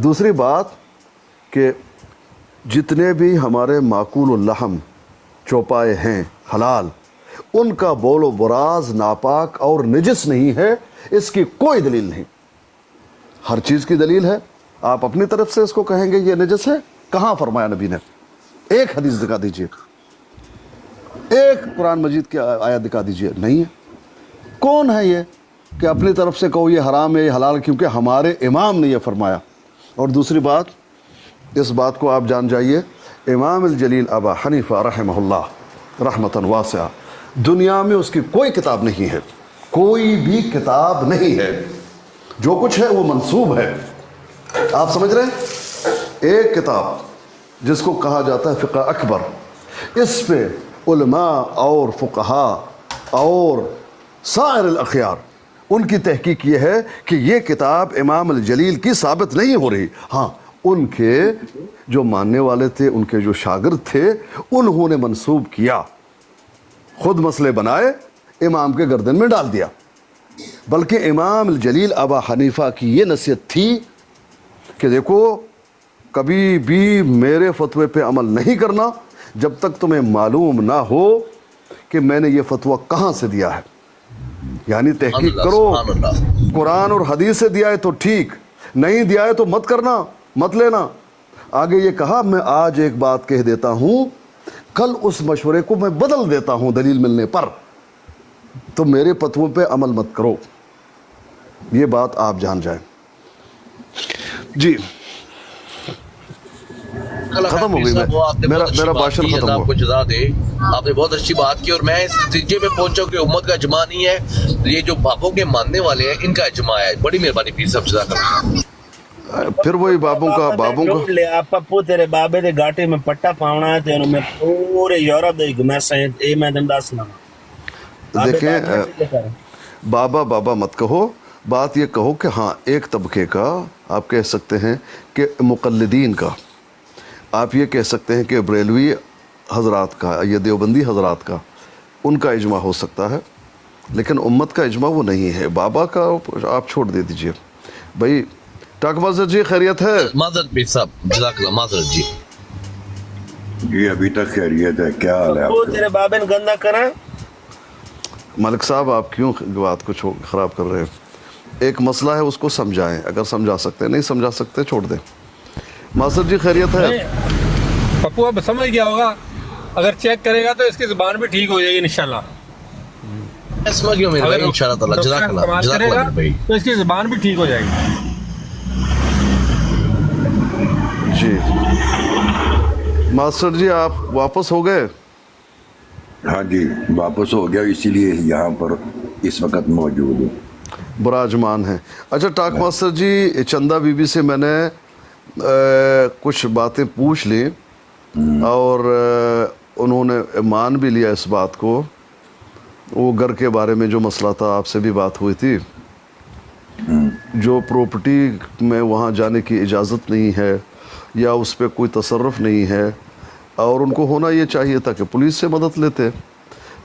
دوسری بات کہ جتنے بھی ہمارے معقول اللحم چوپائے ہیں حلال، ان کا بول و براز ناپاک اور نجس نہیں ہے، اس کی کوئی دلیل نہیں۔ ہر چیز کی دلیل ہے، آپ اپنی طرف سے اس کو کہیں گے یہ نجس ہے؟ کہاں فرمایا نبی نے؟ ایک حدیث دکھا دیجئے، ایک قرآن مجید کی آیت دکھا دیجئے، نہیں ہے۔ کون ہے یہ کہ اپنی طرف سے کہو یہ حرام ہے یہ حلال، کیونکہ ہمارے امام نے یہ فرمایا۔ اور دوسری بات، اس بات کو آپ جان جائیے، امام الجلیل ابا حنیفہ رحمہ اللہ رحمتاً واسعہ، دنیا میں اس کی کوئی کتاب نہیں ہے، کوئی بھی کتاب نہیں ہے، جو کچھ ہے وہ منسوب ہے۔ آپ سمجھ رہے ہیں؟ ایک کتاب جس کو کہا جاتا ہے فقہ اکبر، اس پہ علماء اور فقہا اور سائر الاخیار ان کی تحقیق یہ ہے کہ یہ کتاب امام الجلیل کی ثابت نہیں ہو رہی۔ ہاں، ان کے جو ماننے والے تھے، ان کے جو شاگرد تھے، انہوں نے منسوب کیا، خود مسئلے بنائے، امام کے گردن میں ڈال دیا۔ بلکہ امام الجلیل ابا حنیفہ کی یہ نصیحت تھی کہ دیکھو، کبھی بھی میرے فتوے پہ عمل نہیں کرنا جب تک تمہیں معلوم نہ ہو کہ میں نے یہ فتویٰ کہاں سے دیا ہے۔ یعنی تحقیق کرو، قرآن اور حدیث سے دیا ہے تو ٹھیک، نہیں دیا ہے تو مت کرنا، مت لینا۔ آگے یہ کہا، میں آج ایک بات کہہ دیتا ہوں، کل اس مشورے کو میں بدل دیتا ہوں دلیل ملنے پر، تو میرے فتووں پہ عمل مت کرو۔ یہ بات آپ جان جائیں۔ جی ختم ہو گئی، میرا بھاشن ختم ہوا۔ آپ کو جزا دے، آپ نے بہت اچھی بات کی، اور میں اس نتیجے میں پہنچا کہ امت کا اجماع نہیں ہے، یہ جو بابوں کے ماننے والے ہیں ان کا اجماع ہے۔ بڑی مہربانی پیر صاحب، جزاک اللہ۔ پھر وہی بابوں کا لے آپ پپو تیرے بابے دے گاٹے میں پٹا پاؤنا ہے تے انہوں میں پورے یورپ دے گھومے سائیں، اے میں دن داسنا دیکھیں، بابا مت کہو، بات یہ کہو کہ ہاں ایک طبقے کا آپ کہہ سکتے ہیں کہ مقلدین کا، آپ یہ کہہ سکتے ہیں کہ بریلوی حضرات کا یا دیوبندی حضرات کا، ان کا اجماع ہو سکتا ہے، لیکن امت کا اجماع وہ نہیں ہے۔ بابا کا آپ چھوڑ دے دیجئے۔ بھائی ٹاک مازر جی، خیریت ہے؟ معذرت پیر صاحب، جزاک اللہ، معذرت جی۔ جی ابھی تک خیریت ہے، کیا حال ہے آپ پپو کا؟ تیرے بابے نے گندہ کرا۔ ملک صاحب، آپ کیوں بات کو خراب کر رہے ہیں؟ ایک مسئلہ ہے، اس کو سمجھائیں، اگر سمجھا سکتے، نہیں سمجھا سکتے چھوڑ دیں۔ ماسٹر جی خیریت ہے؟ پپو اب سمجھ گیا ہوگا، اگر چیک کرے گا تو اس کی زبان بھی ٹھیک ہو جائے گی انشاءاللہ۔ سمجھ گیا میرے بھائی، انشاءاللہ تعالی، جزاک اللہ، جزاک اللہ میرے بھائی۔ تو اس کی زبان بھی ٹھیک ہو جائے گی۔ جی ماسٹر جی، آپ واپس ہو گئے؟ ہاں جی واپس ہو گیا، اسی لیے یہاں پر اس وقت موجود ہوں۔ براجمان ہیں۔ اچھا ٹاک ماسٹر جی، چندہ بی بی سے میں نے کچھ باتیں پوچھ لیں، اور انہوں نے مان بھی لیا اس بات کو۔ وہ گھر کے بارے میں جو مسئلہ تھا، آپ سے بھی بات ہوئی تھی، جو پراپرٹی میں وہاں جانے کی اجازت نہیں ہے یا اس پہ کوئی تصرف نہیں ہے، اور ان کو ہونا یہ چاہیے تھا کہ پولیس سے مدد لیتے،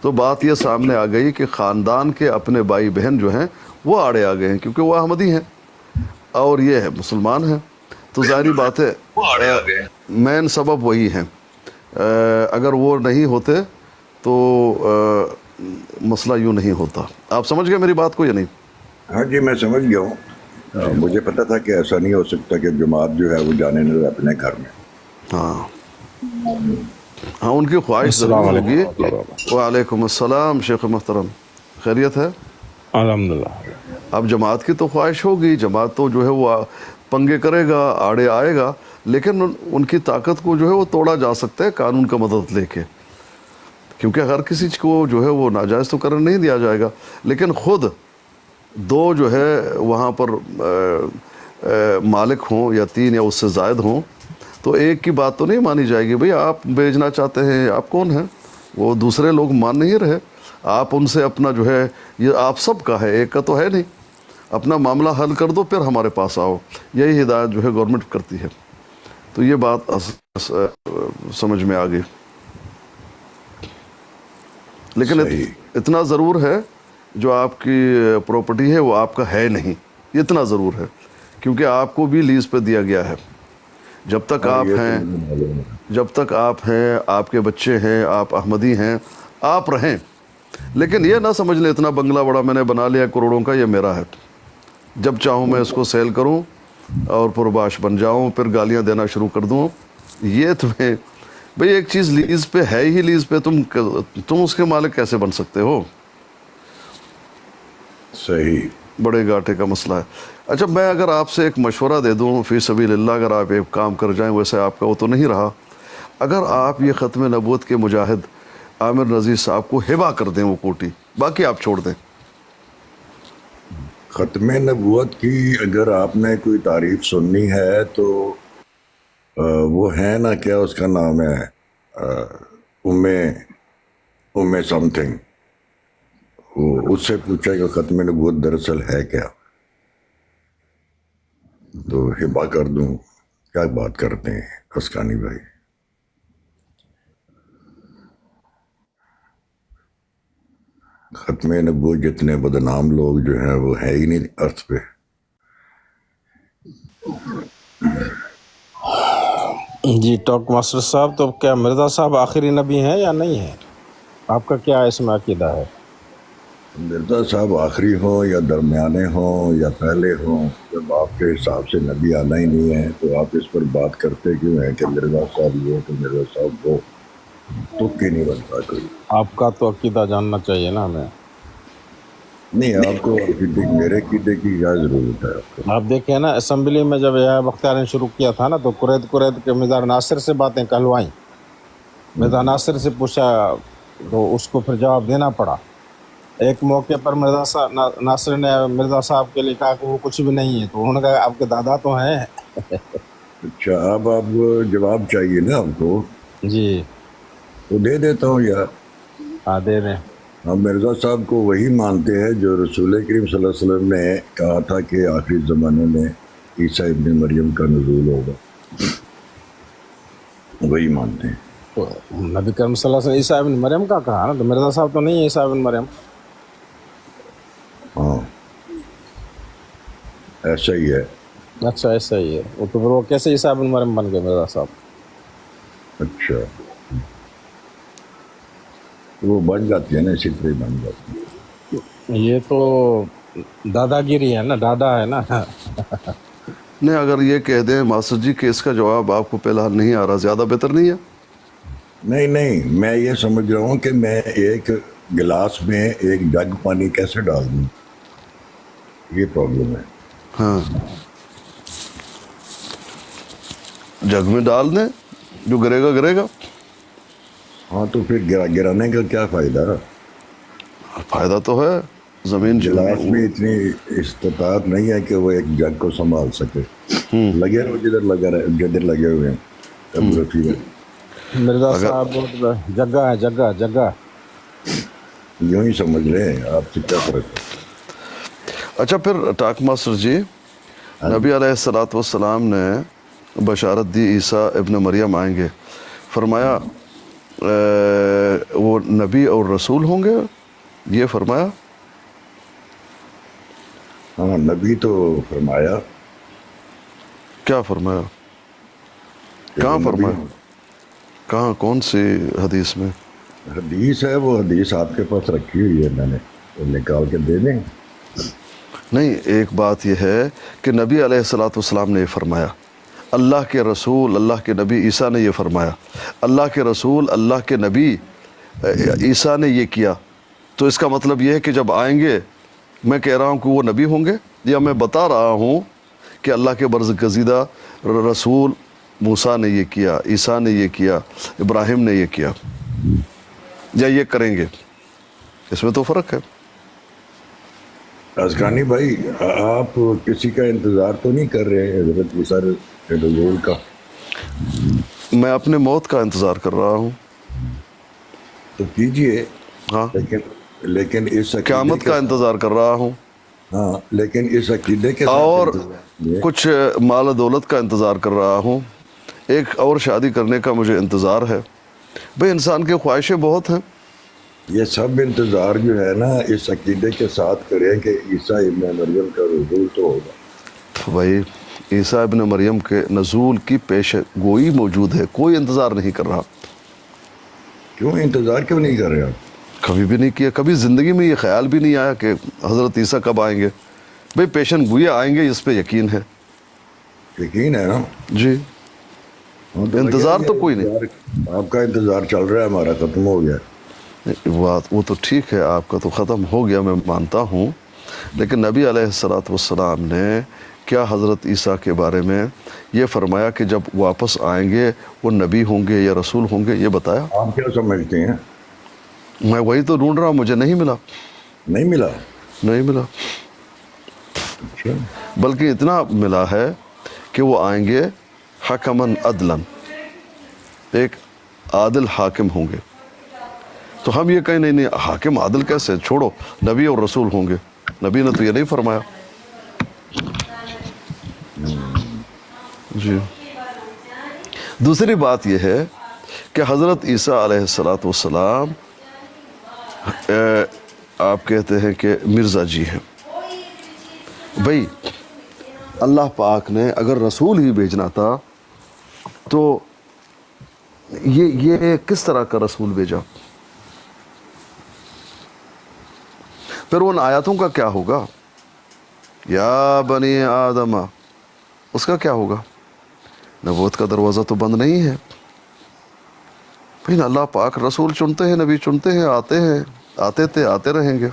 تو بات یہ سامنے آ گئی کہ خاندان کے اپنے بھائی بہن جو ہیں وہ آڑے آ گئے ہیں، کیونکہ وہ احمدی ہیں اور یہ ہے مسلمان ہیں، تو ظاہری بات ہے مین سبب وہی ہیں۔ اگر وہ نہیں ہوتے تو مسئلہ یوں نہیں ہوتا۔ آپ سمجھ گئے میری بات کو یا نہیں؟ ہاں جی میں سمجھ گیا ہوں، مجھے پتا تھا کہ ایسا نہیں ہو سکتا کہ جماعت جو ہے وہ جانے نہ دے اپنے گھر میں۔ ہاں ان کی خواہش ضرور ہوگی۔ وعلیکم السلام شیخ محترم، خیریت ہے؟ الحمدللہ۔ اب جماعت کی تو خواہش ہوگی، جماعت تو جو ہے وہ پنگے کرے گا، آڑے آئے گا، لیکن ان کی طاقت کو جو ہے وہ توڑا جا سکتا ہے قانون کا مدد لے کے، کیونکہ ہر کسی کو جو ہے وہ ناجائز تو قرار نہیں دیا جائے گا، لیکن خود دو جو ہے وہاں پر مالک ہوں یا تین یا اس سے زائد ہوں، تو ایک کی بات تو نہیں مانی جائے گی۔ بھئی آپ بیچنا چاہتے ہیں، آپ کون ہیں؟ وہ دوسرے لوگ مان نہیں رہے، آپ ان سے اپنا جو ہے، یہ آپ سب کا ہے، ایک کا تو ہے نہیں، اپنا معاملہ حل کر دو پھر ہمارے پاس آؤ، یہی ہدایت جو ہے گورنمنٹ کرتی ہے۔ تو یہ بات سمجھ میں آ گئی، لیکن اتنا ضرور ہے جو آپ کی پراپرٹی ہے وہ آپ کا ہے نہیں، اتنا ضرور ہے کیونکہ آپ کو بھی لیز پہ دیا گیا ہے. جب تک آپ ہیں، جب تک آپ ہیں، آپ کے بچے ہیں، آپ احمدی ہیں، آپ رہیں. لیکن یہ نہ سمجھ لیں اتنا بنگلہ بڑا میں نے بنا لیا کروڑوں کا، یہ میرا ہے، جب چاہوں میں اس کو سیل کروں اور پرباش بن جاؤں، پھر گالیاں دینا شروع کر دوں. یہ تمہیں بھئی ایک چیز لیز پہ ہے ہی، لیز پہ تم اس کے مالک کیسے بن سکتے ہو؟ صحیح. بڑے گھاٹے کا مسئلہ ہے. اچھا میں اگر آپ سے ایک مشورہ دے دوں فی سبیل اللہ، اگر آپ ایک کام کر جائیں، ویسے آپ کا وہ تو نہیں رہا، اگر آپ یہ ختم نبوت کے مجاہد عامر نذیر صاحب کو ہبہ کر دیں وہ کوٹی، باقی آپ چھوڑ دیں. ختم نبوت کی اگر آپ نے کوئی تعریف سننی ہے تو وہ ہے نا، کیا اس کا نام ہے، ام سم تھنگ. وہ اس سے پوچھا کہ ختم نبوت دراصل ہے کیا، تو ہبا کر دوں. کیا بات کرتے ہیں اسکانی بھائی. ختم نبوت جتنے بدنام لوگ جو ہیں وہ ہے ہی نہیں ارتھ پہ. جی ٹاک ماسٹر صاحب، تو کیا مرزا صاحب آخری نبی ہیں یا نہیں ہیں؟ آپ کا کیا اس میں عقیدہ ہے؟ مرزا صاحب آخری ہوں یا درمیانے ہوں یا پہلے ہوں، جب آپ کے حساب سے نبی آنا ہی نہیں ہے تو آپ اس پر بات کرتے کیوں ہیں کہ مرزا صاحب یہ تو مرزا صاحب وہ، تو کی نہیں بنتا کوئی. آپ کا تو عقیدہ جاننا چاہیے نا ہمیں. نہیں، آپ کو میرے عقیدے کی کیا ضرورت ہے آپ کو. آپ دیکھیں نا، اسمبلی میں جب یہ بختیار نے شروع کیا تھا نا، تو قرید کے مرزا ناصر سے باتیں کہلوائیں. مرزا ناصر سے پوچھا تو اس کو پھر جواب دینا پڑا. ایک موقع پر مرزا ناصر نے مرزا صاحب کے لیے کہا کہ وہ کچھ بھی نہیں ہے، تو انہوں نے کہا آپ کے دادا تو ہیں. اچھا، اب آپ جواب چاہیے نا آپ کو، جی تو دے دیتا ہوں یار. ہاں دے دیں. ہم مرزا صاحب کو وہی مانتے ہیں جو رسول کریم صلی اللہ علیہ وسلم نے کہا تھا کہ آخری زمانے میں عیسیٰ ابن مریم کا نزول ہوگا، وہی مانتے ہیں. تو نبی کریم صلی اللہ علیہ وسلم عیسیٰ ابن مریم کا کہا نا، تو مرزا صاحب تو نہیں ہے عیسیٰ ابن مریم. ہاں ایسا ہی ہے. اچھا ایسا ہی ہے. تو پھر وہ کیسے عیسیٰ ابن مریم بن گئے مرزا صاحب؟ اچھا، وہ بن جاتی ہے نا، اسی طرح بن جاتی ہے. یہ تو دادا گیری ہے نا، دادا ہے نا. نہیں اگر یہ کہہ دیں ماسٹر جی کہ اس کا جواب آپ کو پہلا نہیں آ رہا، زیادہ بہتر نہیں ہے؟ نہیں، میں یہ سمجھ رہا ہوں کہ میں ایک گلاس میں ایک جگ پانی کیسے ڈال دوں، یہ پرابلم ہے. ہاں جگ میں ڈال دیں، جو گرے گا گرے گا. ہاں تو پھر گرانے کا کیا فائدہ؟ فائدہ تو ہے، زمین گلاس میں اتنی استطاعت نہیں ہے کہ وہ ایک جگ کو سنبھال سکے. لگے رہو جدھر لگے ہوئے ہیں. اب رفیع مرزا صاحب بہت جگہ ہے، جگہ. یوں ہی سمجھ رہے ہیں، آپ سے کیا فرق ہے. اچھا پھر ٹاک ماسٹر جی، نبی علیہ الصلوۃ والسلام نے بشارت دی عیسیٰ ابن مریم آئیں گے، فرمایا وہ نبی اور رسول ہوں گے، یہ فرمایا؟ ہاں نبی تو فرمایا. کیا فرمایا؟ کہ کہاں وہ نبی فرمایا؟ کہاں، کون سی حدیث میں؟ حدیث ہے، وہ حدیث آپ کے پاس رکھی ہوئی ہے، میں نے وہ نکال کے دے دیں. نہیں ایک بات یہ ہے کہ نبی علیہ الصلوۃ والسلام نے یہ فرمایا، اللہ کے رسول اللہ کے نبی عیسیٰ نے یہ فرمایا، اللہ کے رسول اللہ کے نبی عیسیٰ نے یہ کیا. تو اس کا مطلب یہ ہے کہ جب آئیں گے میں کہہ رہا ہوں کہ وہ نبی ہوں گے، یا میں بتا رہا ہوں کہ اللہ کے برگزیدہ رسول موسیٰ نے یہ کیا، عیسیٰ نے یہ کیا، ابراہیم نے یہ کیا، یا یہ کریں گے؟ اس میں تو فرق ہے. ازغانی بھائی، آپ کسی کا انتظار تو نہیں کر رہے ہیں حضرت عیسیٰ رسول کا؟ میں اپنے موت کا انتظار کر رہا ہوں. تو کیجئے، ہاں لیکن اس عقیدے قیامت کے کا انتظار کر رہا ہوں، ہاں لیکن اس عقیدے کے ساتھ اور انتظار کچھ مال و دولت کا انتظار کر رہا ہوں، ایک اور شادی کرنے کا مجھے انتظار ہے. بھئی انسان کے خواہشیں بہت ہیں. یہ سب انتظار جو ہے نا اس عقیدے کے ساتھ کریں کہ عیسیٰ ابن مریم کا رسول تو ہوگا. भाई ईसा इब्न मरियम के नज़ूल की पेश गोई मौजूद है, कोई इंतज़ार नहीं कर रहा। क्यों इंतज़ार क्यों नहीं कर रहे आप? कभी भी नहीं किया, कभी ज़िंदगी में ये ख्याल भी नहीं आया कि हज़रत ईसा कब आएंगे। भाई पेशन गोई आएंगे, इस पे यकीन है यकीन है ना? जी। हाँ, तो इंतज़ार भैया, तो कोई नहीं। आपका इंतज़ार चल रहा है, हमारा ख़त्म हो गया। बात वो तो ठीक है, आपका तो ख़त्म हो गया, मैं मानता हूँ, लेकिन नबी अलैहिस्सलातु वस्सलाम ने क्या हज़रत ईसा के बारे में ये फरमाया कि जब वापस आएंगे वो नबी होंगे या रसूल होंगे, ये बताया? आप क्या समझते हैं? मैं वही तो ढूंढ रहा हूँ, मुझे नहीं मिला। नहीं मिला? नहीं मिला, अच्छा, बल्कि इतना मिला है कि वो आएंगे हकमन अदलन, एक आदिल हाकिम होंगे। तो हम ये कहें नहीं नहीं हाकिम आदिल कैसे, छोड़ो, नबी और रसूल होंगे। नबी ने तो ये नहीं फरमाया। जी। दूसरी बात यह है कि हज़रत ईसा अलैहिस्सलातु वस्सलाम आप कहते हैं कि मिर्ज़ा जी हैं। भाई अल्लाह पाक ने अगर रसूल ही भेजना था तो ये किस तरह का रसूल भेजा? फिर उन आयतों का क्या होगा? या बनी आदमा, उसका क्या होगा? नबूवत का दरवाज़ा तो बंद नहीं है। फिर अल्लाह पाक रसूल चुनते हैं, नबी चुनते हैं, आते हैं, आते थे, आते रहेंगे।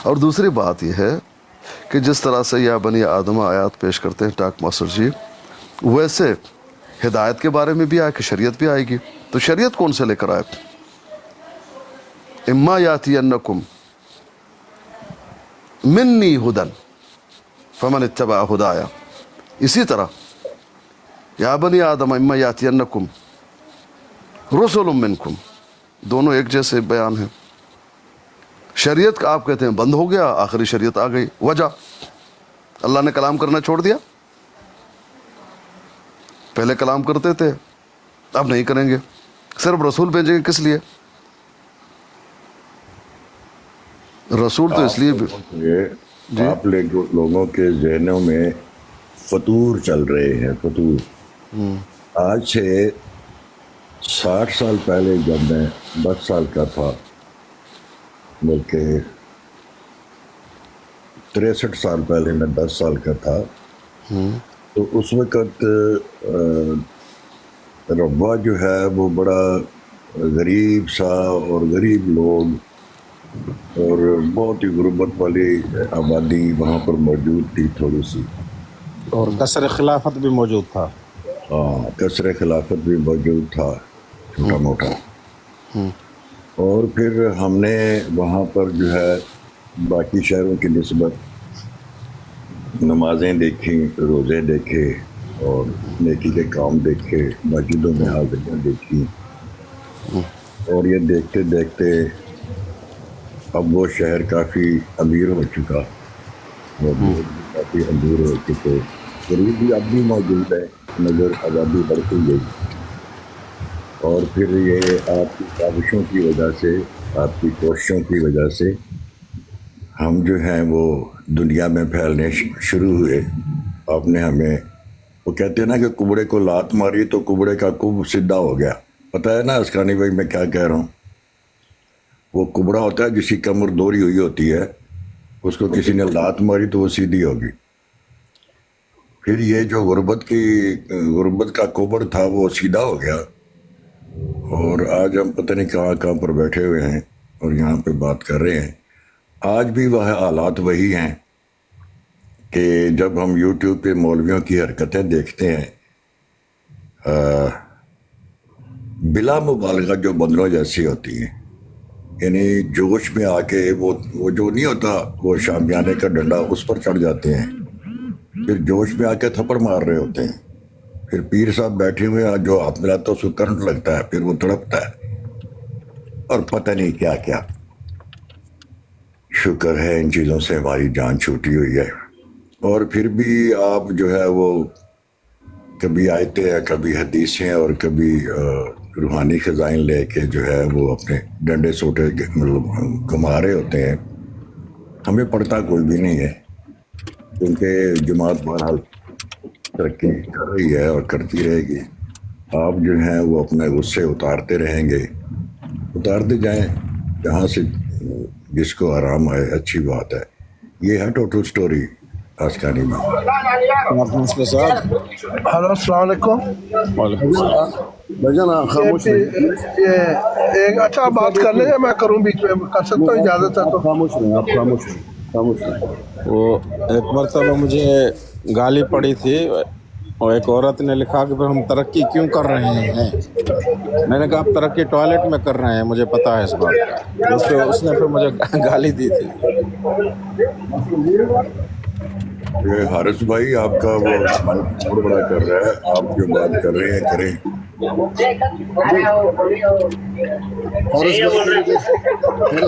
और दूसरी बात यह है कि जिस तरह से या बनी आदमा आयत पेश करते हैं टाक मास्टर जी, वैसे हिदायत के बारे में भी आया कि शरीयत भी आएगी। तो शरीयत कौन से लेकर आए? इम्मा यातियन्नकुम मिन्नी हुदन फमन इत्तबा हुदाया। इसी तरह या बनी आदम इम्मा यातियन्नकुम रुसुलुम मिनकुम, दोनों एक जैसे बयान हैं। शरीयत का आप कहते हैं बंद हो गया, आखिरी शरीयत आ गई। वजह अल्लाह ने कलाम करना छोड़ दिया। पहले कलाम करते थे, अब नहीं करेंगे। सिर्फ रसूल भेजेंगे, किस लिए? रसूल तो इसलिए ये आप लोगों के जहनों में फतूर चल रहे हैं, फतूर। आज से 60 साल पहले जब मैं 10 साल का था, बल्कि 63 साल पहले मैं 10 साल का था, तो उस वक़्त रब्बा जो है वो बड़ा गरीब सा, और गरीब लोग और बहुत ही गुर्बत वाली आबादी वहाँ पर मौजूद थी थोड़ी सी, और कसर खिलाफत भी मौजूद था। हाँ, कसर खिलाफत भी मौजूद था, छोटा मोटा। और फिर हमने वहाँ पर जो है बाकी शहरों की निस्बत नमाजें देखी, रोज़े देखे, और नेकी के काम देखे, मस्जिदों में हाज़िरियाँ देखी। और ये देखते देखते अब वो शहर काफ़ी अमीर हो चुका, और लोग भी काफ़ी अमीर हो चुके, गरीब भी अब भी मौजूद है, मगर आबादी बढ़ती गई। और फिर ये आपकी काविशों की वजह से, आपकी कोशिशों की वजह से हम जो हैं वो दुनिया में फैलने शुरू हुए। आपने हमें, वो कहते हैं ना कि कुबड़े को लात मारी तो कुबड़े का कुब सीधा हो गया। पता है ना अस्कानी भाई मैं क्या कह रहा हूँ? वो कुबड़ा होता है जिसकी कमर दोहरी हुई होती है, उसको किसी ने लात मारी तो वो सीधी होगी। फिर ये जो गुर्बत का कुबड़ था वो सीधा हो गया, और आज हम पता नहीं कहाँ कहाँ पर बैठे हुए हैं और यहाँ पे बात कर रहे हैं। आज भी वह हालात वही हैं कि जब हम यूट्यूब पे मौलवियों की हरकतें देखते हैं, बिला मुबालगा जो बंदरों जैसी होती हैं, यानी जोश में आके वो जो नहीं होता, वो शामियाने का डंडा उस पर चढ़ जाते हैं, फिर जोश में आके थप्पड़ मार रहे होते हैं। फिर पीर साहब बैठे हुए हैं, जो हाथ मिलाता है उसको करंट लगता है, फिर वो तड़पता है, और पता नहीं क्या क्या। शुक्र है इन चीज़ों से हमारी जान छूटी हुई है। और फिर भी आप जो है वो कभी आयतें हैं, कभी हदीसें, और कभी रूहानी ख़ज़ाइन लेके जो है वो अपने डंडे सोटे मतलब घुमा रहे होते हैं। हमें पड़ता कोई भी नहीं है। क्योंकि जमात बहरहाल तरक्की कर रही है और करती रहेगी। आप जो हैं वो अपने गुस्से उतारते रहेंगे, उतारते जाएं जहाँ से जिसको आराम आए, अच्छी बात है। ये है टोटल स्टोरी आस्कानी में। उसके साथ हेलो अस्सलाम वालेकुम। भाईजान आप खामोश रहिए, ये एक अच्छा बात कर ले या मैं करूं बीच में, कर सकता हूँ, इजाजत है तो? खामोश रहिए, आप खामोश रहिए, खामोश रहिए। वो एक मरतबा मुझे गाली पड़ी थी और एक औरत ने लिखा कि फिर हम तरक्की क्यों कर रहे हैं। मैंने कहा आप तरक्की टॉयलेट में कर रहे हैं, मुझे पता है इस बात का। उसने फिर मुझे गाली दी थी। ये हारिस भाई आपका वो बहुत बड़ा कर रहा है, आप जो बात कर रहे हैं करें।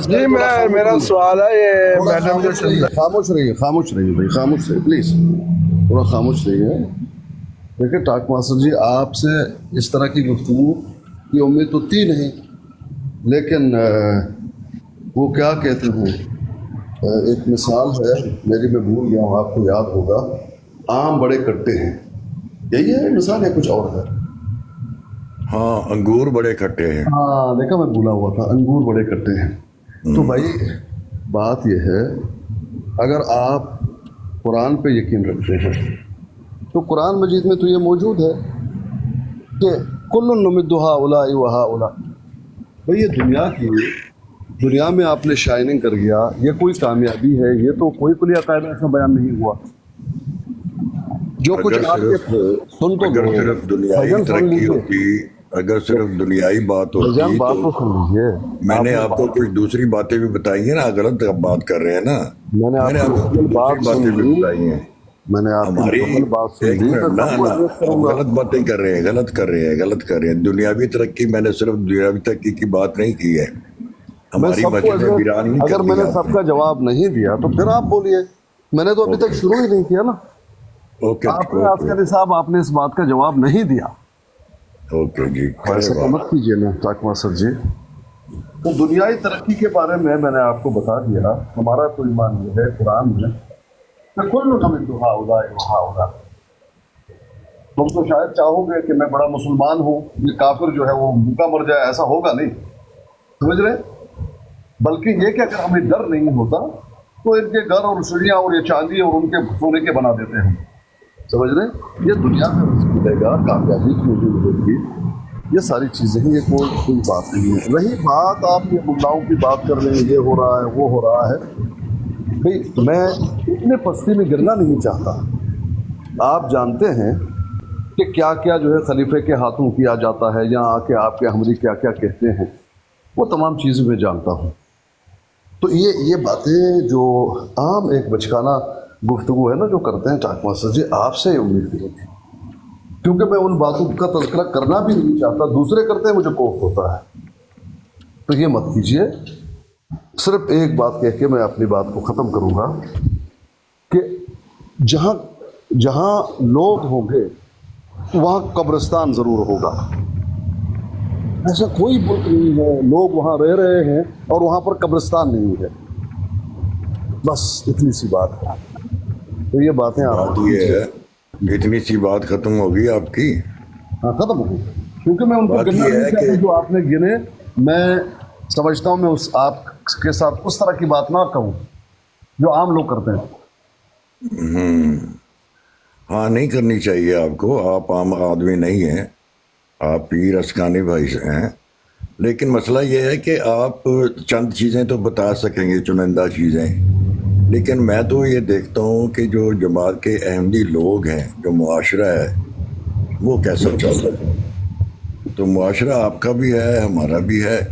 जी मैं, मेरा सवाल है ये मैडम जो चल रहा खामोश रहिए, खामोश रहिए भाई, खामोश रहिए प्लीज, थोड़ा खामोश रहिए। देखिए टाक मास्टर जी, आपसे इस तरह की गुफ्तगू की उम्मीद तो थी नहीं, लेकिन वो क्या कहते हैं, एक मिसाल है मेरी, मैं भूल गया हूँ, आपको याद होगा, आम बड़े कट्टे हैं, यही है मिसाल, है कुछ और है? हाँ, अंगूर बड़े खट्टे हैं। हाँ देखा, मैं भूला हुआ था, अंगूर बड़े कट्टे हैं। तो भाई बात यह है, अगर आप कुरान पे यकीन रखते हैं तो कुरान मजीद में तो ये मौजूद है कि कुल्लुन नुमिद्दु हाउलाइ व हाउला। भाई ये दुनिया में आपने शाइनिंग कर गया, ये कोई कामयाबी है? ये तो कोई कुलिया कायदा ऐसा बयान नहीं हुआ। जो कुछ आपके सुन तो अगर सिर्फ दुनियाई तरक्की होती, अगर सिर्फ दुनियाई बात होती बात तो सुन लीजिए, मैंने आपको कुछ दूसरी बातें भी बताई है ना, गलत आप बात कर रहे हैं ना। मैंने आपको दूसरी बातें भी बताई हैं, मैंने हमारी एक मिनट ना गलत बातें कर रहे हैं, गलत कर रहे हैं। दुनियावी तरक्की, मैंने सिर्फ दुनियावी तरक्की की बात नहीं की है, हमारी मस्जिद वीरान नहीं अगर कर मैंने दिया। सबका जवाब नहीं दिया तो फिर आप बोलिए, मैंने तो अभी तक शुरू ही नहीं किया ना। ओके आपने आस्करी साहब, आपने इस बात का जवाब नहीं दिया। ओके जी, ऐसा तो मत कीजिए ना टाक मास्टर जी। तो दुनियाई तरक्की के बारे में मैंने आपको बता दिया, हमारा तो ईमान ये है कुरान में कि कुल्लु नुमिद्दु हाउलाइ व हाउला। तुम तो शायद चाहोगे कि मैं बड़ा मुसलमान हूँ, ये काफिर जो है वो भूखा मर जाए, ऐसा होगा नहीं, समझ रहे? बल्कि ये कि अगर हमें डर नहीं होता तो इनके घर और सीढ़ियाँ और ये चांदी और उनके सोने के बना देते हैं, समझ रहे? ये दुनिया में रिस्क मिलेगा, कामयाबी मुझे मिलेगी, ये सारी चीज़ें हैं, ये कोई बात नहीं है। रही बात आप ये मुद्दाओं की बात कर रहे हैं, ये हो रहा है वो हो रहा है, भाई मैं इतने पस्ती में गिरना नहीं चाहता। आप जानते हैं कि क्या क्या जो है खलीफे के हाथों किया जाता है, या आके आपके हमरी क्या क्या कहते हैं, वो तमाम चीज़ें मैं जानता हूँ। तो ये बातें जो आम एक बचकाना गुफ्तगू है ना जो करते हैं टाक मास्टर जी, आपसे ही उम्मीद की थी, क्योंकि मैं उन बातों का तज़किरा करना भी नहीं चाहता, दूसरे करते हैं मुझे कोफ्त होता है, तो ये मत कीजिए। सिर्फ एक बात कह के मैं अपनी बात को ख़त्म करूँगा कि जहाँ जहाँ लोग होंगे वहाँ कब्रिस्तान ज़रूर होगा। ऐसा कोई मुल्क नहीं है, लोग वहाँ रह रहे हैं और वहाँ पर कब्रिस्तान नहीं है, बस इतनी सी बात है। तो ये बातें बात ये है, इतनी सी बात खत्म होगी आपकी? हाँ खत्म होगी, क्योंकि मैं उनको गिनना नहीं चाहता जो आपने गिने। मैं समझता हूँ मैं उस आपके साथ उस तरह की बात ना कहूँ जो आम लोग करते हैं। हाँ, नहीं करनी चाहिए आपको, आप आम आदमी नहीं हैं, आप पीर अस्कानी भाई हैं। लेकिन मसला ये है कि आप चंद चीज़ें तो बता सकेंगे, चुनिंदा चीज़ें, लेकिन मैं तो ये देखता हूँ कि जो जमात के अहमदी लोग हैं, जो मुआशरा है वो कैसा चल रहा है। तो मुआशरा आपका भी है, हमारा भी है,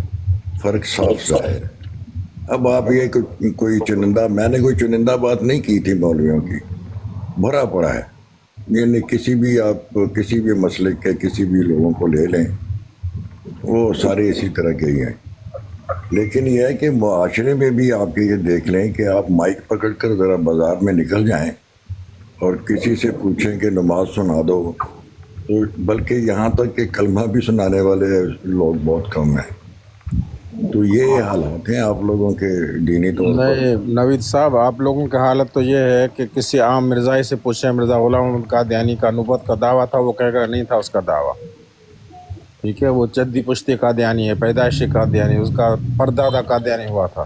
फ़र्क साफ ज़ाहिर है। अब आप ये कोई चुनिंदा, मैंने कोई चुनिंदा बात नहीं की थी, मौलवियों की भरा पड़ा है, यानी किसी भी आप किसी भी मसले के किसी भी लोगों को ले लें, वो सारे इसी तरह के ही हैं। लेकिन यह है कि मुआशरे में भी आप ये देख लें कि आप माइक पकड़ कर ज़रा बाज़ार में निकल जाएं और किसी से पूछें कि नमाज सुना दो, तो बल्कि यहाँ तक कि कलमा भी सुनाने वाले लोग बहुत कम हैं। تو یہ حالات ہیں آپ لوگوں کے دینی طور پر. نہیں نوید صاحب، آپ لوگوں کی حالت تو یہ ہے کہ کسی عام مرزائی سے پوچھیں، مرزا غلام محمد قادیانی کا نبوت کا دعویٰ تھا، وہ کہے گا نہیں تھا اس کا دعویٰ. ٹھیک ہے، وہ جدی پشتی قادیانی ہے، پیدائشی قادیانی، اس کا پردادا قادیانی ہوا تھا،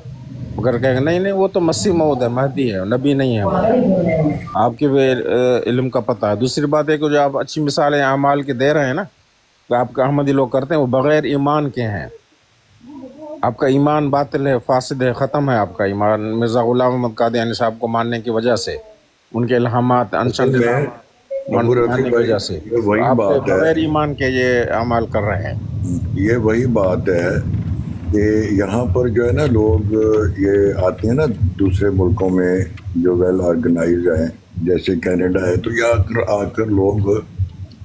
مگر کہے گا نہیں وہ تو مسیح موعود ہے، مہدی ہے، نبی نہیں ہے وہ. آپ کے بھی علم کا پتہ ہے. دوسری بات ہے کہ جو آپ اچھی مثالیں اعمال کے دے رہے ہیں نا، کہ آپ کا احمدی لوگ کرتے ہیں، وہ بغیر ایمان کے ہیں. آپ کا ایمان باطل ہے، فاسد ہے، ختم ہے آپ کا ایمان مرزا غلام محمد قادیانی صاحب کو ماننے کی وجہ سے، ان کے الہامات انشد ماننے کی وجہ سے. وہی آپ بات ہے، بغیر ایمان کے یہ اعمال کر رہے ہیں. یہ وہی بات ہے کہ یہاں پر جو ہے نا لوگ یہ آتے ہیں نا دوسرے ملکوں میں جو ویل آرگنائز ہیں جیسے کینیڈا ہے، تو یہ آ کر لوگ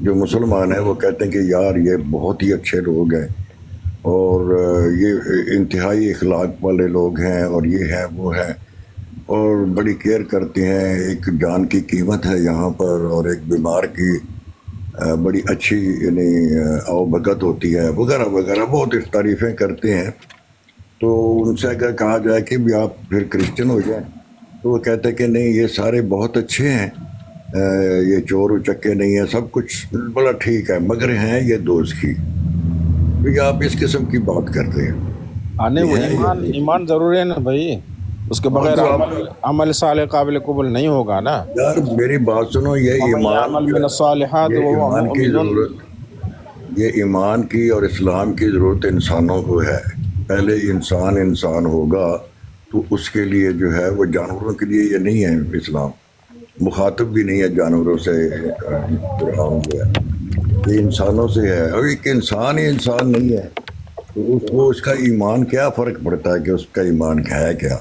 جو مسلمان ہیں وہ کہتے ہیں کہ یار یہ بہت ہی اچھے لوگ ہیں اور یہ انتہائی اخلاق والے لوگ ہیں اور یہ ہیں وہ ہیں اور بڑی کیئر کرتے ہیں. ایک جان کی قیمت ہے یہاں پر اور ایک بیمار کی بڑی اچھی یعنی آؤ بھگت ہوتی ہے وغیرہ وغیرہ، بہت تعریفیں کرتے ہیں. تو ان سے اگر کہا جائے کہ بھی آپ پھر کرسچن ہو جائیں تو وہ کہتے ہیں کہ نہیں یہ سارے بہت اچھے ہیں، یہ چور اچکے نہیں ہیں، سب کچھ بڑا ٹھیک ہے، مگر ہیں یہ دوست کی. کیونکہ آپ اس قسم کی بات کرتے ہیں. آنے وہ ایمان ضروری ہے نا بھائی، اس کے بغیر عمل صالح قابل قبول نہیں ہوگا نا. یار میری بات سنو، یہ ایمان کی اور اسلام کی ضرورت انسانوں کو ہے. پہلے انسان ہوگا تو اس کے لیے جو ہے وہ جانوروں کے لیے یہ نہیں ہے. اسلام مخاطب بھی نہیں ہے جانوروں سے، قرآن جو ہے یہ انسانوں سے ہے. اور ایک انسان ہی انسان نہیں ہے تو اس کا ایمان کیا فرق پڑتا ہے کہ اس کا ایمان ہے کیا؟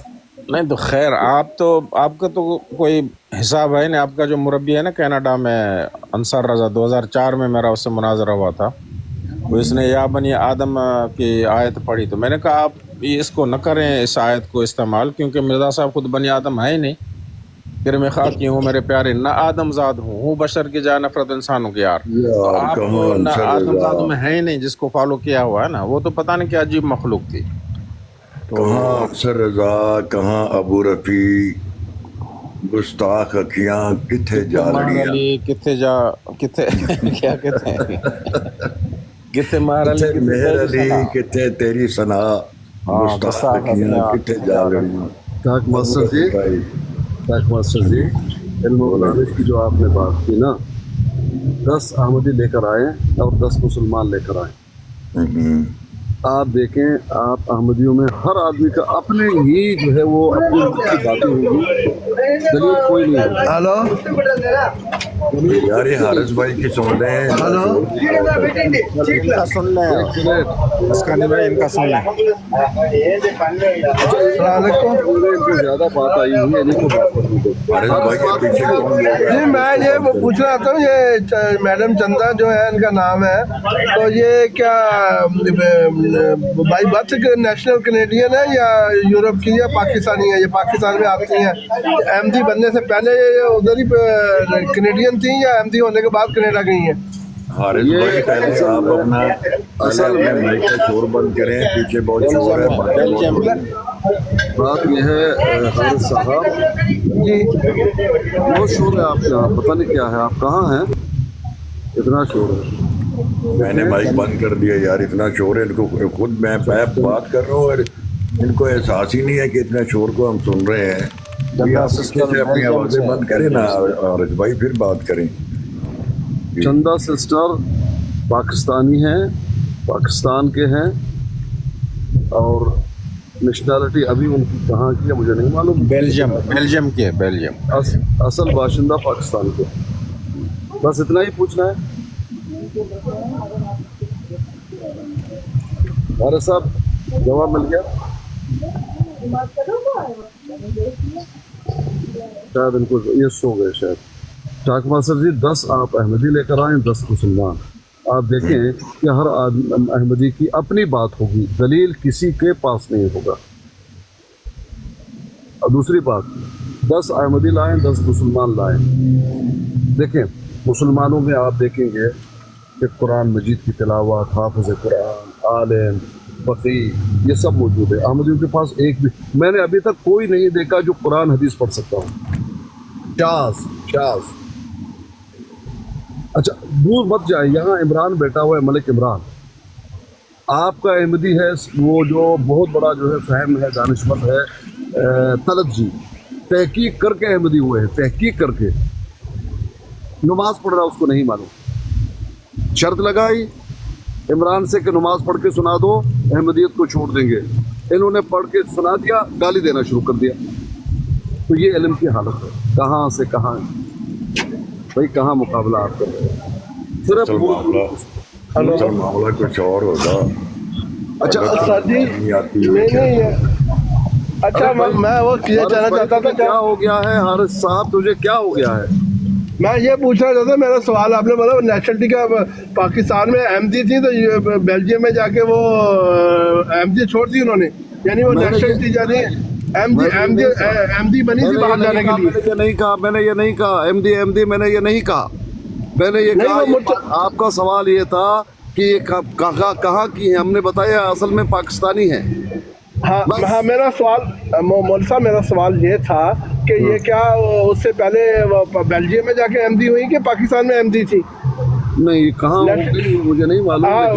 نہیں تو خیر، آپ کا تو کوئی حساب ہے نا. آپ کا جو مربی ہے نا کینیڈا میں، انصار رضا، 2004 میں میرا اس سے مناظرہ ہوا تھا. وہ اس نے یا بنی آدم کی آیت پڑھی، تو میں نے کہا آپ اس کو نہ کریں، اس آیت کو استعمال، کیونکہ مرزا صاحب خود بنی آدم ہے ہی نہیں. پھر میں خاکی ہوں میرے پیارے، نہ آدم زاد ہوں بشر کی جائے نفرت انسانوں کی. یار آپ نہ آدم زاد میں ہے ہی نہیں جس کو فالو کیا ہوا ہے نا، وہ تو پتہ نہیں کیا عجیب مخلوق تھی. کہاں انصر رضا، کہاں ابو رفیع، گستاخ اکھیاں، کتھے جا لڑیاں، کتھے کیا کہتے ہیں، کتھے مہر علی، کتھے تیری ثنا، گستاخ اکھیاں، کتھے جا لڑیاں. ٹاک ماسٹر جی علم و دانش کی جو آپ نے بات کی نا، 10 احمدی لے کر آئے اور 10 مسلمان لے کر آئے. آپ دیکھیں، آپ احمدیوں میں ہر آدمی کا اپنے ہی جو ہے وہ اپنی باتیں ہوگی، دلیل کوئی نہیں ہے. ہلو یار یہ حارث بھائی کی سن لیں. ہلو سن لیں، اس کا نہیں ان کا سن لیں. السلام علیکم. ان کو زیادہ بات آئی ہوئی ہے، ان کو بات کرنی دو. حارث بھائی کے پیچھے کون بول رہا ہے؟ جی میں یہ پوچھ رہا تھا، یہ میڈم چندہ جو ہے ان کا نام ہے، تو یہ کیا بائی برتھ نیشنل کینیڈین ہے یا یورپ کی یا پاکستانی ہے؟ یہ پاکستان میں آتی ہیں. احمدی بننے سے پہلے یہ ادھر ہی کینیڈین تھیں یا احمدی ہونے کے بعد کینیڈا گئی ہیں؟ حارث بھائی پہلے آپ اپنا اپنے مائک کا شور بند کریں، پیچھے بہت شور ہے. بات یہ ہے حارث صاحب جی بہت شور ہے آپ کے یہاں، پتہ نہیں کیا ہے، آپ کہاں ہیں؟ اتنا شور ہے. میں نے مائک بند کر دیا یار، اتنا شور ہے. ان کو خود میں بات کر رہا ہوں اور ان کو احساس ہی نہیں ہے کہ اتنا شور کو ہم سن رہے ہیں. اپنی آوازیں بند کریں نا حارث بھائی، پھر بات کریں. چندہ سسٹر پاکستانی ہیں، پاکستان کے ہیں، اور نیشنلٹی ابھی ان کی کہاں کی ہے مجھے نہیں معلوم. بیلجیم کے، بیلجیم اصل باشندہ پاکستان کے. بس اتنا ہی پوچھنا ہے. حارث صاحب جواب مل گیا؟ شاید ان کو یہ سو گئے شاید. ٹاک ماسٹر جی 10 آپ احمدی لے کر آئیں، 10 مسلمان. آپ دیکھیں کہ ہر احمدی کی اپنی بات ہوگی، دلیل کسی کے پاس نہیں ہوگا. اور دوسری بات، 10 احمدی لائیں، 10 مسلمان لائیں. دیکھیں مسلمانوں میں آپ دیکھیں گے کہ قرآن مجید کی تلاوت، حافظ قرآن، عالم، फकीह, ये सब मौजूद है। अहमदियों के पास एक भी, मैंने अभी तक कोई नहीं देखा जो कुरान हदीस पढ़ सकता हूँ। शाज। अच्छा दूर मत जाए, यहाँ इमरान बैठा हुआ है, मलिक इमरान, आपका अहमदी है वो जो बहुत बड़ा जो है फहम है, दानिशमंद है, तलत जी, तहकीक करके अहमदी हुए हैं, तहकीक करके। नमाज पढ़ रहा उसको नहीं मालूम, शर्त लगाई इमरान से कि नमाज पढ़ के सुना दो, अहमदियत को छोड़ देंगे। इन्होंने पढ़ के सुना दिया, गाली देना शुरू कर दिया। तो ये इल्म की हालत है, कहाँ से कहाँ भाई, कहाँ मुकाबला आप कर रहे हैं? सिर्फ मामला कुछ और होगा। अच्छा सर जी नहीं अच्छा मैं वो ये कहना चाहता था, क्या हो गया है हारिस साहब, तुझे क्या हो गया है? मैं ये पूछना चाहता, मेरा सवाल आपने बोला नेशनलिटी का पाकिस्तान में अहमदी थी तो बेल्जियम में जाके वो अहमदी छोड़ दी उन्होंने, यानी वो नेशनलिटी जानी अहमदी बनी थी बाहर जाने के लिए। मैंने ये नहीं कहा अहमदी, मैंने ये नहीं कहा। मैंने ये कहा आपका सवाल ये था कि ये कहाँ की है, हमने बताया असल में पाकिस्तानी है। हाँ मेरा सवाल मौलवी साहब, मेरा सवाल ये था कि ये क्या उससे पहले बेल्जियम में जाके अहमदी हुई कि पाकिस्तान में अहमदी थी? नहीं, कहाँ होगी मुझे नहीं मालूम। हाँ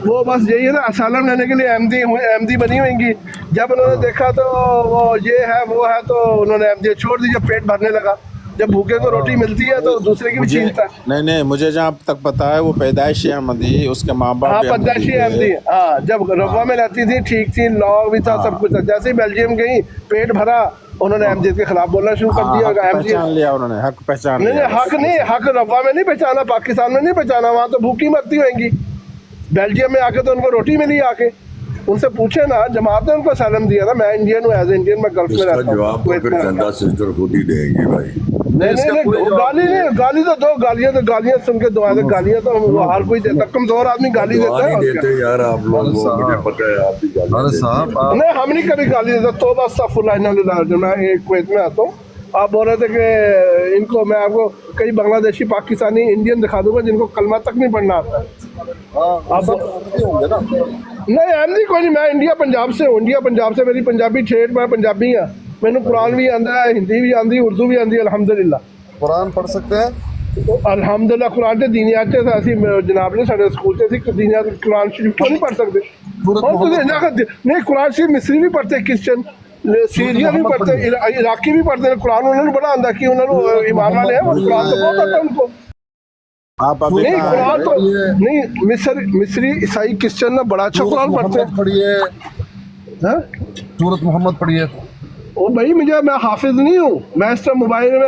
वो बस यही है ना, असालम लेने के लिए अहमदी बनी हुई। जब उन्होंने देखा तो वो ये है वो है तो उन्होंने अहमदी छोड़ दी। जब पेट भरने लगा, जब भूखे को रोटी मिलती है तो दूसरे की भी चिंता है। नहीं मुझे जहाँ तक पता है वो पैदाइशी अहमदी, उसके माँ बाप। हाँ पैदाइशी अहमदी। हाँ जब रवा में रहती थी ठीक थी, लॉ भी था, सब कुछ था। जैसे ही बेल्जियम गई, पेट भरा, उन्होंने अहमदियत के खिलाफ बोलना शुरू कर दिया। पहचान लिया उन्होंने, हक पहचान लिया। हक रवा में नहीं पहचाना, पाकिस्तान में नहीं पहचाना, वहाँ तो भूखी मरती होंगी। बेल्जियम में आके तो उनको रोटी मिली आके। उनसे पूछे ना, जमात ने उनको सैलम दिया था। मैं इंडियन हूँ, एज इंडियन मैं गल्फ में रहता हूँ। जवाब तो फिर चंदा सिस्टर खुद ही देंगी भाई। नहीं गाली तो दो, गालियाँ सुन के दुआ दे। गालियाँ तो हर कोई देता, कमजोर आदमी गाली देता है। देते यार आप लोग, मुझे पता है आप भी गाली देते। नहीं हम नहीं कभी गाली देता। तौबा अस्तगफिरुल्लाह। मैं एक कुवैत में आता हूँ, आप बोल रहे थे कि इनको, मैं आपको कई बांग्लादेशी, पाकिस्तानी, इंडियन दिखा दूंगा जिनको कलमा तक नहीं पढ़ना आता। नहीं अहमदी कोई नहीं, मैं इंडिया पंजाब से हूँ। इंडिया पंजाब से मेरी पंजाबी ठेठ, मैं पंजाबी हाँ। मैंने कुरान भी आंदा है, हिंदी भी आंदी, उर्दू भी आंदी, अल्हम्दुलिल्लाह। कुरान पढ़ सकते हैं अल्हम्दुलिल्लाह। कुरान से दीनियात से असी जनाब ने साढ़े स्कूल से दीनियात कुरान शरीफ क्यों नहीं पढ़ सकते? नहीं कुरान शरीफ मिस्री भी पढ़ते, क्रिश्चियन सीरिया भी पढ़ते, इराकी भी पढ़ते हैं। कुरान उन्होंने बड़ा आंदा कि उन्होंने ईमान वाले हैं, वो कुरान तो बहुत आता है उनको। नहीं कुरान तो नहीं, मिस्री ईसाई क्रिश्चियन ना बड़ा अच्छा कुरान पढ़ते हैं। पढ़िए सूरत मोहम्मद पढ़िए। ओ भाई मैं हाफिज नहीं हूँ। मैं इस टाइम मोबाइल में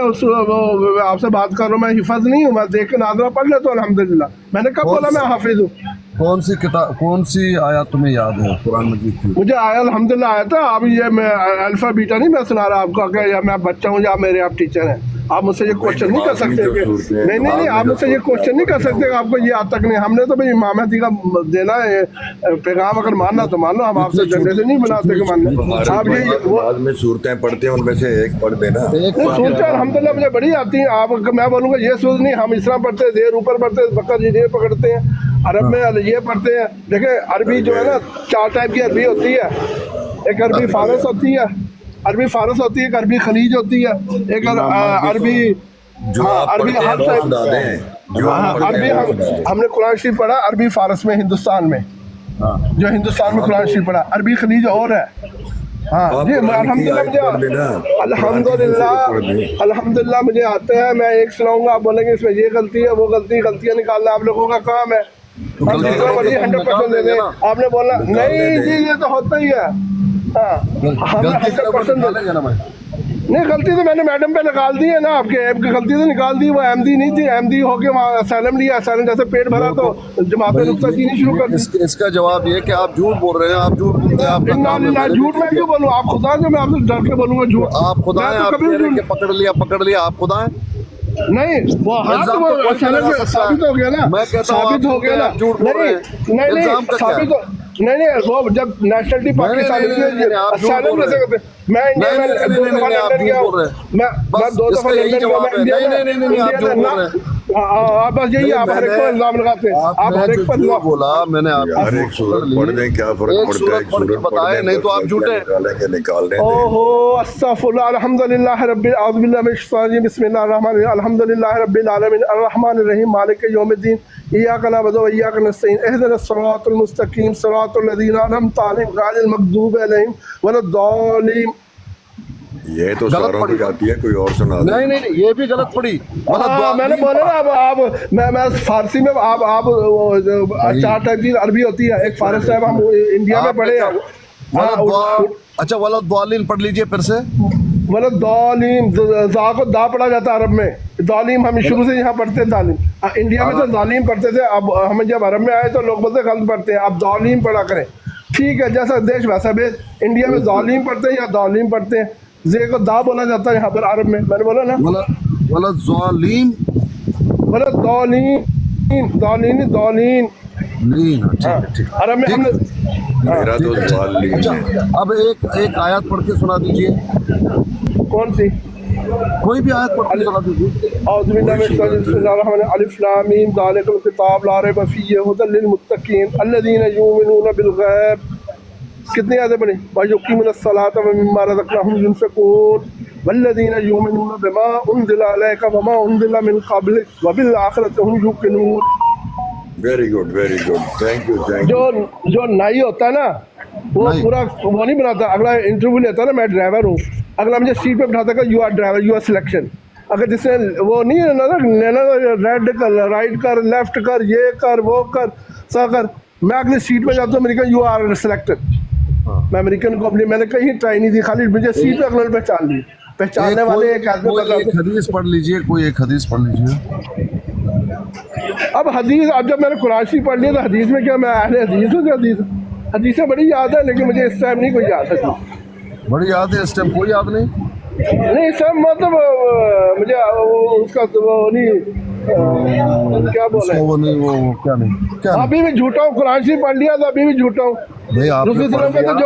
आपसे बात कर रहा हूँ, मैं हिफाज नहीं हूँ। मैं देख के नादरा पढ़ लेता हूँ अल्हम्दुलिल्लाह। मैंने कब बोला मैं हाफिज हूँ? कौन सी किताब, कौन सी आयत तुम्हें याद है कुरान मजीद की? मुझे आया अल्हम्दुलिल्लाह आया था। अब ये मैं अल्फा बीटा नहीं मैं सुना रहा आपको कि या मैं बच्चा हूँ या मेरे आप टीचर हैं। आप मुझसे ये क्वेश्चन नहीं कर सकते कि नहीं आप मुझसे ये क्वेश्चन नहीं कर सकते आपको ये आज तक नहीं। हमने तो भाई इमाम महदी का देना है पैगाम, अगर मानना तो मान लो। हम आपसे झंडे से नहीं बनाते कि मानने। आप ये बाद में सूरतें पढ़ते हैं, उनमें से एक पढ़ देना। सूरतें अल्हम्दुलिल्लाह मुझे बड़ी आती हैं। आप मैं बोलूँगा ये सूरत नहीं, हम इस्लाम पढ़ते हैं, देर ऊपर पढ़ते हैं, बकर ये पकड़ते हैं, अरब में ये पढ़ते हैं। देखिए अरबी जो है ना, 4 टाइप की अरबी होती है। एक अरबी फारस होती है, एक अरबी खलीज होती है, एक अरबी अरबी हर टाइप। अरबी हमने कुरान शरीफ पढ़ा अरबी फारस में, हिंदुस्तान में, जो हिंदुस्तान में कुरान शरीफ पढ़ा। अरबी खलीज और है। हाँ जी अल्हम्दुलिल्लाह मुझे आता है। मैं एक सुनाऊंगा, आप बोलेंगे इसमें ये गलती है वो गलती, गलतियाँ निकालना आप लोगों का काम है। 100% दे दें। आपने बोला नहीं जी ये तो होता ही है। हाँ हमें 100% नहीं, गलती तो मैंने मैडम पे निकाल दी है ना, आपके ऐप की गलती तो निकाल दी। वो अहमदी नहीं थी, अहमदी होके वहाँ असलम लिया, असलम जैसे पेट भरा तो जमातें नुक्ताचीनी शुरू कर दी। इसका जवाब ये कि आप झूठ बोल रहे हैं, आप झूठ बोलते हैं। आप झूठ मैं क्यों बोलूँ? आप खुदा से, मैं आपसे डर के बोलूँगा झूठ? आप खुदा हैं, आप कह रहे हैं कि पकड़ लिया, आप खुदा हैं? नहीं वो हाथ साबित हो गया ना, साबित हो गया ना। नहीं साबित हो नहीं वो जब नेशनलिटी पाकिस्तान मैं इंडिया में 2 दफा लंदन गया। मैं 2 दफा लंदन गया। आप बस यही आप हर एक पर इल्जाम लगाते हैं, आप हर एक पर जो बोला मैंने आपको हर एक सूरत पढ़ दें, क्या फर्क एक पड़ता है? सूरत पढ़ के बताए, नहीं तो आप झूठे। निकालेंगे, निकालने दें। ओहो अस्तगफुरुल्लाह अल्हम्दुलिल्लाह रब्बिल आऊज़ु बिल्लाहि मिनश शैतानिर रजीम बिस्मिल्लाहिर रहमानिर रहीम अल्हम्दुलिल्लाहि रब्बिल आलमीन अर्रहमानिर रहीम मालिकि यौमिद्दीन इय्याका नअबुदु व इय्याका नस्तईन इहदिनस सिरातल मुस्तकीम सिरातल लज़ीना अनअमता अलैहिम गैरिल मग़दूबि अलैहिम वलद्दालिन। ये तो गलत सारों पढ़ी। को जाती है, कोई और सुना दे। नहीं नहीं नहीं, ये भी गलत पड़ी। हाँ मैंने बोला ना, अब आप मैं फारसी में आप चार टाइप की अरबी होती है, एक फारस साहब हम इंडिया में पढ़े हैं। अच्छा वाला द्वालिन पढ़ लीजिए फिर से। मतलब दालिम जा को दा पढ़ा जाता है अरब में, दालिम हम शुरू से यहाँ पढ़ते हैं दालिम। इंडिया में तो दालिम पढ़ते थे, अब हम जब अरब में आए तो लोग बोलते गलत पढ़ते हैं, अब दालिम पढ़ा करें। ठीक है, जैसा देश वैसा भेद। इंडिया में दालिम पढ़ते हैं या दालिम पढ़ते हैं, जे को दा बोला जाता है यहाँ पर अरब में, मैंने बोला ना। वाला ज़ालिम मतलब दालिम दालिन दालिन नहीं, हाँ, ठीक है ठीक है। अरब में हमने मेरा तो सवाल नहीं अच्छा है। अब एक आयत पढ़ के सुना दीजिए, कौन सी? कोई भी आयत पढ़ के सुना दीजिए। औज़ु बिल्लाहि मिनश शैतानिर रजीम अलिफ लाम मीम ज़ालिकल किताब ला रैब फीहि हुदल लिल मुत्तकीन अल्लज़ीना युमिनूना बिल गैब। कितनी आयतें पढ़ी? व युक़ीमुनस सलाता व मिम्मा रज़क़नाहुम युनफ़िक़ून वल्लज़ीना युमिनूना बिमा उनज़िला अलैका व मा उनज़िला मिन क़ब्लिक व बिल आख़िरति हुम युक़िनून। Very good, very good, thank you, thank you. जो नाई होता है ना, वो नाई। पूरा वो नहीं बनाता। अगला इंटरव्यू लेता है ना, मैं ड्राइवर हूँ, अगला मुझे सीट पे बिठाता है, you are driver, you are selection. अगर जिसने वो नहीं है ना रेड कर, राइट कर, लेफ्ट कर, ये कर, वो कर, सा कर, मैं अगली सीट पे जाता हूँ, अमेरिकन यू आर सिलेक्टेड। मैं अमेरिकन को अपनी मैंने कहीं ट्राई नहीं दी, खाली मुझे सीट पे अगले ने पहचान ली। पहचानने वाले एक आदमी कोई एक हदीस पढ़ लीजिए, कोई एक हदीस पढ़ लीजिए। अब हदीस, अब जब मैंने कुरान शरीफ पढ़ लिया तो हदीस में क्या मैं अहले हदीस हूँ? जो हदीसें बड़ी याद है, लेकिन मुझे इस टाइम नहीं कोई याद है। बड़ी याद है, इस टाइम कोई याद नहीं। नहीं सर, मतलब मुझे उसका वो नहीं क्या बोले, वो नहीं, वो क्या नहीं, क्या नहीं। अभी भी झूठा हूँ। कुरान शरीफ पढ़ लिया तो अभी भी झूठा हूँ। भाई आपने रसूल पढ़ में तो लिया।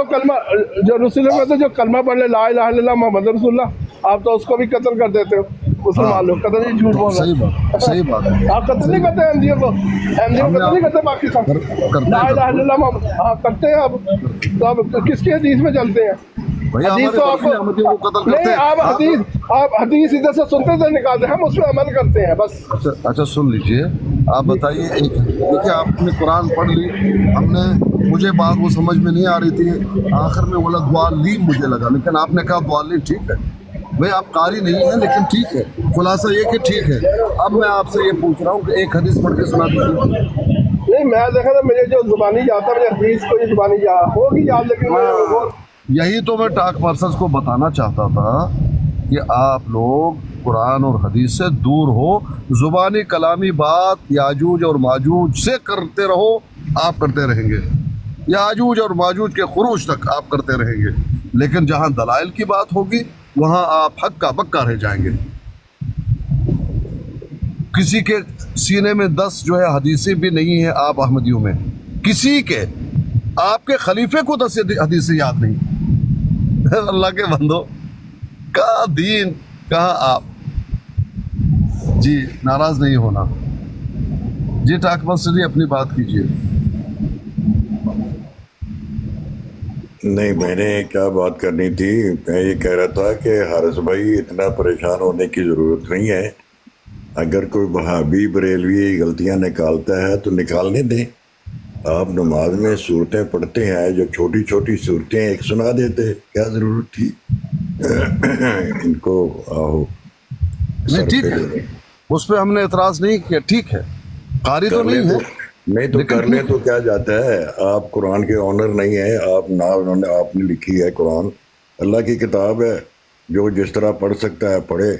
जो कलमा पढ़ ले ला इलाहा इल्लल्लाह मुहम्मद रसूलुल्लाह, आप तो उसको भी कत्ल कर देते हो। मुसलमान लोग कत्ल नहीं, झूठ बोल सही बात, सही बात है। आप कत्ल नहीं करते अहमदियों को, अहमदियों को कत्ल नहीं करते पाकिस्तान। करते ला हैं, इलाहा इल्लल्लाह मुहम्मद, हाँ करते हैं। अब तो आप किसकी हदीस में चलते हैं? भैया हदीस हमारे तो बरफी आपको अहमदियों को कत्ल करते नहीं, हैं। आप हदीस इधर से सुनते थे निकालते हैं, हम उस पर अमल करते हैं बस। अच्छा सुन लीजिए, आप बताइए। एक देखिए, आपने कुरान पढ़ ली, हमने, मुझे बात वो समझ में नहीं आ रही थी, आखिर में बोला द्वालीम मुझे लगा, लेकिन आपने कहा द्वालीम। ठीक है भाई, आप कारी नहीं है, लेकिन ठीक है, खुलासा ये कि ठीक है। अब मैं आपसे ये पूछ रहा हूँ कि एक हदीस पढ़ के सुना दीजिए। नहीं मैं देखा था, मुझे जो जुबानी याद था, मुझे हदीस को जुबानी याद होगी याद, लेकिन वो यही तो मैं टाक पर्सन्स को बताना चाहता था कि आप लोग कुरान और हदीस से दूर हो। जुबानी कलामी बात याजूज और माजूज से करते रहो, आप करते रहेंगे। याजूज और माजूज के खुरूज तक आप करते रहेंगे, लेकिन जहाँ दलाइल की बात होगी वहाँ आप हक्का बक्का रह जाएंगे। किसी के सीने में 10 जो है हदीसें भी नहीं है आप अहमदियों में, किसी के, आपके खलीफे को 10 हदीसें याद नहीं। अल्लाह के बंदो, कहाँ दीन कहाँ आप। जी नाराज नहीं होना जी, टाक मास्टर जी अपनी बात कीजिए। नहीं, मैंने क्या बात करनी थी, मैं ये कह रहा था कि हारिस भाई इतना परेशान होने की ज़रूरत नहीं है। अगर कोई वहाबी बरेलवी गलतियां निकालता है तो निकालने दें। आप नमाज में सूरतें पढ़ते हैं, जो छोटी छोटी सूरतें एक सुना देते, क्या ज़रूरत थी इनको आओ नहीं ठीक है, उस पर हमने एतराज़ नहीं किया, ठीक है, कारी तो नहीं है। नहीं तो कर ले तो क्या जाता है। आप कुरान के ऑनर नहीं है, आप ना, उन्होंने आपने लिखी है कुरान, अल्लाह की किताब है, जो जिस तरह पढ़ सकता है पढ़े।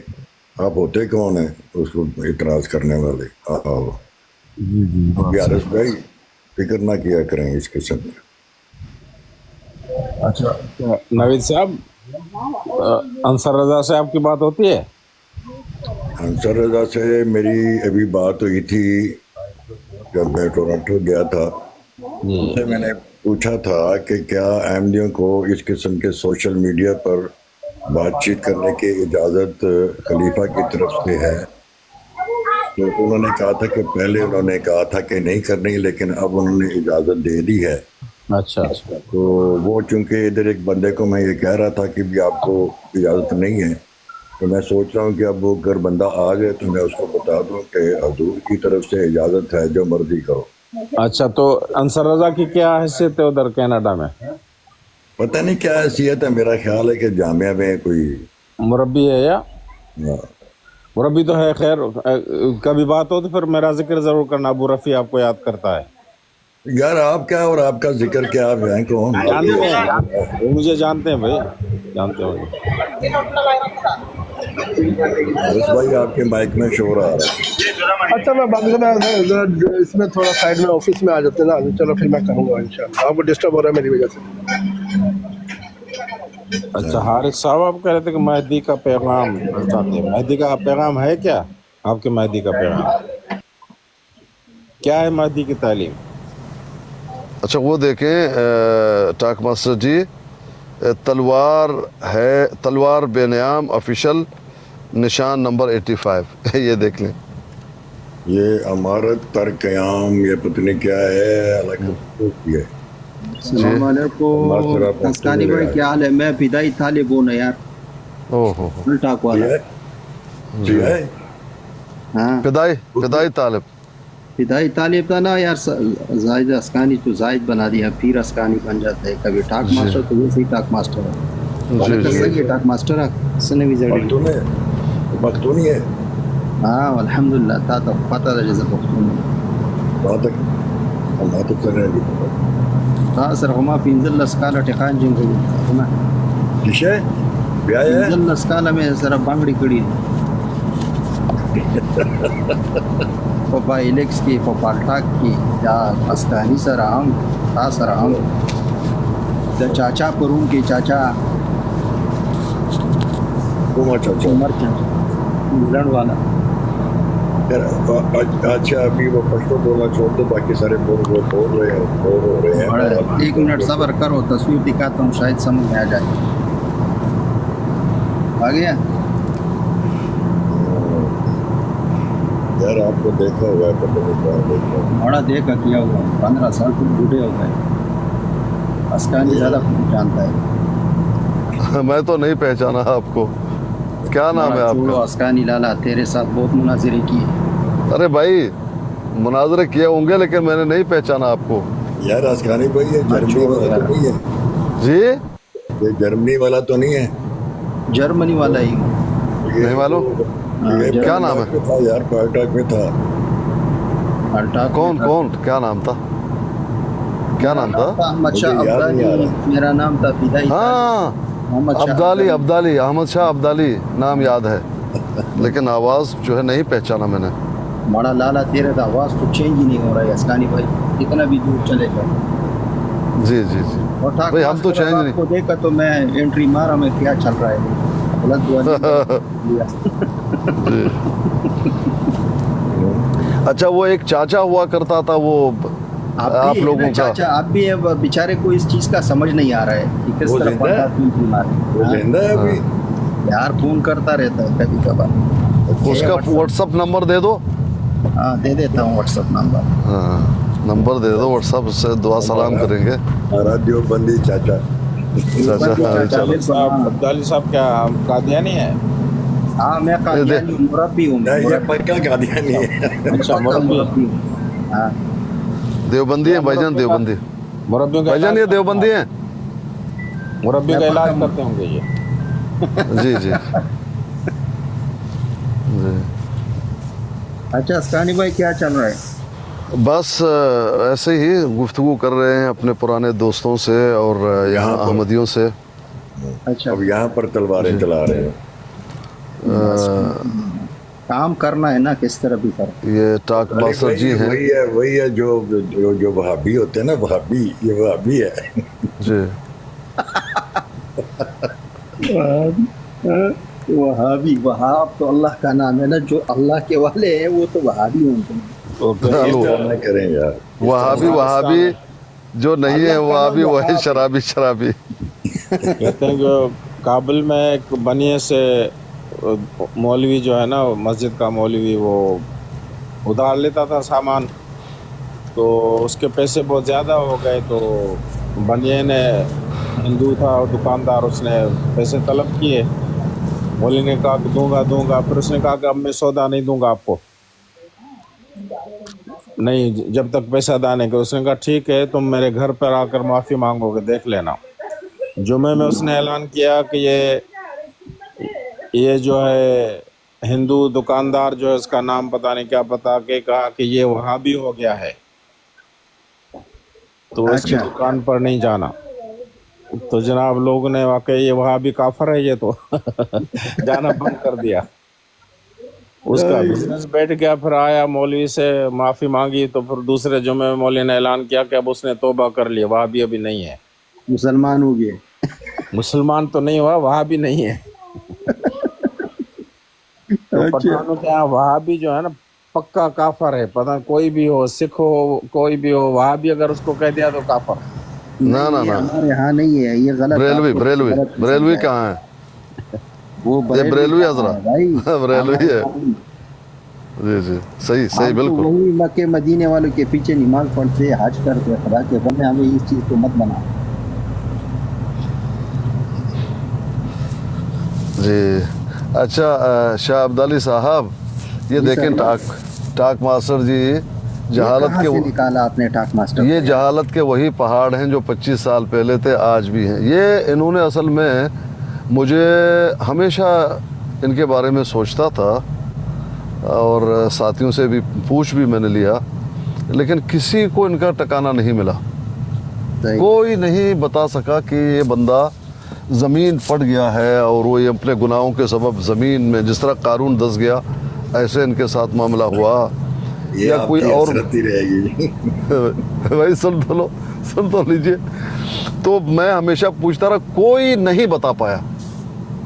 आप होते कौन है उसको इतराज़ करने वाले? आओ जी जी, यारस भाई फिक्र ना किया करें इस किस्म में। अच्छा नवीद साहब, अंसर रजा से आपकी बात होती है? अंसर रजा से मेरी अभी बात हुई थी जब मैं टोरंटो गया था। उससे मैंने पूछा था कि क्या अहमदियों को इस किस्म के सोशल मीडिया पर बातचीत करने की इजाज़त खलीफा की तरफ से है। تو انہوں نے کہا تھا کہ پہلے انہوں نے کہا تھا کہ نہیں کرنی، لیکن اب انہوں نے اجازت دے دی ہے. اچھا اچھا. تو وہ چونکہ ادھر ایک بندے کو میں یہ کہہ رہا تھا کہ بھی آپ کو اجازت نہیں ہے، تو میں سوچ رہا ہوں کہ اب وہ اگر بندہ آ جائے تو میں اس کو بتا دوں کہ حضور کی طرف سے اجازت ہے، جو مرضی کرو. اچھا، تو انصر رضا کی کیا حیثیت ہے ادھر کینیڈا میں؟ پتہ نہیں کیا حیثیت ہے، میرا خیال ہے کہ جامعہ میں کوئی مربی ہے یا مربی تو ہے. خیر کبھی بات ہو تو پھر میرا ذکر ضرور کرنا. ابو رفیع آپ کو یاد کرتا ہے. یار آپ کیا اور آپ کا ذکر کیا، آپ ہیں کون؟ جانتے ہیں وہ، مجھے جانتے ہیں بھائی، جانتے ہیں مجھے. بس بھائی آپ کے مائک میں شور آ رہا ہے. اچھا میں بند کرنا اس میں تھوڑا سائڈ میں آفس میں آ جاتے ہیں نا. چلو پھر میں کروں گا انشاءاللہ. آپ کو ڈسٹرب ہو رہا ہے میری وجہ سے. اچھا حارث صاحب، آپ کہہ رہے تھے کہ مہدی کا پیغام بتاتے ہیں. مہدی کا پیغام ہے کیا آپ کے؟ مہدی کا پیغام کیا ہے؟ مہدی کی تعلیم. اچھا وہ دیکھیں ٹاک ماسٹر جی، تلوار ہے، تلوار بے نیام آفیشل نشان نمبر 85 یہ دیکھ لیں. یہ امارت تر قیام، یہ پتہ نہیں کیا ہے، الگ ہے. السلام علیکم اسکانی بھائی، کیا حال ہے؟ میں فدائی طالب ہوں نا یار، اوہ ہو ٹاک والا. جی ہے ہاں فدائی طالب. فدائی طالب تھا نا یار. زاہد اسکانی تو زاہد بنا دیا، پھر اسکانی بن جاتا ہے. کبھی ٹاک ماسٹر تو ویسے ہی ٹاک ماسٹر ہے. جی ٹاک ماسٹر ہے سنے بھی زڑی. پختونی ہے. ہاں الحمدللہ. تا تو پتہ ہے جیسے پختون بہت تک اللہ تو کر رہے ہیں. تا سر ہما پینزل اسکالا ٹکان جن کو ہما کشے بیاہ ہے پینزل اسکالا میں سر بانگڑی کڑی پپا ایلیکس کی، پپا ٹاک کی، یا اسکانی سر آم، تا سر آم، دا چاچا پرون کی چاچا عمر چاچا عمر چاچا انگلینڈ والا. اچھا ابھی وہ پشتو بولنا چھوڑ دو، باقی سارے بول رہے ہیں. ایک منٹ صبر کرو، تصویر دکھاتا ہوں، شاید سمجھ میں آ جائے. آ گیا یار آپ کو دیکھا ہوا ہے، پتہ نہیں کیا دیکھا. بڑا دیکھا کیا ہوا، 15 سال تو بوڑھے ہو گئے. اسکانی زیادہ جانتا ہے. میں تو نہیں پہچانا آپ کو. کیا نام ہے آپ کا؟ اسکانی لالا، تیرے ساتھ بہت مناظرے کیے. ارے بھائی مناظرے کیے ہوں گے لیکن میں نے نہیں پہچانا آپ کو. یار اسکانی بھائی یہ جرمنی والا تو نہیں ہے؟ جی یہ جرمنی والا تو نہیں ہے؟ جرمنی والا ہی نہیں معلوم. کیا نام ہے یار؟ پالٹاک میں تھا. کون کیا نام تھا؟ کیا نام تھا؟ احمد شاہ عبدالی میرا نام تھا. فدائی ہاں عبدالی، احمد شاہ عبدالی نام یاد ہے، لیکن آواز جو ہے نہیں پہچانا میں نے. بڑا لالا تیرے کا آواز تو چینج ہی نہیں ہو رہا ہے اسکانی بھائی، کتنا بھی دور چلے گا. جی جی جی اور بھائی ہم تو چینج نہیں. کو دیکھا تو میں انٹری مارا، میں کیا چل رہا ہے غلط دعا. جی اچھا وہ ایک چاچا ہوا کرتا تھا، وہ آپ لوگوں کا چاچا اب بھی ہے، بیچارے کو اس چیز کا سمجھ نہیں آ رہا ہے کہ کس طرح پڑھا تھی بیمار. وہ زندہ ہے ابھی یار فون کرتا رہتا ہے کبھی کبھار. اس کا واٹس ایپ نمبر دے دو. ہاں دے دیتا ہوں واٹس ایپ نمبر. ہاں نمبر دے دو واٹس ایپ، اس سے دعا سلام کریں گے. ہمارا دیوبندی چاچا. عبدالی صاحب کیا قادیانی ہے؟ ہاں میں قادیانی ہوں، مربی ہوں. یہ پکا قادیانی ہے. اچھا مربی. ہاں دیوبندی ہیں بھائی جان، دیوبندی مربیوں کا بھائی جان، یہ دیوبندی ہیں. مربی کا علاج کرتے ہوں گے یہ. جی جی جی. اچھا اسکانی بھائی کیا چل رہا ہے؟ بس ایسے ہی گفتگو کر رہے ہیں اپنے پرانے دوستوں سے اور یہاں احمدیوں سے. اچھا اب یہاں پر تلواریں چلا رہے ہیں. کام کرنا ہے نا، کس طرح بھی کر. یہ ٹاک ماسٹر جی ہیں. وہی ہے جو وہابی ہوتے ہیں نا، وہابی، یہ وہابی ہے. جی وہابی، وہاب تو اللہ کا نام ہے نا. جو اللہ کے والے ہیں وہ تو وہابی ہوتے ہیں. کریں یار وہابی جو نہیں ہے وہابی وہی شرابی. کہتے ہیں جو کابل میں ایک بنیے سے مولوی جو ہے نا، مسجد کا مولوی، وہ उधार लेता था सामान, तो उसके पैसे बहुत ज़्यादा हो गए, तो बनिए ने हिंदू था और दुकानदार, उसने पैसे तलब किए। मौली ने कहा कि दूंगा, फिर उसने कहा कि अब मैं सौदा नहीं दूंगा आपको, नहीं जब तक पैसा अदा नहीं कर। उसने कहा ठीक है, तुम मेरे घर पर आकर माफ़ी मांगोगे, देख लेना। जुमे में उसने ऐलान किया कि ये जो है हिंदू दुकानदार जो है, उसका नाम पता नहीं क्या पता के, कहा कि ये वहाबी हो गया है, तो उसकी अच्छा। दुकान पर नहीं जाना। तो जनाब लोगों ने वाकई ये वहाबी काफर है ये तो जाना बंद कर दिया। उसका बिजनेस बैठ गया। फिर आया मौलवी से माफी मांगी, तो फिर दूसरे जुमे में मौलवी ने ऐलान किया कि अब उसने तौबा कर लिया, वहाबी अभी नहीं है। मुसलमान हो गए। मुसलमान तो नहीं हुआ, वहाबी नहीं है। तो पठानों के यहाँ वहाबी जो है ना पक्का काफर है, पता कोई भी हो, सिख हो, कोई भी हो, वहाबी अगर उसको कह दिया तो काफर। ना ना ये ना, हमारे यहाँ नहीं है, ये गलत। बरेलवी आपको बरेलवी गलत पसंद बरेलवी है। कहाँ है? वो ये बरेलवी कहाँ हजरा है भाई? बरेलवी हमारे है। यहाँ नहीं। जी जी, सही सही, हम तो बिल्कुल। वही मक्के मदीने वालों के पीछे नमाज पढ़ते, हज करते, खुदा के बंदे, हमें इस चीज को मत बना। जी अच्छा, शाह अब्दाली साहब, ये जी देखें सर। टाक मास्टर जी, ये जहालत कहाँ के से निकाला आपने टाक मास्टर? ये जहालत के वही पहाड़ हैं जो 25 साल पहले थे, आज भी हैं। ये इन्होंने असल में, मुझे हमेशा इनके बारे में सोचता था और साथियों से भी पूछ भी मैंने लिया, लेकिन किसी को इनका टकाना नहीं मिला। सही। कोई नहीं बता सका कि ये बंदा ज़मीन पड़ गया है और वो ये अपने गुनाहों के सबब ज़मीन में, जिस तरह कारून धंस गया, ऐसे इनके साथ मामला हुआ, ये या कोई आपकी और हसरत ही रहेगी। भाई सुन तो लीजिए। तो मैं हमेशा पूछता रहा, कोई नहीं बता पाया।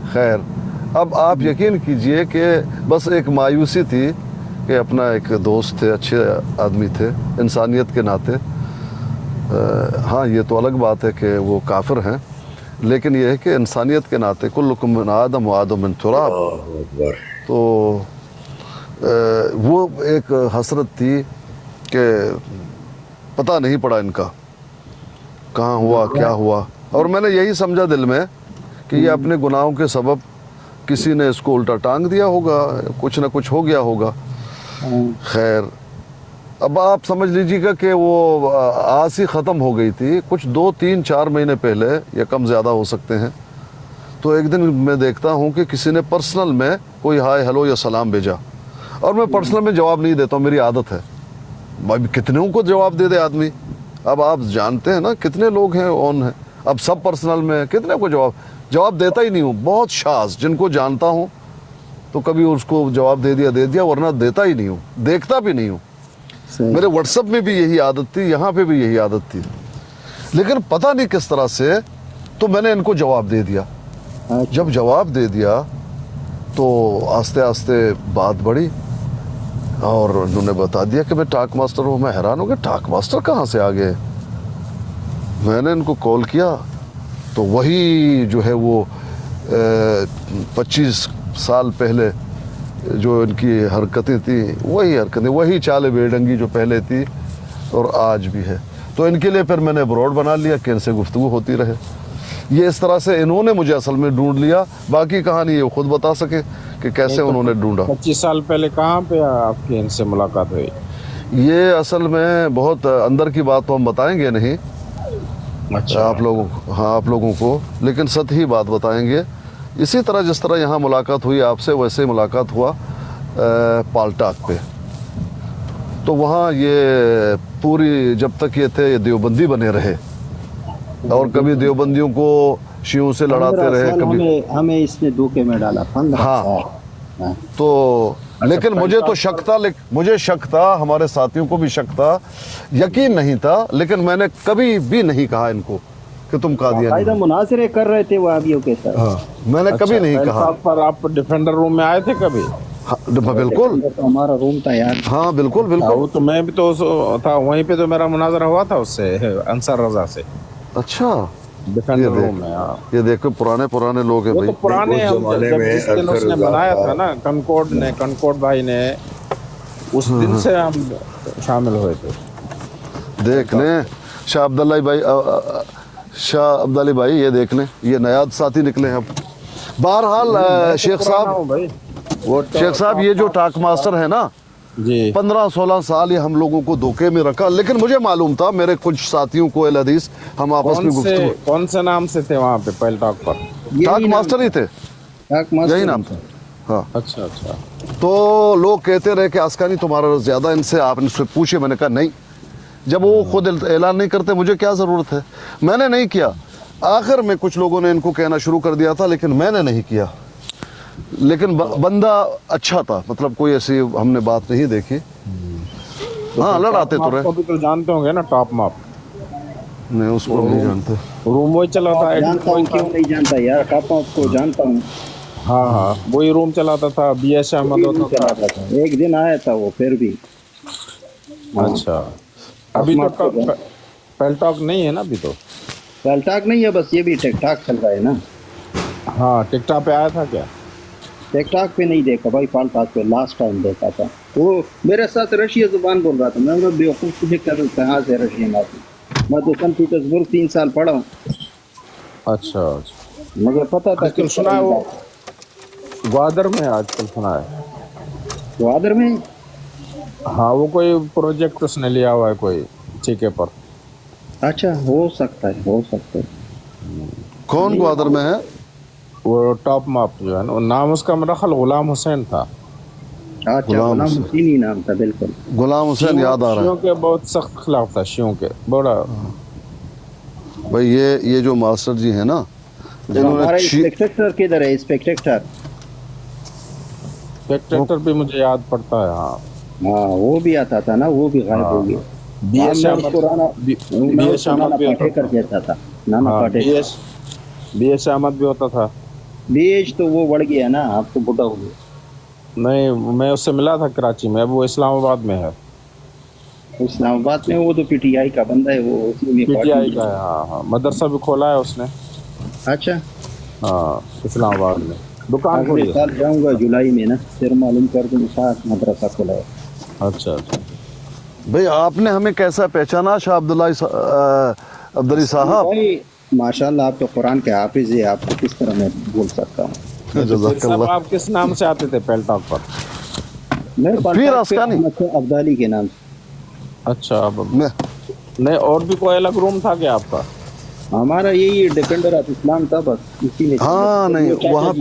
खैर, अब आप यकीन कीजिए कि बस एक मायूसी थी कि अपना एक दोस्त थे, अच्छे आदमी थे इंसानियत के नाते। हाँ, ये तो अलग बात है कि वो काफिर हैं, लेकिन ये है कि इंसानियत के नाते कुल्लुकुम मिन आदम व आदम मिन तुराब। अल्लाहु अकबर। तो वो एक हसरत थी कि पता नहीं पड़ा इनका कहाँ हुआ क्या हुआ, और मैंने यही समझा दिल में कि ये अपने गुनाहों के सबब किसी ने इसको उल्टा टांग दिया होगा, कुछ ना कुछ हो गया होगा। खैर, अब आप समझ लीजिएगा कि वो आस ही ख़त्म हो गई थी कुछ 2, 3, 4 महीने पहले, या कम ज़्यादा हो सकते हैं। तो एक दिन मैं देखता हूँ कि किसी ने पर्सनल में कोई हाय हेलो या सलाम भेजा, और मैं पर्सनल में जवाब नहीं देता हूँ, मेरी आदत है। भाई कितनों को जवाब दे दे आदमी, अब आप जानते हैं ना कितने लोग हैं ऑन हैं, अब सब पर्सनल में कितने को जवाब देता ही नहीं हूँ। बहुत शाज़ जिनको जानता हूँ तो कभी उसको जवाब दे दिया, वरना देता ही नहीं हूँ, देखता भी नहीं हूँ। मेरे व्हाट्सएप में भी यही आदत थी, यहाँ पे भी यही आदत थी, लेकिन पता नहीं किस तरह से तो मैंने इनको जवाब दे दिया। जब जवाब दे दिया तो आस्ते आस्ते बात बढ़ी और उन्होंने बता दिया कि मैं टाक मास्टर हूँ। मैं हैरान हो गया, टाक मास्टर कहाँ से आ गए। मैंने इनको कॉल किया तो वही जो है वो 25 साल पहले जो इनकी हरकतें थी, वही हरकतें, वही चाल बेढंगी जो पहले थी और आज भी है। तो इनके लिए फिर मैंने ब्रॉड बना लिया कि इनसे गुफ्तगू होती रहे। ये इस तरह से इन्होंने मुझे असल में ढूंढ लिया, बाकी कहानी ये खुद बता सके कि कैसे उन्होंने ढूंढा। 25 साल पहले कहाँ पे आपकी इनसे मुलाकात हुई? ये असल में बहुत अंदर की बात तो हम बताएंगे नहीं अच्छा। आप लोगों को, लेकिन सतही बात बताएंगे। इसी तरह जिस तरह यहाँ मुलाकात हुई आपसे, वैसे मुलाकात हुआ पालटाक पे। तो वहाँ ये पूरी, जब तक ये थे, ये देवबंदी बने रहे और कभी देवबंदियों को शियों से लड़ाते रहे, कभी हमें इसने धोखे में डाला 15 हाँ। साल। तो लेकिन मुझे शक था, हमारे साथियों को भी शक था, यकीन नहीं था, लेकिन मैंने कभी भी नहीं कहा इनको कि तुम कादियानी हो। मुनाजरे कर रहे थे वहाबियों के साथ। हाँ, मैंने कभी नहीं कहा। पर आप डिफेंडर रूम में आए थे कभी? हाँ, बिल्कुल, तो हमारा रूम था यार। हाँ बिल्कुल वो बिल्कुल। तो मैं भी तो था वहीं पे, तो मेरा मुनाजरा हुआ था उससे, अंसार रजा से, अच्छा, डिफेंडर रूम में। हाँ, ये देखो पुराने लोग हैं वो भाई। तो पुराने उस हम जमाने जब में जिस दिन अक्सर उसने रजा बनाया था। था ना, कनकॉर्ड भाई ने, उस दिन से हम शामिल हुए थे। देख लें शाह अब्दुल्ला भाई, शाह अब्दाली भाई, ये देख लें, ये नयाद साथी निकले हैं अब। बहरहाल शेख साहब, भाई वो शेख साहब, ये जो टाक मास्टर है ना, जी 15-16 साल ये हम लोगों को धोखे में रखा, लेकिन मुझे मालूम था, मेरे कुछ साथियों को अल हदीस, हम आपस में गुफ्तगू। कौन से नाम से थे वहाँ पे पैलटॉक पर? टाक मास्टर ही थे, टाक मास्टर यही नाम था। हाँ, अच्छा अच्छा। तो लोग कहते रहे कि आस्कानी तुम्हारा ज़्यादा इनसे, आप इनसे पूछे। मैंने कहा नहीं, जब वो खुद ऐलान नहीं करते मुझे क्या ज़रूरत है, मैंने नहीं किया। आखिर में कुछ लोगों ने इनको कहना शुरू कर दिया था, लेकिन मैंने नहीं किया। लेकिन बंदा अच्छा था, मतलब कोई ऐसी हमने बात नहीं देखी। हाँ, लड़ाते तो रहे। भी तो जानते होंगे ना टॉप माप? नहीं, उसको नहीं जानते। रूम वही चला था, जानता हूँ, क्यों नहीं जानता यार, कापा को जानता हूँ। हाँ हाँ, वही रूम चलाता था। BS अहमद होता था। चलाता था, एक दिन आया था वो, फिर भी। अच्छा, अभी तो पैलटॉक नहीं है ना अभी तो? पैलटॉक नहीं है, बस ये भी टिकटॉक चल रहा है ना। हाँ, टिकटॉक पे आया था क्या? टिकटॉक पे नहीं देखा भाई, पैलटॉक पे लास्ट टाइम देखा था। वो मेरे साथ रशिया जुबान बोल रहा था। मैं बोला बेवकूफ़, तुझे कहाँ से रशियन आती? मैं तो सेंट पीटर्सबर्ग 3 साल पढ़ा हूँ। अच्छा अच्छा। मुझे पता था। आजकल सुना है वो ग्वादर में, आजकल सुना है ग्वादर में। हाँ, वो कोई प्रोजेक्ट उसने लिया हुआ है कोई ठेके पर। अच्छा, हो सकता है, हो सकता है। कौन ग्वादर में है? वो टॉप माप जो है ना, नाम उसका मेरा ख्याल गुलाम हुसैन था। अच्छा, गुलाम हुसैन ही नाम था, बिल्कुल। गुलाम हुसैन याद आ रहा शियों के बहुत सख्त खिलाफ था, शियों के बड़ा। भाई ये जो मास्टर जी है ना, हमारा इंस्पेक्टर किधर है? इंस्पेक्टर भी मुझे याद पड़ता है। हाँ हाँ, वो भी आता था ना, वो भी गायब हो गया। BS अहमद भी कर देता था, नाना पाटेकर। BS अहमद भी होता था। बीएच तो वो बढ़ गया ना, आप तो बुढ़ा हो गए। नहीं, मैं उससे मिला था कराची में, अब वो इस्लामाबाद में है। इस्लामाबाद में? वो तो पीटीआई का बंदा है, वो पीटीआई का है। हाँ हाँ, मदरसा भी खोला है उसने। अच्छा हाँ, इस्लामाबाद में दुकान अगले खोली है। साल जाऊंगा जुलाई में ना, फिर मालूम कर दूंगा, साथ मदरसा खोला है। अच्छा अच्छा। भाई आपने हमें कैसा पहचाना शाह अब्दुल्ला साहब? भाई माशाल्लाह, आप तो कुरान के हाफिज है, आपको किस तरह मैं बोल सकता हूँ। सब आप किस नाम से आते थे पैलटॉक पर? मैं फिर आस्कानी अब्दाली के नाम से। अच्छा, नहीं और भी कोई अलग रूम था क्या आपका? हमारा यही डिफेंडर ऑफ इस्लाम था, बस इसी में। हाँ नहीं, वहाँ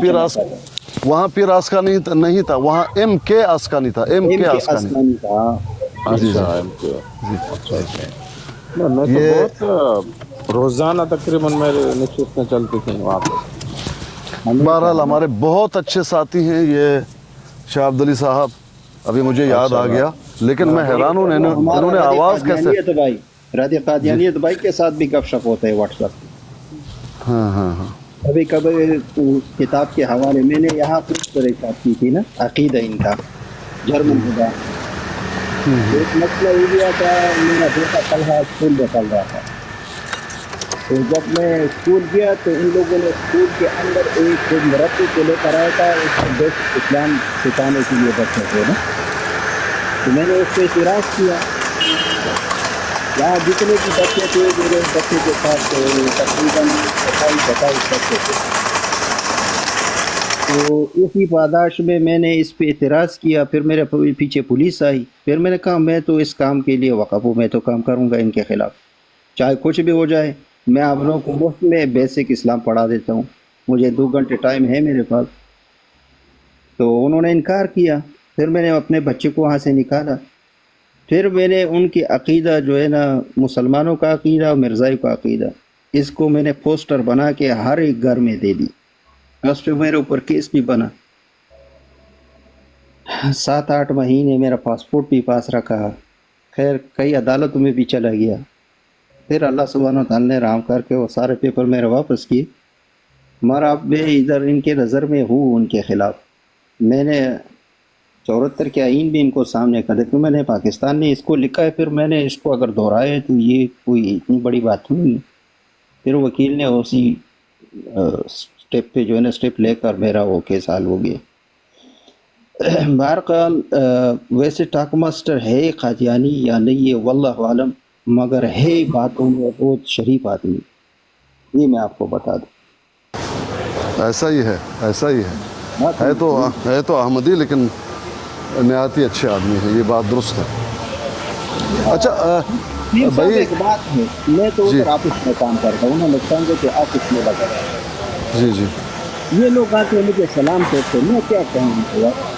पीर आस्कानी नहीं था, वहाँ MK आस्कानी था। MK आस्कानी था। अच्छा, MK। मैं तो बहुत रोजाना तकरीबन मेरे नशिस्तें चलती थी वहाँ पे। बहरहाल हमारे बहुत अच्छे साथी हैं ये शाह अब्दुल्ला साहब, अभी मुझे याद आ गया, लेकिन मैं हैरान हूँ इन्होंने आवाज़ कैसे। भाई राधे कादियानियत भाई के साथ भी गपशप होता है व्हाट्सएप। हाँ हाँ हाँ, कभी कभी किताब के हवाले मैंने यहाँ कुछ तरह की थी ना, अकीदा इनका जर्मन हुआ। एक मसला ये गया था, मेरा बेटा तलहा स्कूल में चल रहा था, तो जब मैं स्कूल गया तो इन लोगों ने स्कूल के अंदर एक मरबी को लेकर आया था, उसको बेस्ट इस्लाम सिखाने के लिए बच्चों को ना। तो मैंने उस पर इतराज़ किया। यहाँ जितने भी बच्चे थे, मेरे बच्चे के साथ तकरीबन 27 बच्चे थे। तो इसी पादाश में मैंने इस पे इतराज़ किया। फिर मेरे पीछे पुलिस आई। फिर मैंने कहा मैं तो इस काम के लिए वक़्फ़ हूँ, मैं तो काम करूँगा इनके ख़िलाफ़, चाहे कुछ भी हो जाए। मैं आप लोगों को मुफ्त में बेसिक इस्लाम पढ़ा देता हूँ, मुझे 2 घंटे टाइम है मेरे पास। तो उन्होंने इनकार किया। फिर मैंने अपने बच्चे को वहाँ से निकाला। फिर मैंने उनकी अक़ीदा जो है ना, मुसलमानों का अक़ीदा और मिर्ज़ाई का अक़ीदा, इसको मैंने पोस्टर बना के हर एक घर में दे दी। उस पर मेरे ऊपर केस भी बना। 7-8 महीने मेरा पासपोर्ट भी पास रखा। खैर कई अदालतों में भी चला गया। फिर अल्लाह सुब्हान व तआला ने रहम करके वो सारे पेपर मेरे वापस किए। मगर अब मैं इधर इनके नज़र में हूँ उनके ख़िलाफ़। मैंने 74 के आइन भी इनको सामने कर दिया, मैंने पाकिस्तान ने इसको लिखा है, फिर मैंने इसको अगर दोहराया तो ये कोई इतनी बड़ी बात नहीं। फिर वकील ने उसी स्टेप पे जो है ना, स्टेप लेकर मेरा वो केस हल हो गया। بہرحال ویسے ٹاک ماسٹر ہے قادیانی یا نہیں ہے واللہ عالم، مگر ہے باتوں میں بہت شریف آدمی، یہ میں آپ کو بتا دوں۔ ایسا ہی ہے، ایسا ہی ہے، ہے تو احمدی لیکن نہایت ہی اچھے آدمی ہیں، یہ بات درست ہے۔ اچھا پیر صاحب بھائی، ایک بات ہے، میں تو جی ادھر آفس میں کام کرتا ہوں، انہوں نے سمجھے کہ آفس میں لگا ہے، جی جی، یہ لوگ آتے ہیں مجھے سلام کرتے ہیں، میں کیا کہوں ان کو یار؟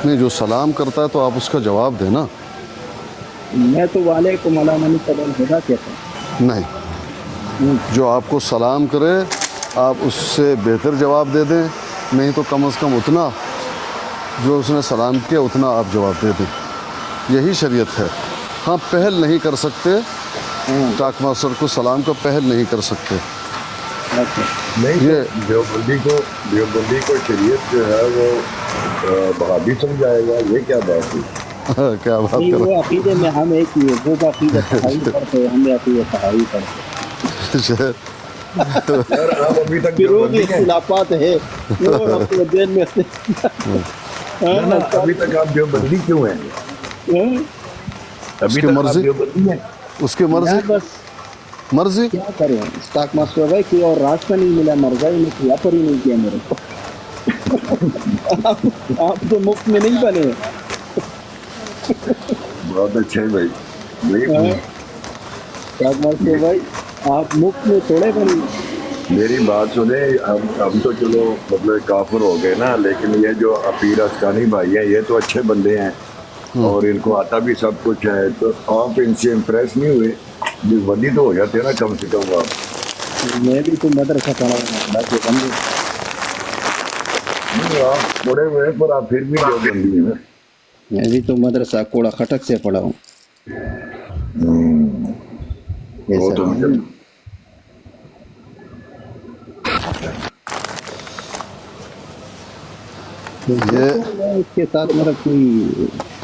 نہیں جو سلام کرتا ہے تو آپ اس کا جواب دیں نا۔ میں تو وعلیکم علی من اتبع الہدی کہتا نہیں، جو آپ کو سلام کرے آپ اس سے بہتر جواب دے دیں، نہیں تو کم از کم اتنا جو اس نے سلام کیا اتنا آپ جواب دے دیں، یہی شریعت ہے۔ ہاں پہل نہیں کر سکتے، ہوں۔ ٹاک ماسٹر کو سلام کا پہل نہیں کر سکتے، اچھا، نہیں یہ تو دیوبندی کو شریعت جو ہے وہ بہادی سمجھائے گا، یہ کیا بات ہے؟ کیا بات نہیں کر وہ عقیدے میں ہم ایک ہی ہے، وہ عقیدہ تحاوی پڑھتے ہیں، ہم عقیدہ تحاوی پڑھتے ہیں، رہے یار آپ ابھی تک فروغ دیوبندی ہیں؟ اختلافات ہے وہ اپنے دین میں سے نا ابھی تک آپ دیوبندی کیوں ہیں؟ اس ابھی کی تک آپ مرضی، دیوبندی ہیں؟ اس کی مرضی، یار بس مرضی۔ کیا کریں، اسٹاک ماسٹر بھائی کوئی اور راستہ نہیں ملا، مرضا ہی نہیں کیا پر ہی نہیں کیا میرے کو۔ آپ تو مفت میں نہیں بنے، بہت اچھے بھائی اسٹاک ماسٹر بھائی آپ مفت میں تھوڑے بنے۔ میری بات سنیں، ہم تو چلو مطلب کافر ہو گئے نا، لیکن یہ جو عقیر اسکانی بھائی ہیں یہ تو اچھے بندے ہیں اور ان کو آتا بھی سب کچھ ہے، تو آپ ان سے امپریس نہیں ہوئے؟ دیوبندی تو ہو جاتے نا کم سے کم آپ۔ میں بھی تو مدرسہ پڑھا ہوں اللہ کے بندے، نہیں، آپ پڑے ہوئے پر آپ پھر بھی دیوبندی ہیں نا۔ میں بھی تو مدرسہ کوڑا خٹک سے پڑھا ہوں، وہ ایسا تو مجھے نہیں۔ یہ اس کے ساتھ میرا کوئی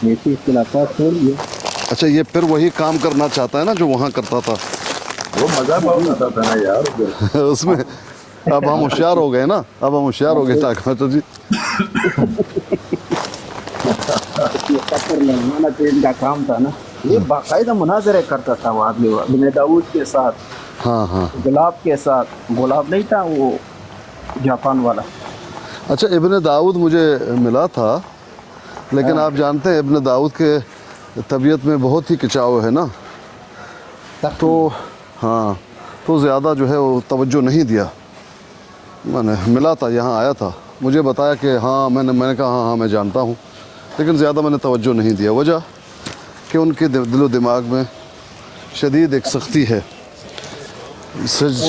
ایسی اختلافات تھوڑی ہے۔ اچھا یہ پھر وہی کام کرنا چاہتا ہے نا جو وہاں کرتا تھا، وہ مزہ بہت آتا تھا نا یار ادھر۔ اس میں اب ہم ہوشیار ہو گئے نا، اب ہم ہوشیار ہو گئے ٹاک ماسٹر جی۔ یہ فخر لگوانا تو ان کا کام تھا نا، یہ باقاعدہ مناظرے کرتا تھا وہ آدمی، ابن داؤد کے ساتھ، ہاں ہاں، گلاب کے ساتھ، گلاب نہیں تھا وہ جاپان والا، اچھا ابن داؤد مجھے ملا تھا، لیکن آپ جانتے ہیں ابن داؤد کے طبیعت میں بہت ہی کچاؤ ہے نا، تو ہاں تو زیادہ جو ہے وہ توجہ نہیں دیا، میں نے ملا تھا یہاں آیا تھا، مجھے بتایا کہ ہاں میں نے کہا ہاں میں جانتا ہوں، لیکن زیادہ میں نے توجہ نہیں دیا، وجہ کہ ان کے دل و دماغ میں شدید ایک سختی ہے،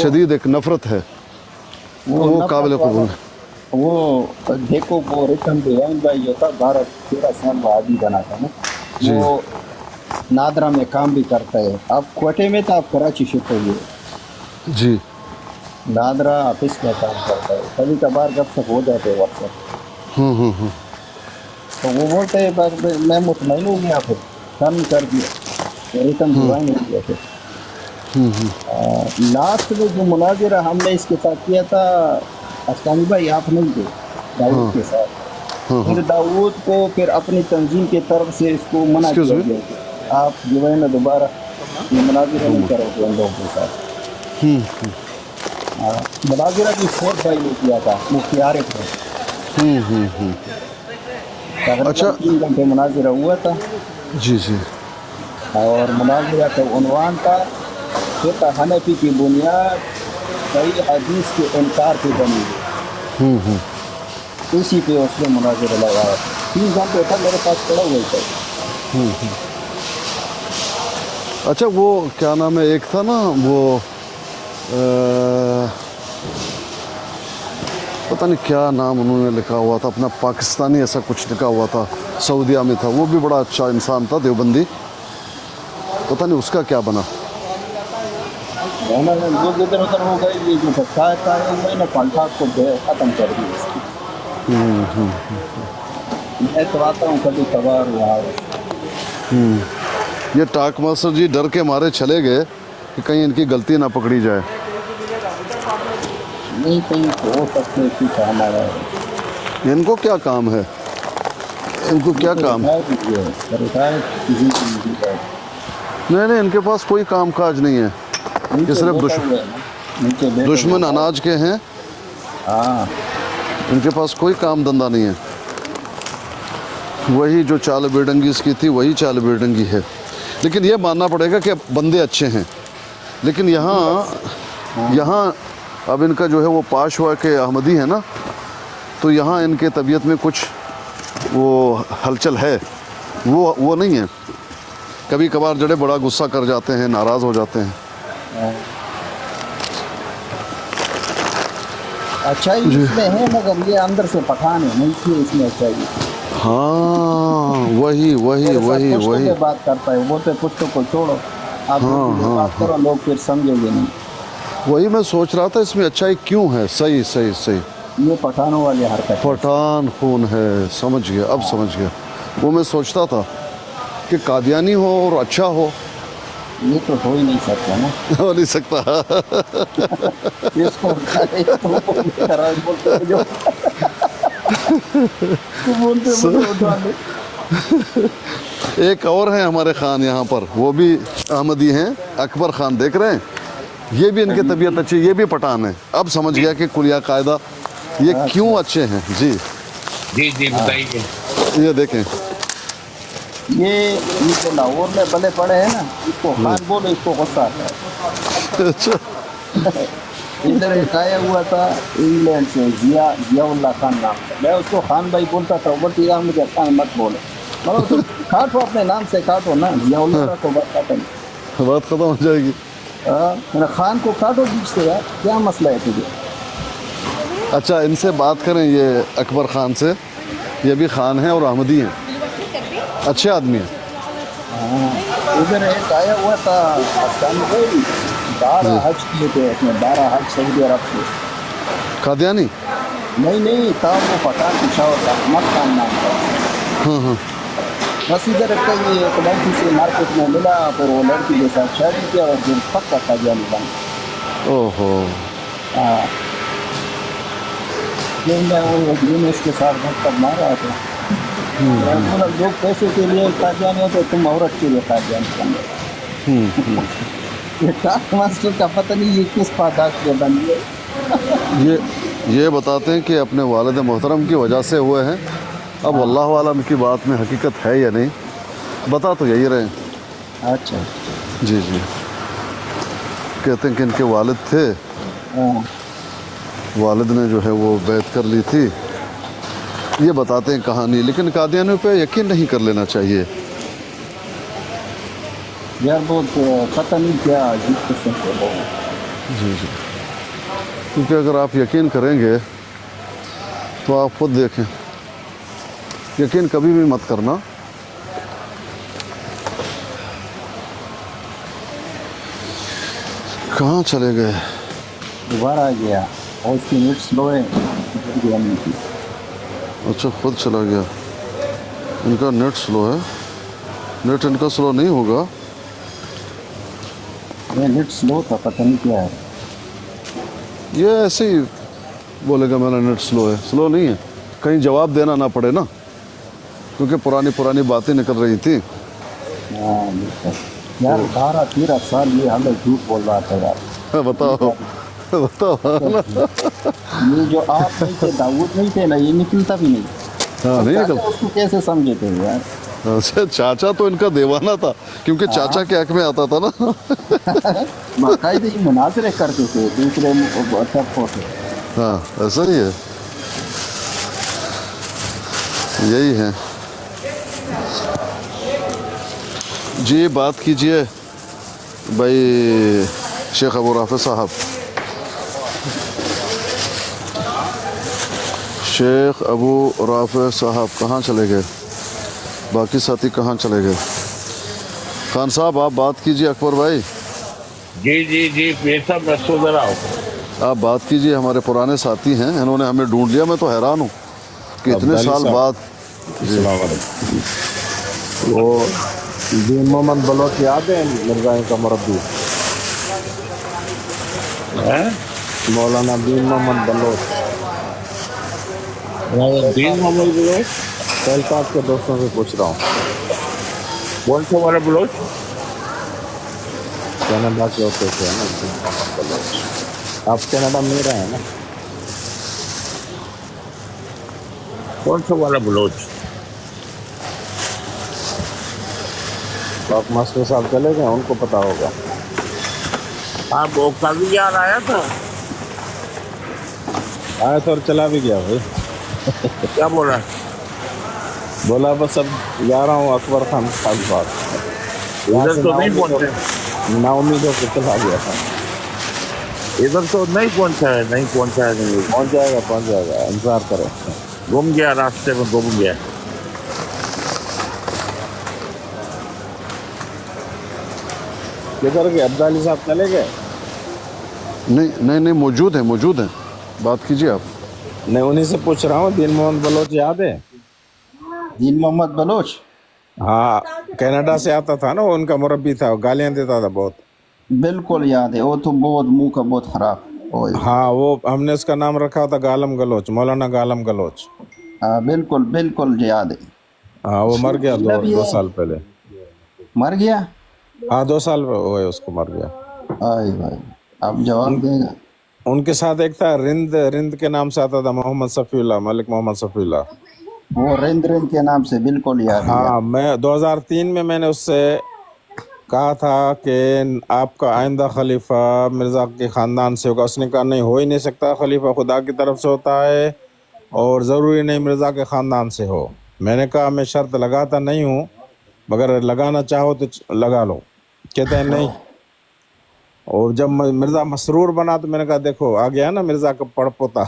شدید ایک نفرت ہے، وہ قابل قبول ہے۔ وہ دیکھو وہ ریٹن ڈیوائن بھائی جو تھا 12-13 سال وہ آدمی بنا تھا نا، وہ نادرا میں کام بھی کرتا ہے، اب کوئٹے میں تھا، اب کراچی شفٹ ہو گئے، جی نادرا آفس میں کام کرتا ہے، کبھی کبھار گپ سپ ہو جاتے ہیں واٹس ایپ، تو وہ بولتے ہیں بس میں مطمئن ہو گیا، پھر ٹرن کر دیا، ریٹن ڈیوائن ہو گیا۔ پھر لاسٹ میں جو مناظرہ ہم نے اس کے ساتھ کیا تھا، اسکانی بھائی آپ نہیں تھے، داؤد کے ساتھ، پھر داؤد کو پھر اپنی تنظیم کی طرف سے اس کو منع کیا گیا کہ آپ جو ہے نا دوبارہ یہ مناظرہ نہیں کرو گے ان لوگوں کے ساتھ۔ مناظرہ بھی فورٹ بھائی نے کیا تھا، مفتی عارف نے، تقریباً 3 گھنٹے مناظرہ ہوا تھا، جی جی، اور مناظرہ کا عنوان تھا فقہ حنفی کی بنیاد صحیح حدیث کے انکار پہ بنی ہے، اسی پہ اس نے مناظرہ لگایا تھا، 3 گھنٹے تھا، میرے پاس پڑا ہوا تھا۔ اچھا وہ کیا نام ہے، ایک تھا نا وہ پتہ نہیں کیا نام انہوں نے لکھا ہوا تھا اپنا، پاکستانی ایسا کچھ لکھا ہوا تھا، سعودیہ میں تھا، وہ بھی بڑا اچھا انسان تھا دیوبندی، پتہ نہیں اس کا کیا بنا۔ وہ ادھر ادھر ہو گئے، یہ جو بچہ ہے وہ نا کانٹریکٹ کو ختم کر دی اس کی۔ میں تو آتا ہوں کبھی کبھار یہاں، یہ ٹاک ماسٹر جی ڈر کے مارے چلے گئے کہ کہیں ان کی غلطی نہ پکڑی جائے، نہیں کہیں ہو سکتے، اسی کام آیا ہے، ان کو کیا کام ہے، इनको क्या काम? नहीं, इनके पास कोई काम काज नहीं है, ये सिर्फ दुश्मन अनाज के हैं। हाँ, इनके पास कोई काम धंधा नहीं है। वही जो चाल बेडंगी इसकी थी वही चाल बेडंगी है। लेकिन ये मानना पड़ेगा कि बंदे अच्छे हैं। लेकिन यहाँ अब इनका जो है वो पाश हुआ के अहमदी है ना, तो यहाँ इनके तबीयत में कुछ वो हलचल है, वो नहीं है। कभी कभार जड़े बड़ा गुस्सा कर जाते हैं, नाराज़ हो जाते हैं। अच्छाई इसमें है, मगर ये अंदर से पठान है, नहीं थी इसमें अच्छाई। हाँ, वही बात करता है, बोलते पुष्टों को छोड़ो, आप बात करो, लोग फिर समझेंगे नहीं। वही मैं सोच रहा था इसमें अच्छाई क्यों है। सही ये पठानों वाली हरकत, पठान खून है। समझ गया, अब समझ गया। वो मैं सोचता था कि कादियानी हो और अच्छा हो, ये तो हो ही नहीं सकता ना। हो नहीं सकता। इसको एक और हैं हमारे खान यहाँ पर, वो भी अहमदी हैं, अकबर खान, देख रहे हैं? ये भी इनकी तबीयत अच्छी, ये भी पठान है। अब समझ गया कि कुलिया कायदा ये क्यों अच्छे हैं। जी बताइए। ये देखें, ये जो लाहौर में बले पड़े हैं ना, इसको खान बोलो, इसको गुस्सा आता है। अच्छा, इधर एक आया हुआ था इंग्लैंड से, जियाउल्लाह खान नाम था। मैं उसको खान भाई बोलता था, वो टीका मुझे खान मत बोलो, मतलब तुम काटो, अपने नाम से काटो ना, जियाउल्लाह को बात काटो, बात खत्म हो जाएगी। मेरा खान को काटो बीच से, यार क्या मसला है तुझे? अच्छा, इनसे बात करें, ये अकबर खान से। ये भी खान हैं और अहमदी हैं, अच्छे आदमी हैं। इधर एक आया हुआ था पाकिस्तानी, 12 हज किए थे इसने, 12 हज सऊदी अरब से। कादियानी? नहीं था, वो पठान पिशावर का, अहमद खान नाम था। बस इधर कहीं एक लड़की से मार्केट में मिला, फिर वो लड़की के साथ शादी किया और फिर पक्का कादियानी बना। ओहो। हाँ, फिर मैं वो यूनिस के साथ धक्का मारा था। बोला, लोग पैसे के लिए कादियानी होते, तुम औरत के लिए कादियानी बन गए। ये टास्क मास्टर का पता नहीं ये किस पादाश के बन गए। ये बताते हैं कि अपने वालिद मोहतरम की वजह से हुए हैं। अब अल्लाह आलम की बात में हकीकत है या नहीं, बता तो यही रहे। अच्छा, जी कहते हैं कि इनके वालिद थे, वालिद ने जो है वो बैत कर ली थी। ये बताते हैं कहानी, लेकिन कादियानियों पे यकीन नहीं कर लेना चाहिए। यार बहुत पता नहीं क्या अजीब किस्म के लोग हैं। जी क्योंकि अगर आप यकीन करेंगे तो आप खुद देखें, यकीन कभी भी मत करना। कहाँ चले गए? दोबारा आ गया और उसकी नेट स्लो है। अच्छा, खुद चला गया। इनका नेट स्लो है। नेट इनका स्लो नहीं होगा। ये नेट स्लो था, पता नहीं क्या है। ये ऐसे ही बोलेगा मेरा नेट स्लो है। स्लो नहीं है, कहीं जवाब देना ना पड़े ना, क्योंकि पुरानी बातें निकल रही थी। यार 12-13 साल ये हमें झूठ बोल रहा था यार। बताओ ये जो आप नहीं थे, दाऊद नहीं थे ना, ये निकलता भी नहीं। हाँ, नहीं निकल। उसको कैसे समझे थे यार? अच्छा, चाचा तो इनका दीवाना था, क्योंकि चाचा के हक में आता था ना। बाकायदे ही मुनाजरे करते थे दूसरे सबको से। हाँ, ऐसा ही है, यही है जी। बात कीजिए भाई शेख अबू राफ़े साहब। शेख अबू राफ़े साहब कहाँ चले गए? बाकी साथी कहाँ चले गए? खान साहब आप बात कीजिए। अकबर भाई जी फिर सब रसो जरा आप बात कीजिए। हमारे पुराने साथी हैं, इन्होंने हमें ढूंढ लिया। मैं तो हैरान हूँ कि इतने साल बाद। वो दीन मोहम्मद बलोच याद है, मिर्ज़ा का मुरब्बी मौलाना दीन मोहम्मद बलोच। दीन मोहम्मद बलोच, तहलकात के दोस्तों से पूछ रहा हूँ, कौन सा वाला बलोच? कनाडा के होते थे ना दिन मोहम्मद बलोच। आप कनाडा में रहे हैं ना? कौन सा वाला बलोच? पाक मास्टर साहब चले गए, उनको पता होगा। हाँ, वो काफी यार आया था। आया तो और चला भी गया भाई। क्या बोला? बोला बस अब जा रहा हूँ अकबर खान साहब बात। यहाँ इधर से तो नहीं पहुंचे, ना उम्मीद हो के चला गया था। इधर तो नहीं पहुंचा है, नहीं पहुंचा है, नहीं पहुंच जाएगा, इंतजार करें। गुम गया, रास्ते में गुम गया। किधर गए अब्दाली साहब, चले गए? नहीं मौजूद हैं, बात कीजिए आप। नहीं, उन्हीं से पूछ रहा हूँ, दीन मोहम्मद बलोच याद है? दीन मोहम्मद बलोच, हाँ, कनाडा से आता था ना, वो उनका मुरब्बी था, वो गालियाँ देता था बहुत। बिल्कुल याद है, वो तो बहुत मुंह का बहुत खराब। ओए, हाँ, वो हमने उसका नाम रखा था गालम गलोच, मौलाना गालम गलोच। हाँ बिल्कुल याद है। हाँ, वो मर गया मतलब ये 2 साल पहले। मर गया? हाँ, 2 साल हुए उसको मर गया। आई भाई, अब जवाब देगा। उनके साथ एक था रिंद के नाम से आता था, मोहम्मद सफीउल्लाह, मलिक मोहम्मद सफीउल्लाह। वो रिंद के नाम से बिल्कुल याद है। हाँ, मैं 2003 में मैंने उससे कहा था कि आपका आइंदा खलीफा मिर्ज़ा के ख़ानदान से होगा। उसने कहा नहीं, हो ही नहीं सकता, खलीफा खुदा की तरफ से होता है और ज़रूरी नहीं मिर्ज़ा के ख़ानदान से हो। मैंने कहा मैं शर्त लगाता नहीं हूँ, मगर लगाना चाहो तो लगा लो। कहते हैं नहीं। और जब मिर्ज़ा मसरूर बना तो मैंने कहा देखो आ गया ना मिर्ज़ा का पड़पोता।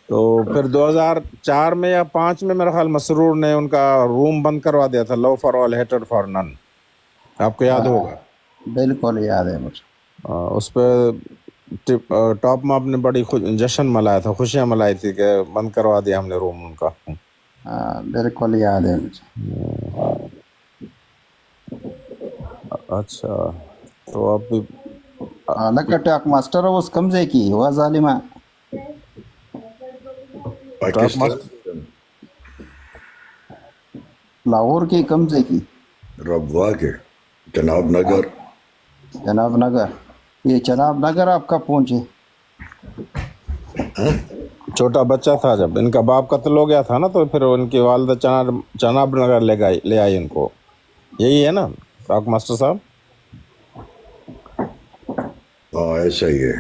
तो फिर 2004 में या 5 में मेरा ख्याल मसरूर ने उनका रूम बंद करवा दिया था, love for all hated for none, आपको याद होगा। बिल्कुल याद है मुझे। उस पर टॉप में आपने बड़ी जश्न मनाया था, खुशियाँ मनाई थी कि बंद करवा दिया हमने रूम उनका। हाँ बिल्कुल याद है मुझे। अच्छा, तो अब भी हालांकि टॉक मास्टर उस कमजे की हुआ जालिमा। पाकिस्तान लाहौर की कमजे की, रबवा के जनाब नगर। जनाब नगर, ये जनाब नगर आप कब पहुंचे? छोटा बच्चा था जब इनका बाप कत्ल हो गया था ना, तो फिर उनकी वालदा चनाब नगर ले आई इनको। यही है ना टॉक मास्टर साहब? हाँ ऐसा ही है।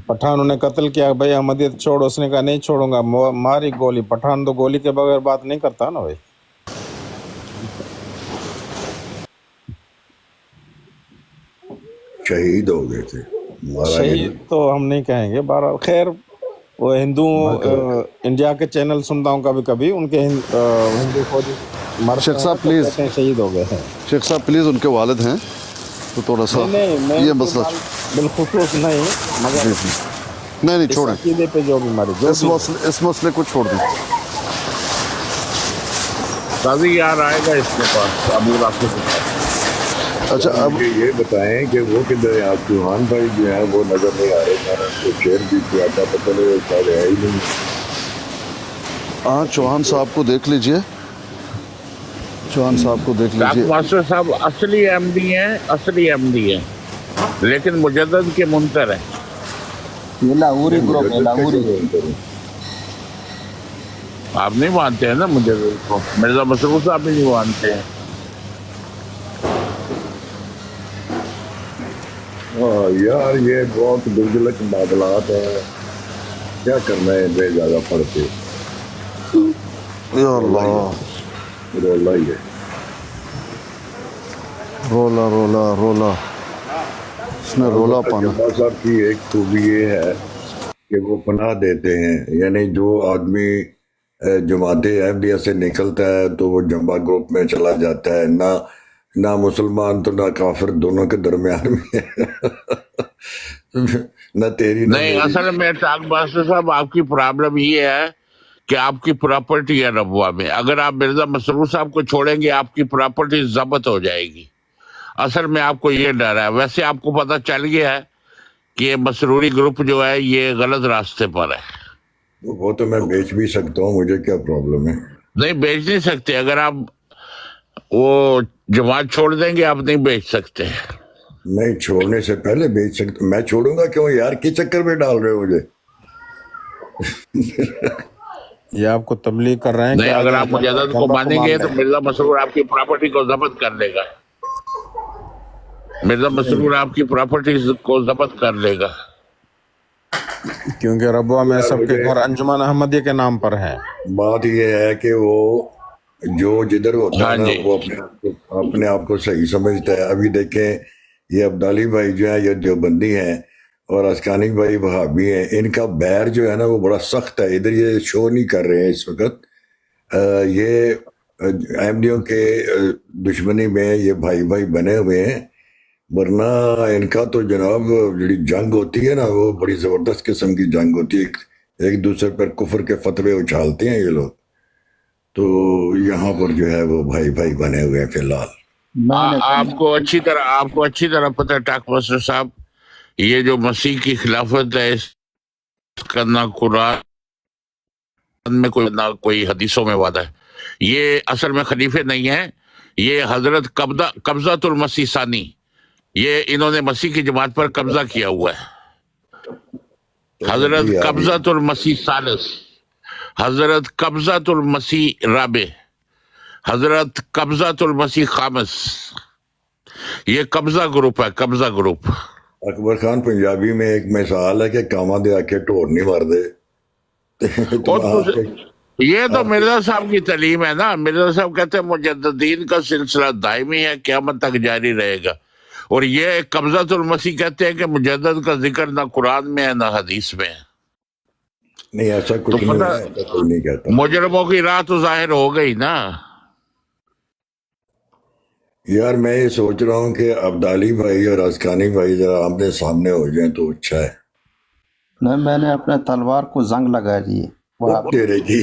पठान उन्हें कत्ल किया, भाई अहमदियत छोड़, उसने कहा नहीं छोड़ूंगा, मारी गोली। पठान तो गोली के बगैर बात नहीं करता ना भाई। शहीद हो गए थे, मारा शहीद नहीं। तो हम नहीं कहेंगे, बहरहाल खैर वो हिंदू इंडिया के चैनल सुनता हूँ कभी कभी, उनके हिंदू फौजी मरते शेख हैं साहब तो प्लीज, कहते हैं शहीद हो गए हैं। शेख साहब प्लीज़, उनके वालिद हैं तो थोड़ा सा मैं ये उनके मसला। बिलखुसूस नहीं, मगर जी जी, नहीं इस छोड़ें, अकीदे पे जो भी मरे, जो इस मसले को छोड़ दें। काफी यार आएगा इसके पास, अबू राफी के पास। अच्छा अब मुझे ये बताएं कि वो किधर है? आप चौहान भाई जो है वो नजर नहीं आ रहे। मैंने उनको शेयर भी किया था, पता नहीं वो शायद है ही नहीं। हाँ, चौहान साहब को देख लीजिए, चौहान साहब को देख टॉक लीजिए। मास्टर साहब असली एमडी हैं, असली एमडी हैं, लेकिन मुजद्दद के मुनकर हैं। ये लाहौरी ग्रुप है, लाहौरी। आप नहीं मानते हैं ना मुजद्दद को? मिर्जा मसरूर साहब भी नहीं मानते हैं। हाँ यार, ये बहुत दुर्जलक मामलात है, क्या करना है इनमें ज्यादा पढ़ के। या अल्लाह, रोला ही है। रोला रोला रोला, इसमें रोला पाना। जब्बार साहब की एक खूबी ये है कि वो पनाह देते हैं, यानी जो आदमी जमाते अहमदिया से निकलता है तो वो जम्बा ग्रुप में चला जाता है। ना मुसलमान तो ना काफिर, दोनों के दरमियान में है। न तेरी न नहीं, मेरी। असल में टॉक मास्टर साहब आपकी प्रॉब्लम ये है कि आपकी प्रॉपर्टी है रबुआ में। अगर आप मिर्जा मसरूर साहब को छोड़ेंगे आपकी प्रॉपर्टी जब्त हो जाएगी। असल में आपको ये डर है। वैसे आपको पता चल गया है कि ये मसरूरी ग्रुप जो है ये गलत रास्ते पर है। वो तो मैं बेच भी सकता हूँ, मुझे क्या प्रॉब्लम है? नहीं, बेच नहीं सकते। अगर आप वो जमात छोड़ देंगे, आप नहीं बेच सकते। नहीं, छोड़ने से पहले बेच सकता। मैं छोड़ूंगा क्यों यार, किस चक्कर में डाल रहे हो मुझे? ये आपको तबलीग कर रहे हैं कि नहीं, अगर आप मुजाहिद को मानेंगे तो मान मिर्जा मसरूर आपकी प्रॉपर्टी को जब्त कर लेगा। मिर्जा मसरूर आपकी प्रॉपर्टी को जब्त कर लेगा। लें। क्योंकि रबुआ में सबके घर अंजुमन अहमदिया के नाम पर है। बात ये है कि वो जो जिधर होता है हाँ ना, जी। वो अपने आप को सही समझता है। अभी देखें, ये अब्दाली भाई जो है, ये देवबंदी हैं, और अस्कानी भाई वहाबी हैं। इनका बैर जो है ना, वो बड़ा सख्त है। इधर ये शो नहीं कर रहे हैं इस वक्त। ये अहमदियों के दुश्मनी में ये भाई भाई बने हुए हैं, वरना इनका तो जनाब जी जंग होती है ना, वो बड़ी जबरदस्त किस्म की जंग होती है। एक दूसरे पर कुफर के फतवे उछालते हैं ये लोग। तो यहाँ पर जो है वो भाई भाई बने हुए हैं फिलहाल। आपको अच्छी तरह पता है टाक मास्टर साहब, ये जो मसीह की खिलाफत है, इसका ना कुरान में कोई ना कोई हदीसों में वादा है। ये असल में खलीफे नहीं है, ये हजरत कब्जातुल मसीह सानी, ये इन्होंने मसीह की जमात पर कब्जा किया हुआ है। हजरत कब्जातुल मसीह सालिस, हजरत कब्जातुल मसीह राबे, हजरत कब्जातुल मसीह खामिस, ये कब्जा ग्रुप है, कब्जा ग्रुप। अकबर खान, पंजाबी में एक मिसाल है कि कामा दे आके ढोर नहीं मार दे। तो ये तो मिर्जा साहब की तालीम है ना। मिर्जा साहब कहते हैं मुजद्दिदीन का सिलसिला दायमी है, क़यामत तक जारी रहेगा। और ये कब्जातुल मसीह कहते हैं कि मुजद्दिद का जिक्र ना कुरान में है ना हदीस में है। नहीं, ऐसा कुछ तो नहीं है, ऐसा कोई नहीं कहता। मुजरमों की राह तो जाहिर हो गई ना। यार मैं ये सोच रहा हूँ कि अब्दाली भाई और अस्कानी भाई जरा आमने सामने हो जाएं तो अच्छा है। नहीं, मैंने अपने तलवार को जंग लगा दी वो तेरे की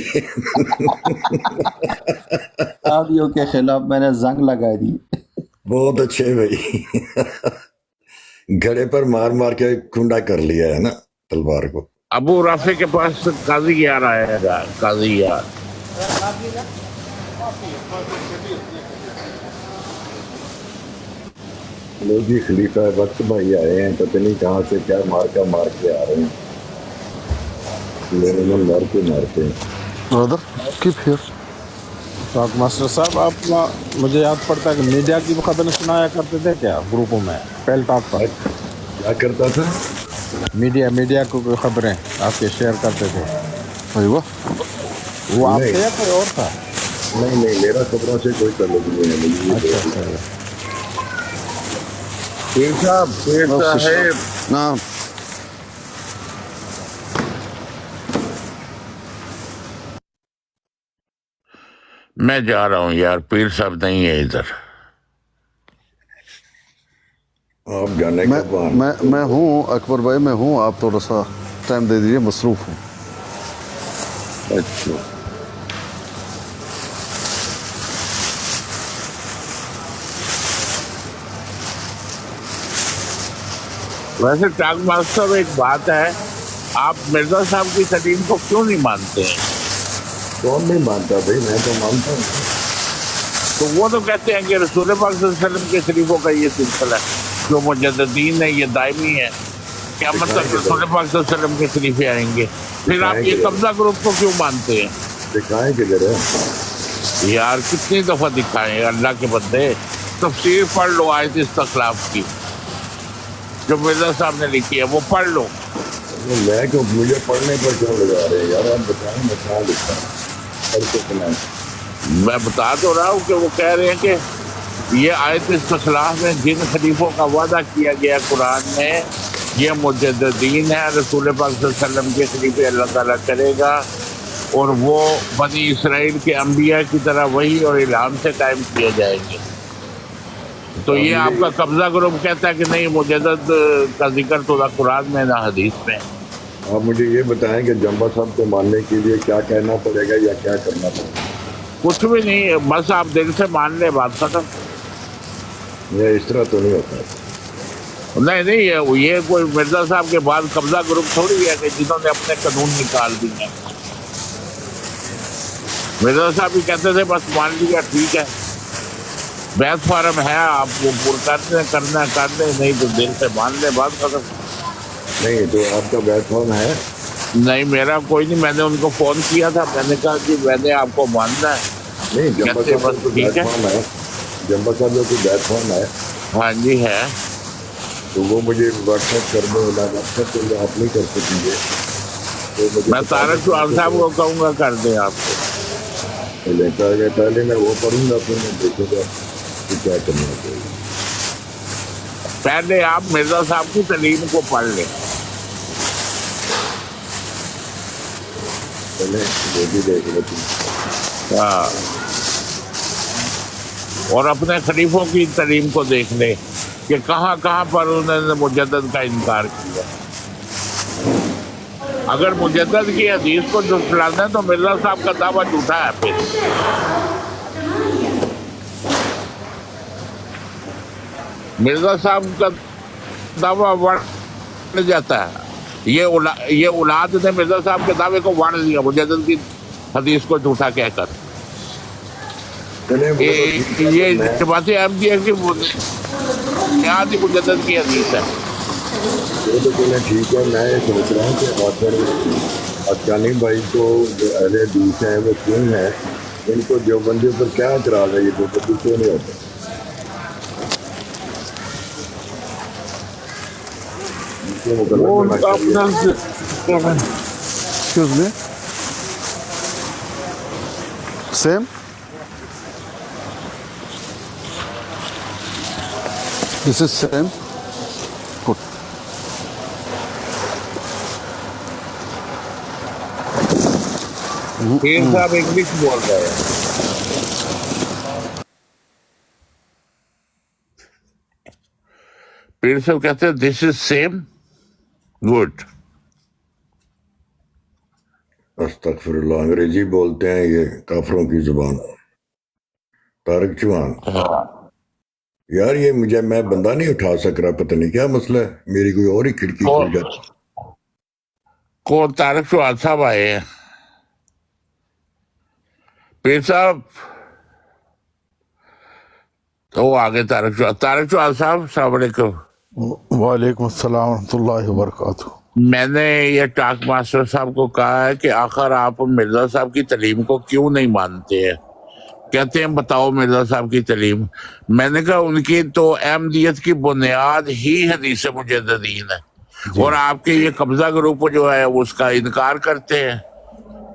आदियों के खिलाफ मैंने जंग लगा दी। बहुत अच्छे भाई। घड़े पर मार मार के खुंडा कर लिया है ना तलवार को। अबू राफे के पास काजी यार आएगा, काजी यार। लोग जी खलीफा वक्त भाई आए हैं, पता नहीं कहाँ से क्या मार के आ रहे हैं। लेने मारते हैं। Brother keep here. Talk master साहब, आप मुझे याद पड़ता है कि मीडिया की खबरें सुनाया करते थे क्या ग्रुपों में, पहल टॉक पर? क्या करता था? मीडिया को कोई खबरें आपके शेयर करते थे? अरे वाह, वो आप थे या कोई और था? नहीं, मेरा खबरों से कोई ताल्लुक नहीं है मुझे। अच्छा। पीर साहब ना मैं जा रहा हूँ यार, पीर साहब नहीं है इधर। आप जाने मैं का बहाना। मैं हूँ अकबर भाई, मैं हूँ। आप थोड़ा सा टाइम दे दीजिए, मसरूफ हूँ। अच्छा, वैसे टाक मास्टर साहब, एक बात है, आप मिर्जा साहब की तालीम को क्यों नहीं मानते हैं? कौन नहीं मानता भाई, मैं तो मानता हूँ। तो वो तो कहते हैं कि रसूल पाक सल्लल्लाहु अलैहि वसल्लम के शरीफों का ये सिलसिला है, जो मुजद्दिदीन है, ये दायमी है, क्या मतलब रसूल पाक सल्लल्लाहु अलैहि वसल्लम के शरीफे आएंगे। फिर आप ये कब्जा ग्रुप को क्यों मानते हैं? दिखाएं किधर है? यार कितनी दफा दिखाएं अल्लाह के बंदे। तफसीर पढ़ लो आयत इस्तखलाफ की, जो मिर्जा साहब ने लिखी है, वो पढ़ लो। मैं क्यों, मुझे पढ़ने पर क्यों लगा रहे हैं यार? आप बताएं, मैं कहाँ लिखता हूँ? मैं बता तो रहा हूँ कि वो कह रहे हैं कि ये आयत इस्तखलाफ में जिन खलीफों का वादा किया गया कुरान में, ये मुजद्दिदीन है, रसूल पाक सल्लल्लाहु अलैहि वसल्लम के खलीफे अल्लाह ताला करेगा, और वो बनी इसराइल के अंबिया की तरह वही और इल्हाम से कायम किए जाएंगे। तो ये आपका कब्जा ग्रुप कहता है कि नहीं, मुजद्दिद का जिक्र तो ना कुरान में ना हदीस में। आप मुझे ये बताएं कि जंबा साहब को मानने के लिए क्या कहना पड़ेगा या क्या करना पड़ेगा? कुछ भी नहीं, बस आप दिल से मान ले, बात खत्म। ये इस तरह तो नहीं होता। नहीं, ये कोई मिर्जा साहब के बाद कब्जा ग्रुप थोड़ी है कि जिन्होंने अपने कानून निकाल दिए हैं। مرزا صاحب بھی کہتے تھے بس مان لیا ٹھیک ہے، بیت فارم ہے، آپ وہ پور کرتے کرنا کر دیں، نہیں تو دل سے مان لیں، بات ختم۔ نہیں تو آپ کا بیت فارم ہے؟ نہیں میرا کوئی نہیں، میں نے ان کو فون کیا تھا، میں نے کہا کہ میں نے آپ کو ماننا ہے، نہیں جمبا کہتے صاحب بس کو ٹھیک بیت ہے۔ فارم ہے، جمبا صاحب کو بیت فارم ہے ہاں جی ہے۔ تو وہ مجھے واٹس ایپ کر دو، واٹس ایپ تو آپ نہیں کر سکیں گے تو مجھے میں بتا طارق شعیب صاحب کو کہوں گا کر دیں آپ کو۔ پہلے میں وہ پڑھوں گا، پھر میں دیکھوں گا کہ کیا کرنا چاہیے۔ پہلے آپ مرزا صاحب کی تعلیم کو پڑھ لیں، پہلے وہ بھی دیکھ لیتے ہاں، اور اپنے خلیفوں کی تعلیم کو دیکھ لیں کہ کہاں کہاں پر انہوں نے مجدد کا انکار کیا۔ اگر مجدد کی حدیث کو جھٹلانا ہے تو مرزا صاحب کا دعویٰ جھوٹا ہے۔ پھر مرزا صاحب کا دعویٰ بڑھ جاتا ہے، یہ اولاد نے مرزا صاحب کے دعوے کو بڑھ دیا مجدد کی حدیث کو جھوٹا کہہ کر۔ یہ جماعت احمدیہ کی بنیاد ہی مجدد کی حدیث ہے۔ وہ تو چلیں ٹھیک ہے، میں یہ سوچ رہا ہوں کہ آخر افغانی بھائی کو جو اہل حدیث ہیں وہ کیوں ہیں، ان کو دیوبندیوں پر کیا اعتراض ہے، یہ دیوبندی کیوں نہیں ہوتا؟ وہ ان کا اپنا Excuse me. Same. This is same. Good. پیر صاحب انگلش بول رہے ہیں۔ پیر صاحب کہتے ہیں دس از سیم گڈ۔ استغفر اللہ، انگریزی بولتے ہیں یہ کافروں کی زبان۔ طارق چوہان یار یہ مجھے میں بندہ نہیں اٹھا سک رہا، پتہ نہیں کیا مسئلہ ہے، میری کوئی اور ہی کھڑکی کھل جاتی۔ کون؟ طارق شعیب صاحب آئے ہیں۔ پیر صاحب تو آگے طارق شعیب صاحب السلام علیکم۔ وعلیکم السلام ورحمۃ اللہ وبرکاتہ۔ میں نے یہ ٹاک ماسٹر صاحب کو کہا ہے کہ آخر آپ مرزا صاحب کی تعلیم کو کیوں نہیں مانتے ہیں؟ کہتے ہیں بتاؤ مرزا صاحب کی تعلیم۔ میں نے کہا ان کی تو احمدیت کی بنیاد ہی حدیث مجددین ہے، اور آپ کے یہ قبضہ گروپ جو ہے اس کا انکار کرتے ہیں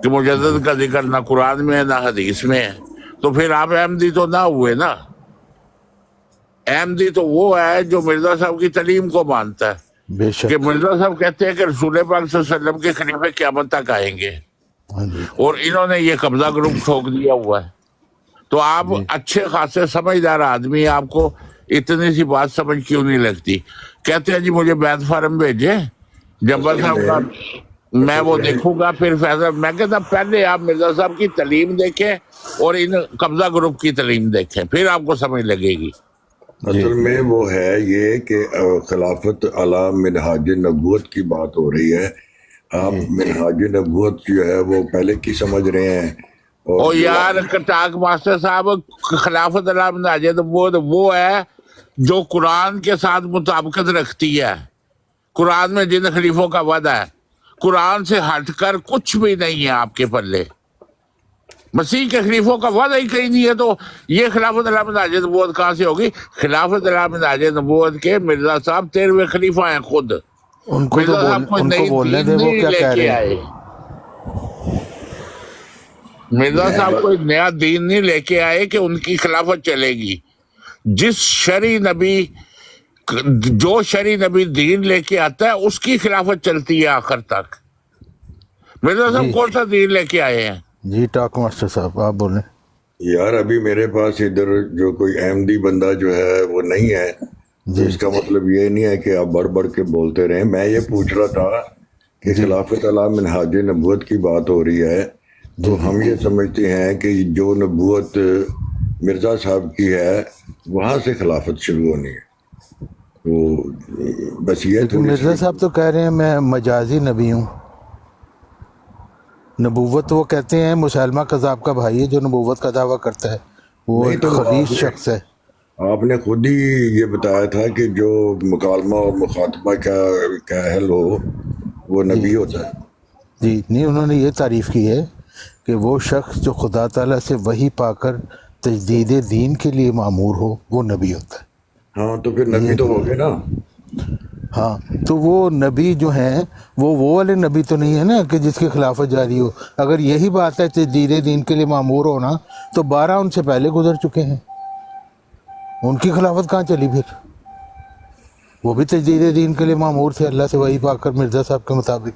کہ مجدد کا ذکر نہ قرآن میں ہے نہ حدیث میں ہے، تو پھر آپ احمدی تو نہ ہوئے نا۔ احمدی تو وہ ہے جو مرزا صاحب کی تعلیم کو مانتا ہے، بے شک۔ کہ مرزا صاحب کہتے ہیں کہ رسول پاک صلی اللہ علیہ وسلم کے خلیفے قیامت تک آئیں گے، ہاں جی، اور انہوں نے یہ قبضہ گروپ ٹھوک دیا ہوا ہے۔ تو آپ اچھے خاصے سمجھدار آدمی، آپ کو اتنی سی بات سمجھ کیوں نہیں لگتی؟ کہتے ہیں جی مجھے بیت فارم بھیجے جمبر صاحب کا، میں وہ دیکھوں گا پھر فیصلہ۔ میں کہتا پہلے آپ مرزا صاحب کی تعلیم دیکھیں اور ان قبضہ گروپ کی تعلیم دیکھیں، پھر آپ کو سمجھ لگے گی۔ اصل میں وہ ہے یہ کہ خلافت علی منہاج نبوت کی بات ہو رہی ہے۔ آپ منہاج نبوت جو ہے وہ پہلے کی سمجھ رہے ہیں، اور یار ٹاک ماسٹر صاحب خلافت علی منہاج نبوت وہ ہے جو قرآن کے ساتھ مطابقت رکھتی ہے، قرآن میں جن خلیفوں کا وعدہ ہے، قرآن سے ہٹ کر کچھ بھی نہیں ہے آپ کے پلے۔ مسیح کے خلیفوں کا وعدہ ہی کہیں نہیں ہے، تو یہ خلافت علی منہاج نبوت کہاں سے ہوگی؟ خلافت علی منہاج نبوت کے مرزا صاحب 13ویں خلیفہ ہیں خود۔ ان کو تو مرزا صاحب کوئی ان کو نئی بولنے دین دے، وہ نہیں کیا لے کہہ کے رہے ہیں۔ آئے۔ مرزا صاحب کوئی نیا دین نہیں لے کے آئے کہ ان کی خلافت چلے گی۔ جس شرعی نبی، جو شرعی نبی دین لے کے آتا ہے اس کی خلافت چلتی ہے آخر تک۔ مرزا صاحب کون سا دین لے کے آئے ہیں؟ جی ٹاک ماسٹر صاحب آپ بولیں۔ یار ابھی میرے پاس ادھر جو کوئی احمدی بندہ جو ہے وہ نہیں ہے، تو اس کا مطلب یہ نہیں ہے کہ آپ بڑھ بڑھ کے بولتے رہیں۔ میں یہ پوچھ رہا تھا کہ خلافت علی منہاج نبوت کی بات ہو رہی ہے، تو ہم یہ سمجھتے ہیں کہ جو نبوت مرزا صاحب کی ہے وہاں سے خلافت شروع ہونی ہے۔ تو بس یہ تھوڑی مرزا صاحب تو کہہ رہے ہیں میں مجازی نبی ہوں۔ नबूवत वो कहते हैं मुसलमा कज़ाब का भाई है जो नबूवत का दावा करता है, वो नहीं एक तो खबीस आपने शख्स है। आपने खुद ही ये बताया था कि जो मुकालमा और मुखातबा का अहल हो वो जी नबी होता है। जी नहीं, उन्होंने ये तारीफ़ की है कि वो शख्स जो खुदा ताला से वही पाकर तजदीद दीन के लिए मामूर हो वो नबी होता है। हाँ तो फिर नबी ये तो हो गए ना। हाँ, तो वो नबी जो हैं वो वाले नबी तो नहीं है ना कि जिसकी खिलाफत जारी हो। अगर यही बात है तजदीद दीन के लिए मामूर होना, तो 12 उनसे पहले गुजर चुके हैं, उनकी खिलाफत कहाँ चली फिर? वो भी तजदीद दीन के लिए मामूर थे अल्लाह से वही पाकर मिर्ज़ा साहब के मुताबिक,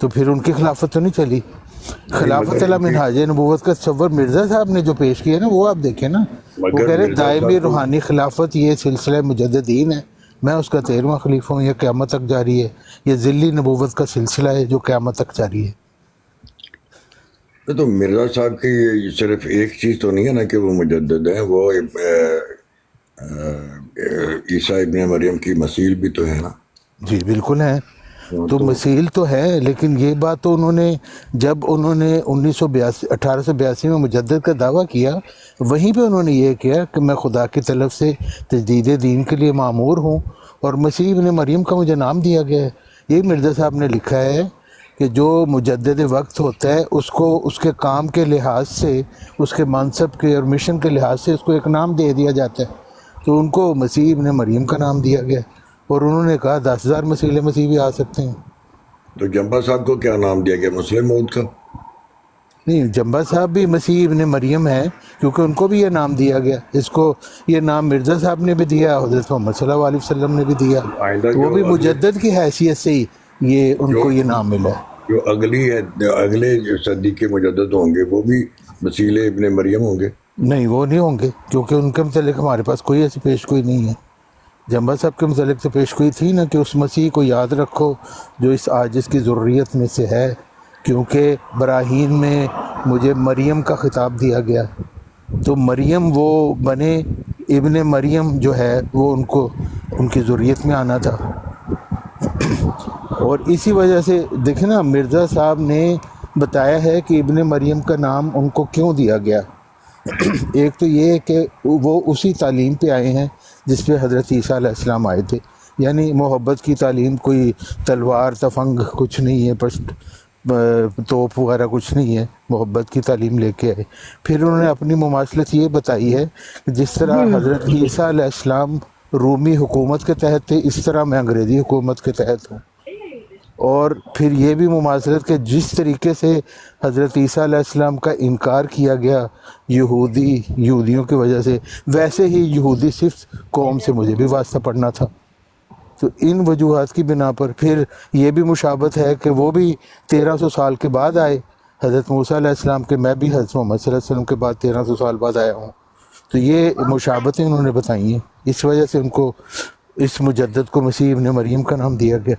तो फिर उनकी खिलाफत तो नहीं चली। नहीं खिलाफत मगर अला उनकी मिनहाज नबूवत का तसव्वुर मिर्ज़ा साहब ने जो पेश किया ना, वो आप देखें ना, वो मगर कह रहे मिर्जा दायमी साहब को रूहानी खिलाफत ये सिलसिला मुजद्दिदीन है, मैं उसका 13वां खलीफा हूँ, ये क़यामत तक जारी है। ये ज़िल्ली नबूवत का सिलसिला है जो क़यामत तक जारी है। तो मिर्जा साहब की ये सिर्फ एक चीज़ तो नहीं है ना कि वो मुजद्दिद हैं, वो ईसा इब्न मरियम की मसील भी तो है ना। जी बिल्कुल है, हाँ, तो तो मसील तो है, लेकिन ये बात तो उन्होंने जब उन्होंने 1882 में मुजद्दिद का दावा किया, वहीं पे उन्होंने ये किया कि मैं खुदा की तरफ से तजदीद दीन के लिए मामूर हूँ और मसीह इब्न मरियम का मुझे नाम दिया गया है। यही मिर्ज़ा साहब ने लिखा है कि जो मुजद्दिद वक्त होता है उसको उसके काम के लिहाज से, उसके मनसब के और मिशन के लिहाज से उसको एक नाम दे दिया जाता है, तो उनको मसीह इब्न मरियम का नाम दिया गया और उन्होंने कहा 10,000 मसीह भी आ सकते हैं। तो जंबा साहब को क्या नाम दिया गया? मुस्लिम मौद का? नहीं, जंबा साहब भी मसीह इब्न मरियम है क्योंकि उनको भी ये नाम दिया गया। इसको ये नाम मिर्ज़ा साहब ने भी दिया, हज़रत मोहम्मद सल्लल्लाहु अलैहि वसल्लम ने भी दिया, आइंदा तो वो जो भी अगले मुजद्दिद की हैसियत से ही ये जो उनको ये नाम मिला है। जो अगले जो सदी के मुजद्दिद होंगे वो भी मसीह इब्न मरियम होंगे? नहीं, वो नहीं होंगे क्योंकि उनके मतलब हमारे पास कोई ऐसी पेशगोई नहीं है। जंबा साहब के मतलब तो पेशगोई थी ना कि उस मसीह को याद रखो जो इस आजिज़ की ज़ुर्रियत में से है, क्योंकि बराहीन में मुझे मरियम का खिताब दिया गया, तो मरियम वो बने इब्न मरियम जो है वो उनको उनकी ज़ुर्रियत में आना था। और इसी वजह से देखें ना, मिर्ज़ा साहब ने बताया है कि इब्न मरियम का नाम उनको क्यों दिया गया। एक तो ये है कि वो उसी तालीम पे आए हैं जिस पे हज़रत ईसा अलैहिस्सलाम आए थे, यानी मोहब्बत की तालीम, कोई तलवार तफंग कुछ नहीं है, पश्त तोप वगैरह कुछ नहीं है, मोहब्बत की तालीम लेके आए। फिर उन्होंने अपनी मुमासलत ये बताई है कि जिस तरह हज़रत ईसा अलैहिस्सलाम रूमी हुकूमत के तहत थे, इस तरह मैं अंग्रेज़ी हुकूमत के तहत हूँ। और फिर ये भी मुमासलत के जिस तरीके से हज़रत ईसा अलैहिस्सलाम का इनकार किया गया यहूदियों की वजह से, वैसे ही यहूदी सिर्फ कौम से मुझे भी वास्ता पड़ना था। तो इन वजूहात की बिना पर फिर ये भी मुशाबत है कि वो भी 1300 साल के बाद आए हज़रत मूसा अलैहिस्सलाम के, मैं भी हज़रत मोहम्मद सल्लल्लाहु अलैहि वसल्लम के बाद 1300 साल बाद आया हूँ। तो ये मुशाबतें उन्होंने बताई हैं, इस वजह से उनको इस मुजद्दिद को मसीह इब्न मरियम का नाम दिया गया।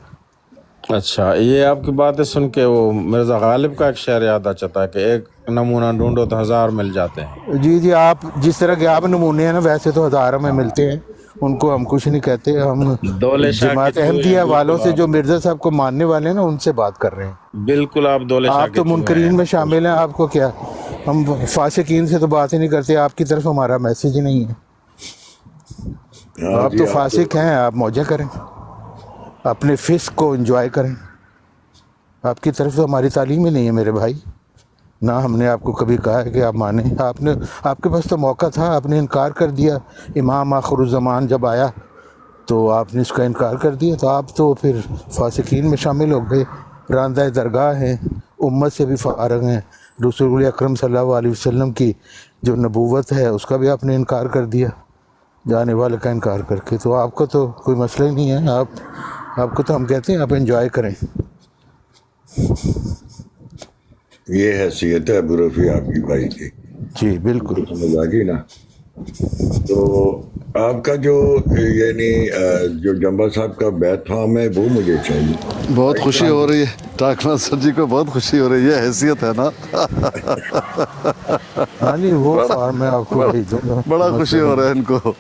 अच्छा, ये आपकी बातें सुन के वो मिर्ज़ा गालिब का एक शेर याद आ जाता है कि एक नमूना ढूंढो तो 1000 मिल जाते हैं। जी जी, आप जिस तरह के आप नमूने हैं ना, वैसे तो हज़ारों में मिलते हैं, उनको हम कुछ नहीं कहते। हम दौले शाह जमात के अहमदिया वालों से बिल्कुल जो मिर्ज़ा साहब को मानने वाले हैं ना, उनसे बात कर रहे हैं। बिल्कुल आप दौले शाह आप के तो चूहे मुनकरीन हैं। में शामिल हैं, आपको क्या, हम फासिकीन से तो बात ही नहीं करते, आपकी तरफ हमारा मैसेज ही नहीं है। हाँ आप जी, तो आप तो फासिक हैं, आप मौजा करें, अपने फिस्क को एंजॉय करें। आपकी तरफ तो हमारी तालीम ही नहीं है मेरे भाई, ना हमने आपको कभी कहा है कि आप माने। आपके पास तो मौका था, आपने इनकार कर दिया। इमाम आखिरुज़्ज़मान जब आया तो आपने इसका इनकार कर दिया, तो आप तो फिर फासिकीन में शामिल हो गए, रांदा दरगाह हैं, उम्मत से भी फारग हैं। रसूल अकरम सल्लल्लाहु अलैहि वसल्लम की जो नबूवत है उसका भी आपने इनकार कर दिया, जाने वाले का इनकार करके। तो आपको तो कोई मसला ही नहीं है, आपको तो हम कहते हैं आप एंजॉय करें। ये हैसियत है अबू रफ़ी आपकी भाई की, जी बिल्कुल। तो समझ आ गई ना। तो आपका जो यानी जो जंबा साहब का बैत फार्म है वो मुझे चाहिए। बहुत खुशी हो रही है, टाकना सर जी को बहुत खुशी हो रही है, हैसियत है ना। हाँ जी, वो फार्म मैं आपको भेज दूंगा। बड़ा खुशी हो रहा है इनको।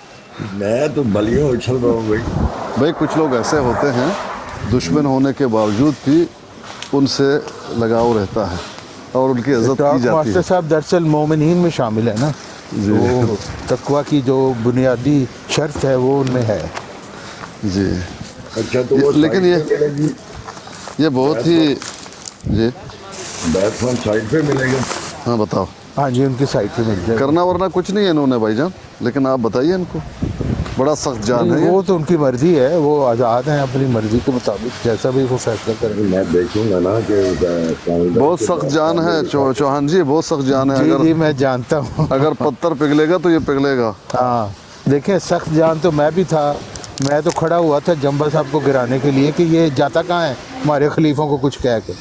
मैं तो बलियों उछल रहा हूँ भाई। भाई कुछ लोग ऐसे होते हैं दुश्मन होने के बावजूद भी ان سے لگاؤ رہتا ہے اور ان کی عزت ٹاک کی جاتی ماسٹر ہے. صاحب دراصل مومنین میں شامل ہے نا، وہ تقوی کی جو بنیادی شرط ہے وہ ان میں ہے. جی اچھا تو وہ لیکن سائٹ پہ ملے گی، یہ بہت ہی جی بیت فن سائٹ پہ ملے گا. ہاں بتاؤ. ہاں جی، ان کی سائٹ پہ مل جائے گا. کرنا ورنہ کچھ نہیں ہے انہوں نے بھائی جان، لیکن آپ بتائیے ان کو، بڑا سخت جان ہے یہ. وہ تو ان کی مرضی ہے، وہ آزاد ہیں اپنی مرضی کے مطابق جیسا بھی وہ فیصلہ کریں. میں دیکھوں گا نا کہ بہت سخت جان ہے چوہان جی، بہت سخت جان ہے. جی اگر جی میں جانتا ہوں. اگر پتھر پگھلے گا تو یہ پگھلے گا. ہاں دیکھیں، سخت جان تو میں بھی تھا، میں تو کھڑا ہوا تھا جمبا صاحب کو گرانے کے لیے کہ یہ جاتا کہاں ہے ہمارے خلیفوں کو کچھ کہہ کے.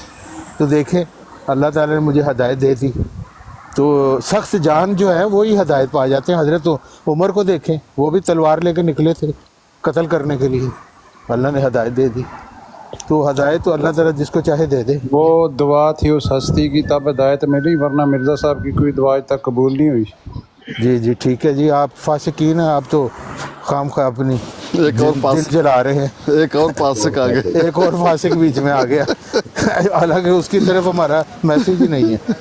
تو دیکھیں اللہ تعالیٰ نے مجھے ہدایت دے دی. تو سخت جان جو ہے وہی ہدایت پا جاتے ہیں. حضرت عمر کو دیکھیں، وہ بھی تلوار لے کے نکلے تھے قتل کرنے کے لیے، اللہ نے ہدایت دے دی. تو ہدایت تو اللہ تعالیٰ جس کو چاہے دے دے. وہ دعا تھی اس ہستی کی تب ہدایت ملی، ورنہ مرزا صاحب کی کوئی دعا آج تک قبول نہیں ہوئی. جی جی ٹھیک ہے جی، آپ فاسقین ہیں، آپ تو خام خواہ اپنی ایک اور دل جلا رہے ہیں. ایک اور فاسق آ گئے. ایک اور فاسق بیچ میں آ گیا، حالانکہ اس کی طرف ہمارا میسیج ہی نہیں ہے.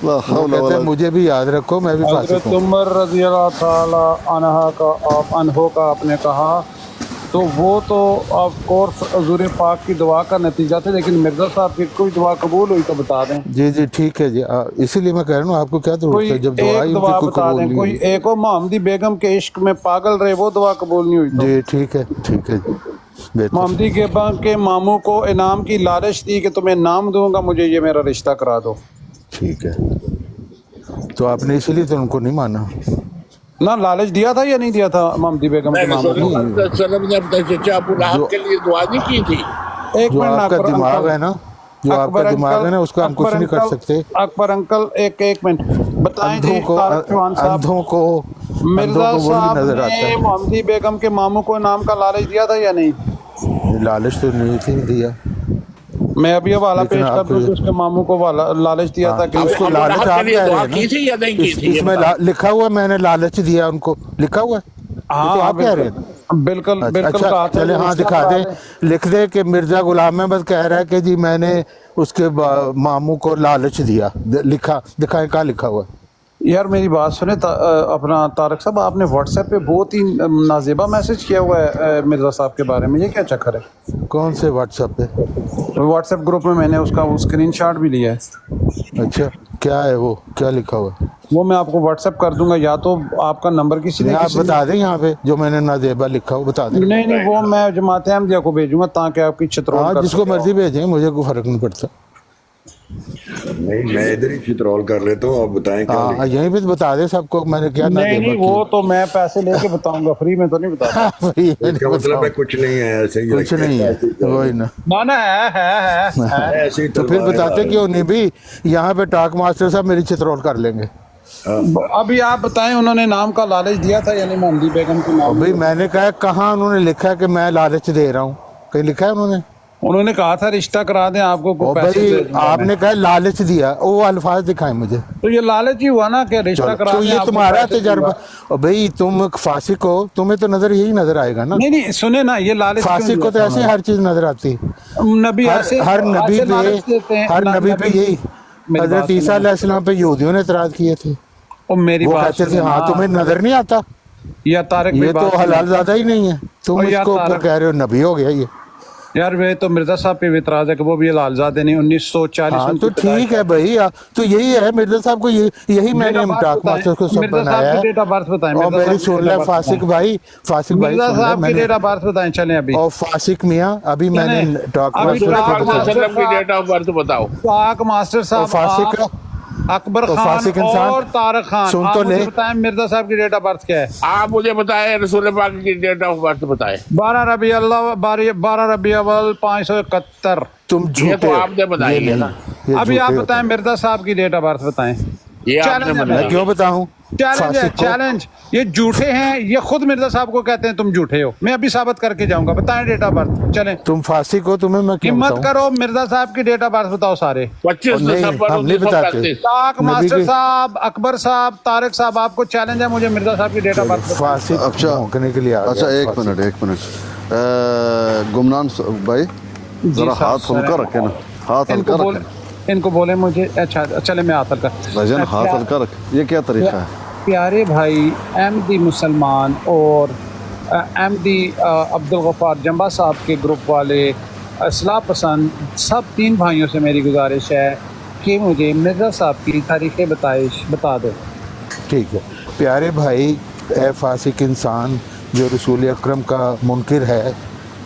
لا وہ حول کہتا ہے ولا مجھے بھی یاد رکھو، میں بھی فاسق حضرت ہوں. عمر رضی اللہ تعالی عنہ کا آپ نے کہا تو وہ تو آف کورس حضور پاک کی دعا کا نتیجہ تھے، لیکن مرزا صاحب کی کوئی دعا قبول ہوئی تو بتا دیں. جی جی ٹھک ہے جی، اسی لیے میں کہہ رہا ہوں آپ کو کیا ضرورت کوئی ہے جب دعا ہی ایک ان دعا کی کوئی بتا قبول دیں، نہیں کوئی ہوئی. ایک اور محمدی بیگم کے عشق میں پاگل رہے، وہ دعا قبول نہیں ہوئی تو. جی ٹھیک ہے ٹھیک ہے جی، بہتر. محمدی بیگم کے ماموں کو انعام کی لالچ دی کہ تمہیں نام دوں گا، مجھے یہ میرا رشتہ کرا دو. ٹھیک ہے، تو آپ نے اسی لیے تو ان کو نہیں مانا. نہ لالچ دیا تھا یا نہیں دیا تھا محمدی بیگم کے ماموں کو؟ وسلم نے اپنے چچا ابو لہب کے لیے دعا نہیں کی تھی. ایک جو منٹ آپ کا اکبر دماغ انکل، ہے نا، جو آپ کا اکبر دماغ ہے نا، اس کا ہم کچھ نہیں کر سکتے. اکبر انکل ایک منٹ بتائیں جی. اندھوں کو طارق چوہان صاحب، اندھوں کو مرزا وہی صاحب نظر آتا نے ہے. محمدی بیگم کے ماموں کو انعام کا لالچ دیا تھا یا نہیں؟ لالچ تو نہیں تھی دیا، میں ابھی حوالہ لیکن پیش کر آپ دوں کہ اس کے ماموں کو لالچ دیا تھا کہ اس کو ابو لالچ لہب کے آپ لیے کہہ دعا رہے کی ہیں تھی یا نہیں کی تھی؟ نا، اس میں لکھا ہوا ہے میں نے لالچ دیا ان کو، لکھا ہوا ہے. یہ تو آپ کہہ رہے ہیں. بالکل بالکل کہا اچھا تھا. چلے ہاں دکھا دیں، لکھ دیں کہ مرزا غلام احمد کہہ رہا ہے کہ جی میں نے اس کے ماموں کو لالچ دیا. لکھا دکھائیں کہاں لکھا ہوا ہے. یار میری بات سنیں اپنا طارق صاحب، آپ نے واٹس ایپ پہ بہت ہی نازیبا میسج کیا ہوا ہے مرزا صاحب کے بارے میں، یہ کیا چکر ہے؟ کون سے واٹس ایپ پہ؟ واٹس ایپ گروپ میں نے اس کا اسکرین شاٹ بھی لیا ہے. اچھا کیا ہے وہ، کیا لکھا ہوا ہے؟ وہ میں آپ کو واٹس ایپ کر دوں گا، یا تو آپ کا نمبر کسی نے آپ بتا دیں یہاں پہ جو میں نے نازیبا لکھا ہو بتا دیں. نہیں وہ میں جماعت احمدیہ کو بھیجوں گا تاکہ آپ کی چترول ہاں کر جس کو مرضی بھیجیں، مجھے کوئی فرق نہیں پڑتا. نہیں میں ادھر ہی چترول کر لیتا ہوں، آپ بتائیں کیا ہاں یہیں پہ بتا دیں سب کو میں نے کیا نہیں نازیبا وہ تو میں پیسے لے کے بتاؤں گا، فری میں تو نہیں بتاتا. اس کا مطلب ہے کچھ نہیں ہے، ایسے ہی کچھ نہیں ہے، وہی نا. مانا ہے ایسے ہی تو پھر بتاتے کیوں نہیں بھی، یہاں پہ ٹاک ماسٹر صاحب میری چترول کر لیں گے. ابھی آپ بتائیں انہوں نے نام کا لالچ دیا تھا یعنی محمدی بیگم کے نام؟ بھائی میں نے کہا کہاں انہوں نے لکھا ہے کہ میں لالچ دے رہا ہوں، کہیں لکھا ہے انہوں نے کہا تھا رشتہ کرا دیں آپ کو پیسے بھائی دے دوں گا آپ میں. نے کہا لالچ دیا، وہ الفاظ دکھائیں مجھے. تو یہ لالچ ہی ہوا نا کہ رشتہ کرا تو دیں، یہ آپ کو تمہارا پیسے دوں تجربہ. گا. بھائی تم فاسق ہو، تمہیں تو نظر یہی نظر آئے گا نا. نہیں سنیں نا، یہ لالچ کیوں فاسق کو تو دیا ایسے تھا ہر چیز نظر آتی ہے. نبی ایسے ہر نبی ایسے لالچ دیتے ہیں. پہ ہر نبی پہ یہی میری بات حضرت عیسیٰ علیہ السلام پہ یہودیوں نے اعتراض کیے تھے. اور میری وہ بات کہتے تھے سنیں ہاں نا. تمہیں نظر نہیں آتا، یا طارق یہ بھائی تو بات حلال سنیں. زیادہ ہی نہیں ہے، تم یا اس کو طارق- کہہ رہے ہو نبی ہو گیا یہ. یار وہ تو مرزا صاحب پہ بھی اعتراض ہے کہ وہ بھی حلال زادے نہیں. 1940 ہاں ان تو کی ٹھیک ہے بھائی، تو یہی ہے مرزا صاحب کو، یہی میں نے ٹاک ماسٹر کو سب مرزا بنایا صاحب کی ہے. ڈیٹ آف برتھ بتائیں. اور میری سن لے فاسق بھائی مرزا سن لے، صاحب میں کی نے ڈیٹ آف برتھ بتائیں. چلیں ابھی اور فاسق میاں ابھی میں نے ٹاک ابھی ماسٹر ٹاک کو بتایا. وسلم کی ڈیٹ آف برتھ بتاؤ. پاک ماسٹر اور صاحب فاسق آپ اکبر تو خان فاسق انسان اور طارق خان، سن آپ تو مجھے لے. بتائیں مرزا صاحب کی ڈیٹ آف برتھ کیا ہے؟ آپ مجھے بتائیں رسول پاک کی ڈیٹ آف برتھ بتائیں. 12 ربیع الاول 571. تم یہ جھوٹے تو ہو، آپ نے بتائی یہ ہے نا. نہیں، یہ ابھی آپ جھوٹے بتائیں ہوتے ہیں. مرزا صاحب کی ڈیٹ آف برتھ بتائیں. یہ آپ نے چیلنج ہے میں بتائی. کیوں بتاؤں چیلنج ہے، فاسق کو؟ چیلنج. یہ جھوٹے ہیں، یہ خود مرزا صاحب کو کہتے ہیں تم جھوٹے ہو. میں ابھی ثابت کر کے جاؤں گا. بتائیں ڈیٹ آف برتھ. چلیں تم فاسق ہو، تمہیں میں کیوں ہمت بتاؤں؟ کرو، مرزا صاحب کی ڈیٹ آف برتھ بتاؤ سارے. 25 نہیں، دسمبر ہم نہیں بتاتے. 1935. طاق نبی ماسٹر کی صاحب، اکبر صاحب، طارق صاحب، آپ کو چیلنج ہے، مجھے مرزا صاحب کی ڈیٹ آف برتھ بتائیں. فاسق اچھا بھونکنے کے لیے آ اچھا گیا ایک فاسق. منٹ گمنان بھائی जरा साहब, हाथ हल्का सर। रखे ना, हाथ इनको हल्का बोल रखे इनको बोले मुझे, अच्छा चले मैं हाथ हल्का। भाईजान, हाथ हल्का रखे, ये क्या तरीका है? प्यारे भाई अहमदी मुसलमान और अहमदी अब्दुल गफ्फार जंबा साहब के ग्रुप वाले, इस्लाह पसंद, सब 3 भाइयों से मेरी गुजारिश है कि मुझे मिर्ज़ा साहब की तारीख़ बताइश बता दो। ठीक है प्यारे भाई, ए फासिक इंसान जो रसूल अकरम का मुनकिर है,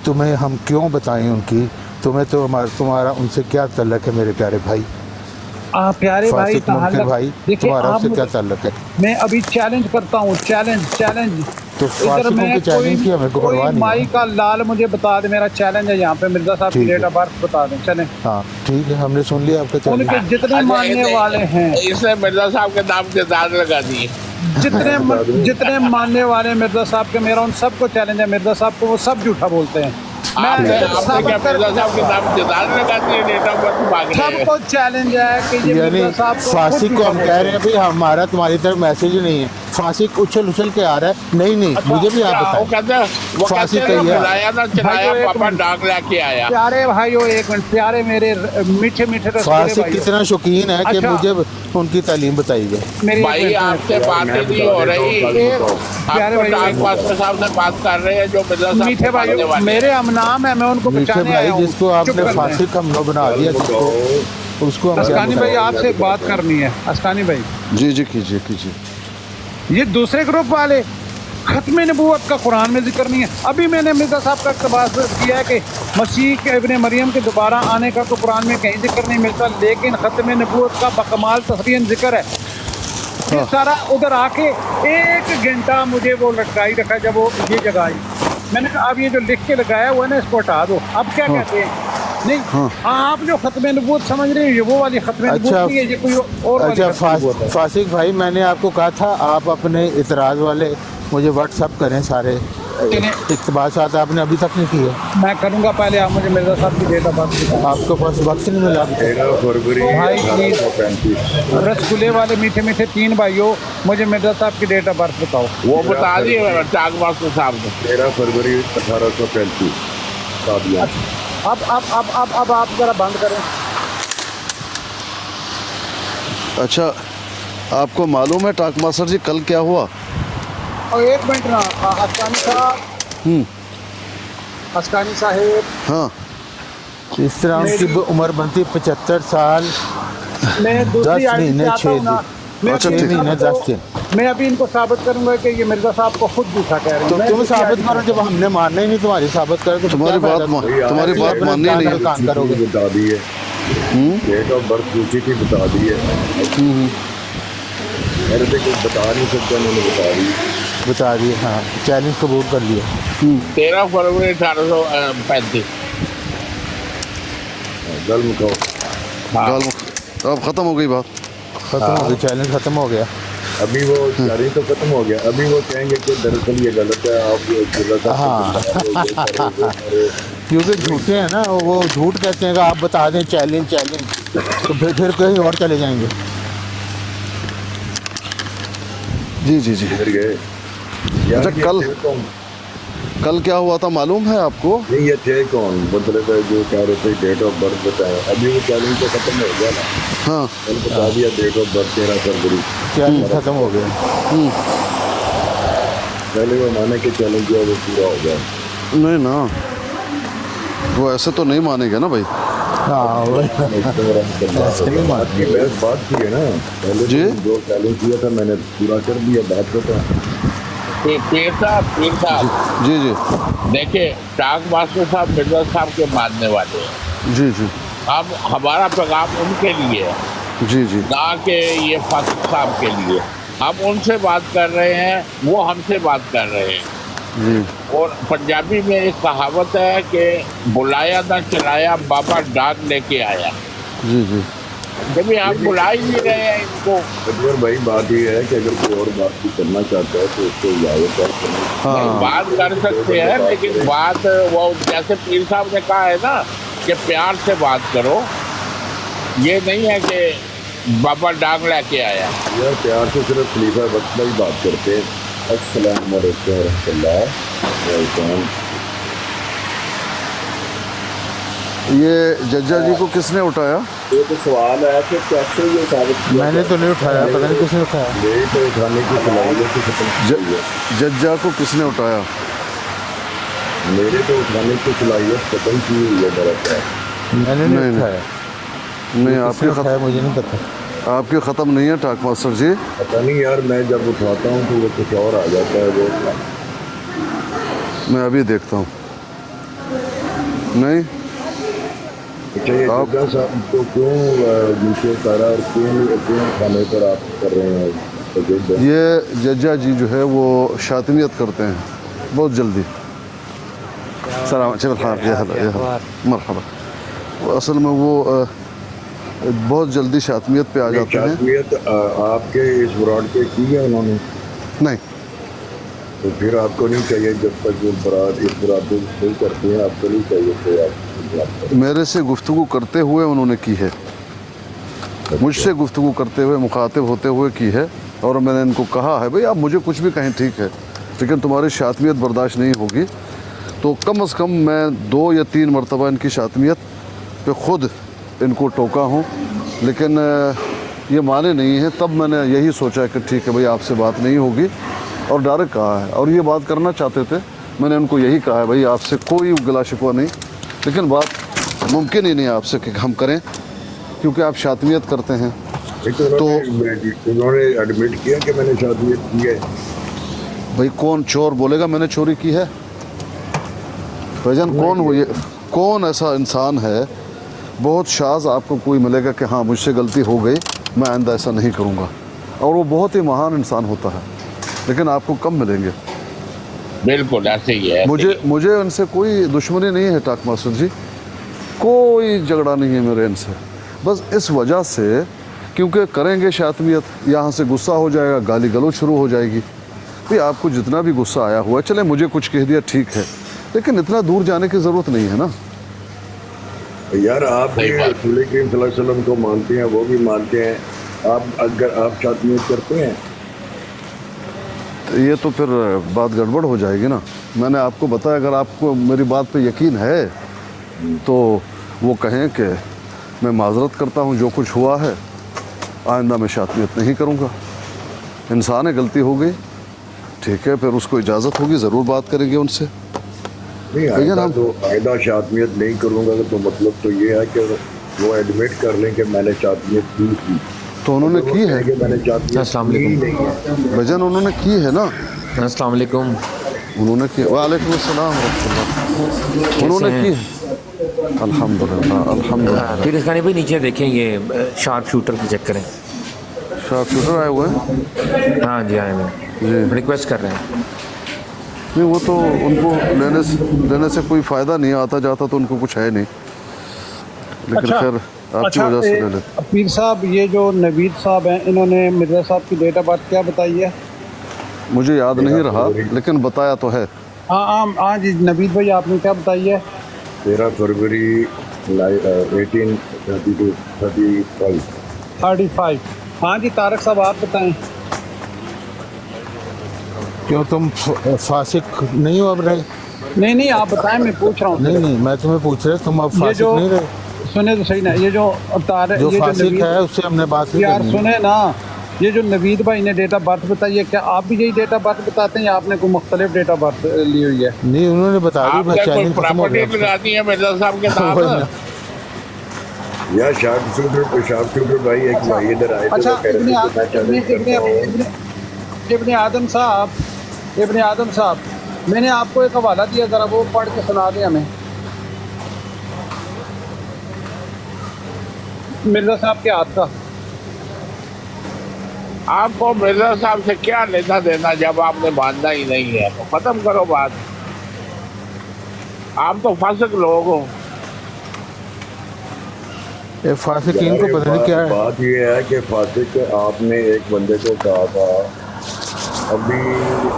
तुम्हें हम क्यों बताएं उनकी, तुम्हें तो तुम्हारा उनसे क्या ताल्लुक़ है मेरे प्यारे भाई? प्यारे भाई फासिक मुनकिर भाई, देखिए, तुम्हारा आप उससे क्या मुझे- ताल्लुक़ है? मैं अभी चैलेंज करता हूँ, चैलेंज तो फासिकों की चैलेंज की हमें को परवाह नहीं माई है। का लाल मुझे बता दे, मेरा चैलेंज है यहाँ पे, मिर्ज़ा साहब की ठीक है। डेट ऑफ बर्थ बता दें। चलें, हाँ ठीक है, हमने सुन लिया आपका चैलेंज। उनके जितने मानने वाले हैं, इसने मिर्जा साहब के नाम के दाद लगा दिए। जितने मानने वाले मिर्ज़ा साहब के, मेरा उन सबको चैलेंज है। मिर्ज़ा साहब को वो सब झूठा बोलते हैं। आपने मैं क्या मिर्जा साहब के नाम के दाद लगा दिए, डेट ऑफ बर्थ मांग रहे हैं। सबको चैलेंज है कि ये यानी मिर्ज़ा साहब को फासिक खुद को झूठा हम बोलते कह रहे हैं भाई हमारा तुम्हारी तरफ मैसेज नहीं है, फासिक उछल के आ रहा है। नहीं मुझे भी आप वो बताएं। कहते वो फांसी कहते कही है। खिलाया ना चलाया, भाइयों, एक पापा मिनट। डाक लेके आया। प्यारे भाइयों, एक मिनट, प्यारे मेरे मीठे रसूले फासिक भाइयों। कितना शौकीन है कि अच्छा। मुझे उनकी तालीम बताई जाए। मेरी एक भाई मिनट, आपसे बातें नहीं हो रही, प्यारे आपको भाइयों, डाक मास्टर साहब से बात कर रहे हैं जो मिर्जा साहब मीठे के मानने भाइयों, वाले मेरे हम नाम है, मैं उनको मीठे बचाने भाई, आया हूँ। जिसको चुप आपने कर दें। फासिक हम लोग बना दिया, जिसको उसको हम क्या अस्कानी भाई, बताएं? आपसे एक बात करनी है। अस्कानी भाई, जी जी कीजिए कीजिए। ये दूसरे ग्रुप वाले खत्म नबूवत का कुरान में जिक्र नहीं है। अभी मैंने मिर्ज़ा साहब का इक़्तिबास किया है कि मसीह के इब्ने मरियम के दोबारा आने का तो कुरान में कहीं जिक्र नहीं मिलता, लेकिन खत्म नबूवत का बकमाल तस्रीन जिक्र है। ये सारा उधर आके 1 घंटा मुझे वो लटकाई रखा जब वो ये जगह आई। मैंने कहा अब ये जो लिख के लगाया हुआ है ना, इसको हटा दो। अब क्या कहते हैं? नहीं, आप जो खत्म नबूवत समझ रहे हैं, ये वो वाली खत्म नबूवत अच्छा, नहीं है, ये कोई और वाली अच्छा खत्म नबूवत है। फासिक भाई, मैंने आपको कहा था आप अपने इतराज़ वाले मुझे व्हाट्सअप करें सारे इक़्तिबासात, आपने अभी तक नहीं किए। मैं करूँगा, पहले आप मुझे मिर्ज़ा साहब की डेट ऑफ बर्थ बताओ। आपके पास वक्त नहीं मिला अभी तक। 13 फरवरी भाई, 1835। रसगुल्ले वाले मीठे 3 भाइयों, मुझे मिर्ज़ा साहब की डेट ऑफ बर्थ बताओ। वो बता दिए डाक मास्टर साहब ने। 13 फरवरी 1835 कादियान। अब आप जरा बंद करें। अच्छा, आपको मालूम है टाक मास्टर जी कल क्या हुआ? और 1 मिनट ना, अस्कानी साहब, अस्कानी साहेब, हाँ, इस तरह उनकी उम्र बनती 75 साल मैं 10 दूसरी आईडी महीने से आता हूँ ना। मैं अच्छा, अभी ठीक। 6 महीने 10 दिन। मैं अभी इनको साबित करूंगा कि ये मिर्ज़ा साहब को खुद झूठा कह रहे हैं। तो मैं तुम दूसरी साबित ID करो, जब हमने मानना ही नहीं तुम्हारी साबित करो तो तुम्हारी क्या बात फायदा? तुम्हारी बात अपने माननी दादा नहीं। काम करोगे। बता दी है, डेट ऑफ बर्थ पूछी थी, बता दी है। मेरे से कुछ बता नहीं सकते, उन्होंने बता दी। बता दिए, हाँ, चैलेंज कबूल कर लिया। 13 फरवरी 1835। गल मुकाओ। गाल अब ख़त्म हो गई बात। खत्म हो गया, चैलेंज खत्म हो गया। अभी वो जारी तो खत्म हो गया, अभी वो कहेंगे कि दरअसल ये गलत है, आप ये गलत है। हाँ। क्योंकि झूठे हैं ना, वो झूठ कहते हैं कि आप बता दें चैलेंज, तो फिर कहीं और चले जाएंगे। जी जी जी। फिर गए। अच्छा, कल क्या हुआ था मालूम है आपको? नहीं, ये थे कौन मतलब जो कह रहे थे डेट ऑफ बर्थ बताया, अभी वो चैलेंज तो खत्म हो गया ना। हाँ, कल बता दिया डेट ऑफ बर्थ 13 फरवरी। चैलेंज खत्म हो गया। पहले वो माने कि चैलेंज जो है वो पूरा हो गया। नहीं ना, वो ऐसे तो नहीं मानेगा ना भाई। हाँ वही। ऐसे नहीं मानते। आपकी बहस बात की है ना, पहले जी। तो जो चैलेंज किया था मैंने पूरा कर दिया, बात करता पीर साहब जी जी देखिए, डाक मास्टर साहब मिर्जा साहब के मानने वाले हैं। जी जी अब हमारा पैगाम उनके लिए है, जी जी ना कि ये फासिक साहब के लिए। हम उनसे बात कर रहे हैं, वो हमसे बात कर रहे हैं। जी। और पंजाबी में एक कहावत है कि बुलाया ना चलाया, बाबा डाक लेके आया। जी जी जब आप बुला ही नहीं रहे हैं इनको। है। भाई बात ये है कि अगर कोई और बात भी करना चाहता है तो उसको इजाजत है। नहीं, बात कर सकते हैं, लेकिन बात वो जैसे पीर साहब ने कहा है ना कि प्यार से बात करो, ये नहीं है कि बाबा डाक लेके आया। यह प्यार से सिर्फ खलीफा वक्त ही बात करते हैं। अस्सलाम वालेकुम रहमतुल्लाह। ये जज्जा जी को किसने उठाया? ये तो सवाल है कि कैसे ये साबित किया मैंने तो नहीं उठाया, पता नहीं किसने उठाया। मेरी तो उठाने की सलाहियत ही खत्म की हुई है। जज्जा को किसने उठाया? मेरे तो उठाने की सलाहियत खत्म की हुई है मेरा क्या। मैंने नहीं, नहीं उठाया। नहीं, किसने आपके उठाया मुझे नहीं पता। आपके ख़त्म नहीं है टाक मास्टर जी। पता नहीं यार, मैं जब उठाता हूँ तो वो कुछ और आ जाता है। वो मैं अभी देखता हूँ। नहीं, अच्छा, ये आप- जज्जा साहब को क्यों नीचे उतारा और क्यों खाने पर आप कर रहे हैं तजद्दुद? ये जज्जा जी जो है वो शातिमियत करते हैं बहुत जल्दी। सलाम मरहबा। असल में वो बहुत जल्दी शातिमियत पे आ जाते हैं। शातिमियत आपके इस ब्रॉड पे की है उन्होंने? नहीं, तो फिर आपको नहीं चाहिए, जब तक वो बरात इस बरात नहीं करते हैं आपको नहीं चाहिए तो आप मेरे से गुफ्तगू करते हुए उन्होंने की है, मुझसे गुफ्तगू करते हुए मुखातिब होते हुए की है। और मैंने इनको कहा है भाई आप मुझे कुछ भी कहें ठीक है, लेकिन तुम्हारी शातिमियत बर्दाश्त नहीं होगी। तो कम अज़ कम मैं 2 या 3 मरतबा इनकी शातिमियत पे ख़ुद इनको टोका हूँ, लेकिन ये माने नहीं हैं। तब मैंने यही सोचा कि ठीक है भाई आपसे बात नहीं होगी, और डायरेक्ट कहा है। और ये बात करना चाहते थे, मैंने उनको यही कहा है भाई आपसे कोई गिला शिकवा नहीं, लेकिन बात मुमकिन ही नहीं आपसे कि हम करें, क्योंकि आप शातिमियत करते हैं। तो उन्होंने एडमिट किया कि मैंने शातिमियत की है। भाई कौन चोर बोलेगा मैंने चोरी की है? भाईजान कौन हो ये, कौन ऐसा इंसान है? बहुत शाज़ आपको कोई मिलेगा कि हाँ मुझसे गलती हो गई, मैं आइंदा ऐसा नहीं करूँगा, और वो बहुत ही महान इंसान होता है, लेकिन आपको कम मिलेंगे। बिल्कुल ऐसे ही है। मुझे उनसे कोई दुश्मनी नहीं है टाक मास्टर जी, कोई झगड़ा नहीं है मेरे इनसे। बस इस वजह से क्योंकि करेंगे शातिमियत, यहाँ से गुस्सा हो जाएगा, गाली गलौज शुरू हो जाएगी। भाई आपको जितना भी गुस्सा आया हुआ है, चले मुझे कुछ कह दिया ठीक है, लेकिन इतना दूर जाने की ज़रूरत नहीं है ना यार। आप भी रसूल करीम सल्लल्लाहु अलैहि वसल्लम को मानते हैं, वो भी मानते हैं। आप अगर आप शातिमियत करते हैं तो ये तो फिर बात गड़बड़ हो जाएगी ना। मैंने आपको बताया, अगर आपको मेरी बात पे यकीन है तो वो कहें कि मैं माजरत करता हूँ, जो कुछ हुआ है आइंदा मैं शातिमियत नहीं करूँगा। इंसान है, गलती हो गई, ठीक है, फिर उसको इजाज़त होगी, ज़रूर बात करेंगे उनसे। नहीं, आइंदा शातिमियत नहीं करूँगा तो मतलब तो ये है कि वो एडमिट कर लें कि मैंने शातिमियत की थी। तो उन्होंने की है कि मैंने शातिमियत की नहीं है। भजन उन्होंने की है ना। अस्सलाम वालेकुम। उन्होंने की, वालेकुम अस्सलाम रहमतुल्लाह। उन्होंने की है, अल्हम्दुलिल्लाह अल्हम्दुलिल्लाह। फिर इसका भाई नीचे देखें, ये शार्प शूटर की चेक करें। शार्प शूटर आए हुए हैं? हाँ जी आए हैं जी, रिक्वेस्ट कर रहे हैं। नहीं, वो तो उनको लेने से कोई फ़ायदा नहीं आता जाता, तो उनको कुछ है नहीं, लेकिन खैर आपकी वजह से ले लेते। पीर साहब, ये जो नवीद साहब हैं, इन्होंने मिर्ज़ा साहब की डेट ऑफ बर्थ क्या बताई है? मुझे याद नहीं रहा, लेकिन बताया तो है। हाँ जी नवीद भाई, आपने क्या बताई है? 13 फरवरी 1835। हाँ जी तारक साहब आप बताएं। क्यों तुम फासिक नहीं हो अब रहे? नहीं आप बताएं, मैं पूछ रहा हूँ। नहीं मैं तुम्हें पूछ रहा, तुम अब फासिक नहीं रहे। सुने तो सही ना, ये जो फासिक है उससे हमने बात नहीं यार करनी। सुने ना, ये जो नवीद भाई ने डेट ऑफ बर्थ बताई है, क्या आप भी यही डेट ऑफ बर्थ बताते हैं या आपने कोई मुख्तलिफ डेट ऑफ बर्थ ली हुई है? नहीं, उन्होंने बता दी, मैं चैलेंज खत्म हो प्रॉपर्टी गया। लगा दी है मिर्जा साहब के नाम। या शार्प शूटर भाई एक भाई इधर आए थे, अच्छा, वो कह रहे थे कि मैं चैलेंज करता हूं। इब्ने आदम साहब, मैंने आपको एक हवाला दिया, ज़रा वो पढ़ के सुना दें हमें। मिर्ज़ा साहब के हाथ का। आपको मिर्जा साहब से क्या लेना देना जब आपने मानना ही नहीं है? तो खत्म करो बात। आप तो फासिक लोग हो। ये फासिकीन को पता नहीं क्या है। बात ये है कि फासिक आपने एक बंदे को कहा था, अभी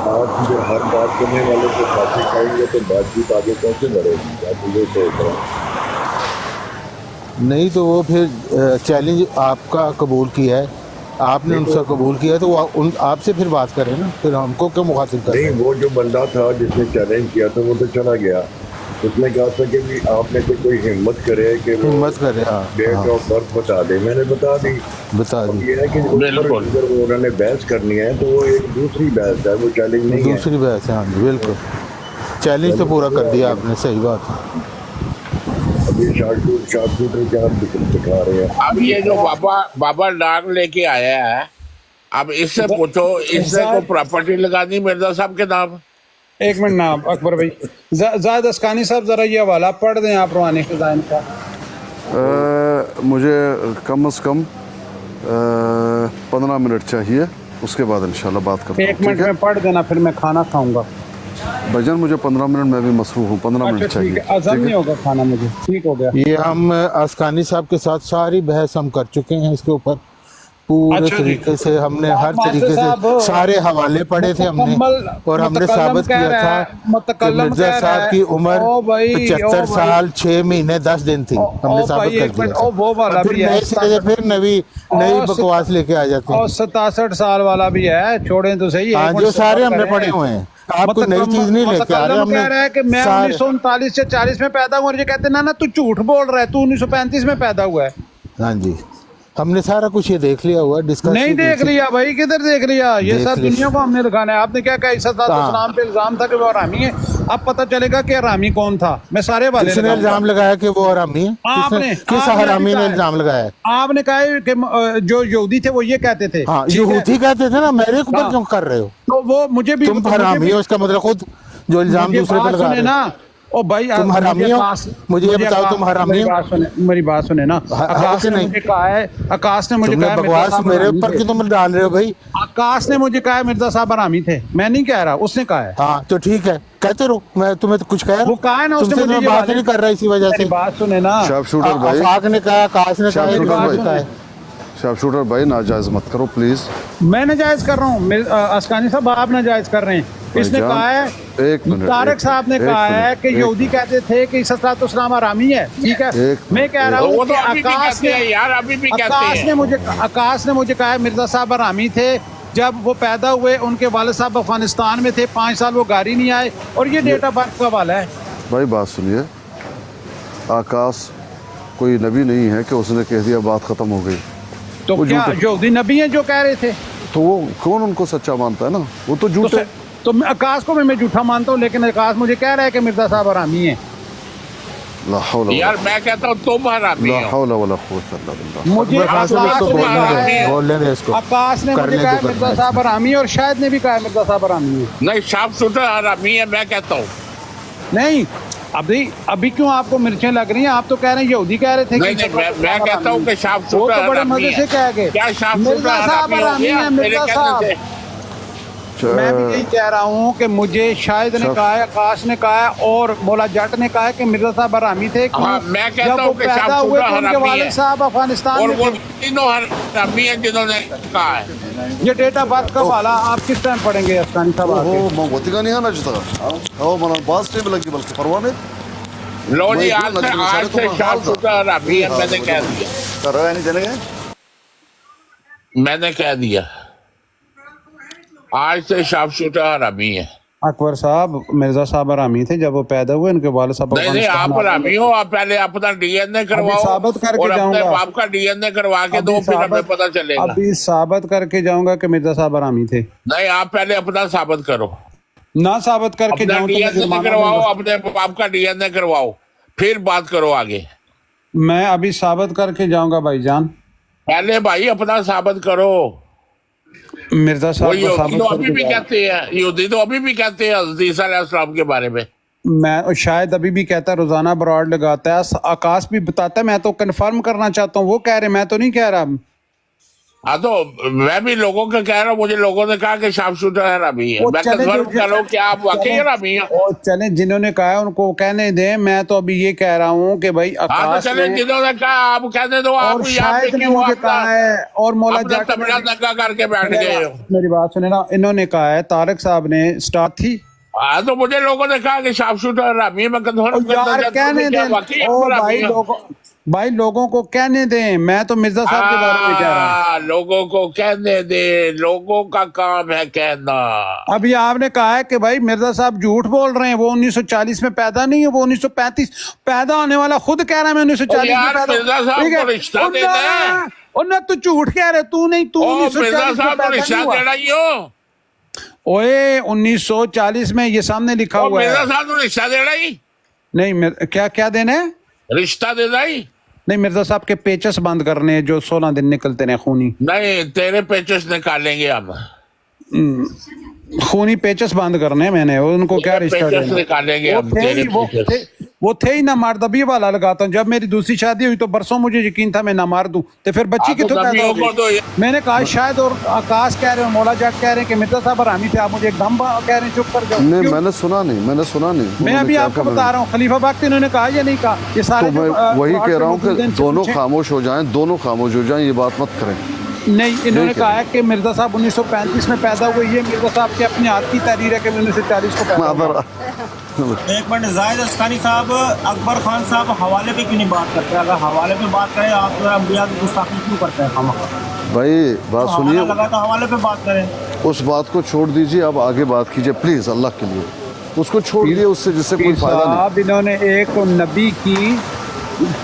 आप जो हर बात करने वाले को फासिक कहेंगे तो बातचीत आगे कैसे बढ़ेगी? आप ये सोच रहे हैं। नहीं तो वो फिर चैलेंज आपका कबूल किया है, आपने उनसे कबूल किया, तो वो आपसे फिर बात करें ना, फिर हमको क्यों मुखातिब करें? नहीं, वो जो बंदा था जिसने चैलेंज किया था वो तो चला गया, اس نے کہا تھا کہ بھی آپ میں سے کوئی ہمت کرے کہ وہ ہمت کرے. ہاں ڈیٹ آف برتھ بتا دے. میں نے بتا دی. بتا اب دی. یہ ہے کہ اس پر اگر انہوں نے بحث کرنی ہے تو وہ ایک دوسری بحث ہے, وہ چیلنج نہیں ہے. دوسری بحث ہے. ہاں جی بالکل, چیلنج تو پورا کر دیا آپ نے, صحیح بات ہے. اب یہ شارٹ شوٹر کیا دکھا رہے ہیں. اب یہ جو بابا ڈاک لے کے آیا ہے, اب اس سے پوچھو اس سے کو پراپرٹی لگانی مرزا صاحب کے نام. ایک منٹ نا اکبر بھائی, زاہد اسکانی صاحب ذرا یہ حوالہ پڑھ دیں آپ روحانی خزائن کا. مجھے کم از کم 15 منٹ چاہیے, اس کے بعد انشاءاللہ بات کرتا ہوں. ایک منٹ میں پڑھ دینا, پھر میں کھانا کھاؤں گا. بھائی جان مجھے 15 منٹ, میں بھی مصروف ہوں, 15 منٹ چاہیے. اذان نہیں ہوگا کھانا مجھے, ٹھیک ہو گیا. یہ ہم اسکانی صاحب کے ساتھ ساری بحث ہم کر چکے ہیں اس کے اوپر پورے طریقے سے. ہم نے ہر طریقے سے سارے حوالے پڑھے تھے ہم نے, اور ہم نے ثابت کیا تھا کہ مرزا صاحب کی عمر 75 سال 6 مہینے 10 دن تھی. ہم نے ثابت کر دیا. پھر نئے سرے سے پھر نئی بکواس لے کے آ جاتے ہیں. اور 67 سال والا بھی ہے, چھوڑیں تو صحیح. ہاں جو سارے ہم نے پڑھے ہوئے ہیں, آپ کو نئی چیز نہیں لے کے آ رہے. ہم کہہ رہا ہے کہ میں 1939 سے 40 میں پیدا ہوں, اور یہ کہتے ہیں نا تو جھوٹ بول رہا ہے, تو 1935 میں پیدا ہوا ہے. ہاں جی, ہم نے سارا کچھ یہ دیکھ لیا ہوا, ڈسکس نہیں دیکھ لیا بھائی, کدھر دیکھ لیا؟ یہ سب دنیا کو ہم نے دکھانا ہے. آپ نے کیا کہا عیسیٰ علیہ السلام پہ الزام تھا کہ وہ حرامی ہے, اب پتہ چلے گا کہ حرامی کون تھا. میں سارے والے کس نے الزام لگایا کہ وہ حرامی ہے؟ کس حرامی نے الزام لگایا ہے؟ آپ نے کہا کہ جو یہودی تھے وہ یہ کہتے تھے. ہاں یہودی کہتے تھے نا, میرے اوپر کیوں کر رہے ہو؟ تو وہ مجھے بھی تم حرامی ہو, اس کا مطلب خود جو الزام دوسرے پہ لگا رہے ہو. او بھائی تم حرامی ہو, مجھے یہ بتاؤ تم حرامی ہو. میری بات سنیں نا, آکاش نے مجھے کہا ہے, آکاش نے مجھے کہا ہے بکواس میرے اوپر کی تم ڈال رہے ہو بھائی. آکاش نے مجھے کہا ہے مرزا صاحب حرامی تھے, میں نہیں کہہ رہا, اس نے کہا ہے. ہاں تو ٹھیک ہے, کہتے رہو, میں تمہیں کچھ کہہ رہا ہوں. وہ کہا ہے نا, تم سے میں بات نہیں کر رہا اسی وجہ سے. بات سنیں نا, شارپ شوٹر بھائی, آفاق نے کہا, آکاش نے کہا, شارپ شوٹر بھائی ناجائز مت کرو پلیز. میں ناجائز کر رہا ہوں, اسکانی صاحب آپ ناجائز کر رہے ہیں. اس نے کہا ہے, طارق صاحب نے کہا ہے کہ یہودی کہتے تھے کہ عیسیٰ علیہ السلام حرامی ہے. ٹھیک ہے, میں کہہ رہا ہوں کہ آکاش نے مجھے کہا ہے مرزا صاحب حرامی تھے جب وہ پیدا ہوئے, ان کے والد صاحب افغانستان میں تھے, 5 سال وہ گھر ہی نہیں آئے, اور یہ ڈیٹ آف برتھ کا حوالہ ہے. بھائی بات سنیے, آکاش کوئی نبی نہیں ہے کہ اس نے کہہ دیا بات ختم ہو گئی. تو کیا یہودی نبی ہیں جو کہہ رہے تھے؟ تو وہ کون ان کو سچا مانتا ہے نا, وہ تو جھوٹے. تو آکاش کو میں جھوٹا مانتا ہوں, لیکن آکاش مجھے کہہ رہا ہے کہ مرزا صاحب حرامی ہیں. یار میں کہتا ہوں تم حرامی ہو. لا حول ولا قوت الا باللہ. مجھے آکاش نے مجھے کہا ہے مرزا صاحب حرامی, اور شاید نے بھی کہا ہے مرزا صاحب حرامی ہے. نہیں, شارپ شوٹر حرامی ہے, میں کہتا ہوں. نہیں ابھی کیوں آپ کو مرچیں لگ رہی ہیں؟ آپ تو کہہ رہے ہیں یہودی کہہ رہے تھے. نہیں میں کہتا ہوں کہ شارپ وہ شوٹر تو بڑے مزے سے کہہ گئے کیا شارپ شوٹر مرزا صاحب حرامی ہیں. مرزا صاحب, میں بھی یہی کہہ رہا ہوں کہ مجھے شاہد نے کہا ہے, آکاش نے کہا ہے, اور مولا جٹ نے کہا ہے کہ مرزا صاحب حرامی تھے. میں کہتا ہوں کہ پیدا ہوئے تو ان کے والد صاحب افغانستان میں, اور وہ تینوں حرامی ہیں جنہوں نے کہا ہے. یہ ڈیٹ آف برتھ کا حوالہ آپ کس ٹائم پڑھیں گے اسکانی صاحب؟ موتی کا نہیں آنا چاہتا من باز ٹیم لگی بلکہ پروانے. لو جی, آج سے شارپ شوٹر حرامی ہے, میں نے کہہ دیا. میں نے کہہ دیا آج سے شارپ شوٹر حرامی ہے. اکبر صاحب, مرزا صاحب حرامی تھے جب وہ پیدا ہوئے, ان کے والد صاحب. نہیں آپ حرامی ہو, آپ پہلے اپنا ڈی این اے کرواؤ اور اپنے باپ کا ڈی این اے کروا کے دو, پھر ہمیں پتہ چلے گا. ابھی ثابت کر کے جاؤں گا کہ مرزا صاحب حرامی تھے. نہیں, آپ پہلے اپنا ثابت کرو. نہ ثابت کر کے جاؤں ڈی این اے کرواؤ, اپنے باپ کا ڈی این اے کرواؤ, پھر بات کرو آگے. میں ابھی ثابت کر کے جاؤں گا بھائی جان. پہلے بھائی اپنا ثابت کرو. مرزا صاحب یہودی تو ابھی بھی کہتے ہیں, یہودی تو ابھی بھی کہتے ہیں حضرت عیسیٰ علیہ السلام کے بارے میں. میں شاید ابھی بھی کہتا ہے, روزانہ براڈ لگاتا ہے, آکاش بھی بتاتا ہے. میں تو کنفرم کرنا چاہتا ہوں, وہ کہہ رہے, میں تو نہیں کہہ رہا. ہاں تو میں بھی لوگوں کا کہہ رہا ہوں, مجھے لوگوں نے کہا کہ شارپ شوٹر حرامی ہے. میں کنفرم کر رہا ہوں کہ آپ واقعی حرامی ہیں. چلیں, جنہوں نے کہا ہے ان کو کہنے دیں. میں تو ابھی یہ کہہ رہا ہوں کہ بھائی آکاش نے, جنہوں نے کہا آپ کہنے دو. اور شاید نے مجھے کہا ہے, اور مولا جٹ تبلا ننگا کر کے بیٹھ گئے. میری بات سنیں نا, انہوں نے کہا ہے, طارق صاحب نے اسٹارٹ تھی हाँ तो मुझे लोगों ने कहा कि शार्प शूटर हरामी है, मैं कंफर्म करना यार चाहता हूँ कहने कि क्या दें, वाकई ओ हरामी भाई है? भाई लोगों को कहने दें, मैं तो मिर्जा साहब के बारे में कह रहा हूँ। लोगों को कहने दे, लोगों का काम है कहना। अभी आपने कहा है कि भाई मिर्जा साहब झूठ बोल रहे हैं, वो 1940 में पैदा नहीं है, वो 1935 पैदा होने वाला खुद कह रहा है मैं 1940 में यार पैदा। मिर्जा साहब ठीक है? को रिश्ता और देना है। ना- और ना तू झूठ कह रहे, तू नहीं, तू ओ 1940 मिर्जा में साहब पैदा को रिश्ता नहीं हुआ। देना ही हो। ओए 1940 में ये सामने लिखा ओ हुआ मिर्जा है। साहब को रिश्ता देना ही, नहीं क्या क्या देना है? रिश्ता देना ही। नहीं, मिर्जा साहब के पेचस बंद करने हैं जो 16 दिन निकलते रहे खूनी। नहीं तेरे पेचस निकालेंगे हम, खूनी पेचस बंद करने हैं मैंने, उनको क्या तेरे रिश्ता पेचस देना? निकालेंगे हम, तेरे पेचस। वो थे ही ना मारदबी वाला लगाता हूँ। जब मेरी दूसरी शादी हुई तो बरसों मुझे यकीन था मैं ना मार दूं, तो फिर बच्ची की तो कमियों को तो मैंने कहा शायद, और आकाश कह रहे हो, मौला जाट कह रहे हैं कि मिर्जा साहब हरामी थे, आप मुझे एकदम कह रहे हैं चुप कर जाओ। नहीं क्यों? मैंने सुना नहीं, मैं उन्होंने अभी क्या आपको कहा बता रहा हूँ, खलीफा बाग इन्होंने कहा या नहीं कहा? ये तो सारे मैं जो, वही प्लॉट कह पे रहा हूँ मौजूद हैं, कि इनसे दोनों पूछें। खामोश हो जाएं, दोनों खामोश हो जाएं, ये बात मत करें। नहीं, इन्होंने नहीं कहा है कि मिर्जा साहब 1935 में पैदा हुए, ये मिर्जा साहब के अपनी हाथ की तहरीर है कि 1940 को पैदा हुआ। एक मिनट, जाहिद अस्कानी साहब, अकबर खान साहब हवाले पे क्यों नहीं बात करते? अगर हवाले पे बात करें आप तो अंबिया की गुस्ताखी क्यों करते हैं? भाई बात सुनिए, लगा तो हवाले पे बात करें। उस बात को छोड़ दीजिए, अब आगे बात कीजिए प्लीज, अल्लाह के लिए उसको छोड़ दिए, उससे जिससे कोई फायदा नहीं। साहब इन्होंने एक नबी की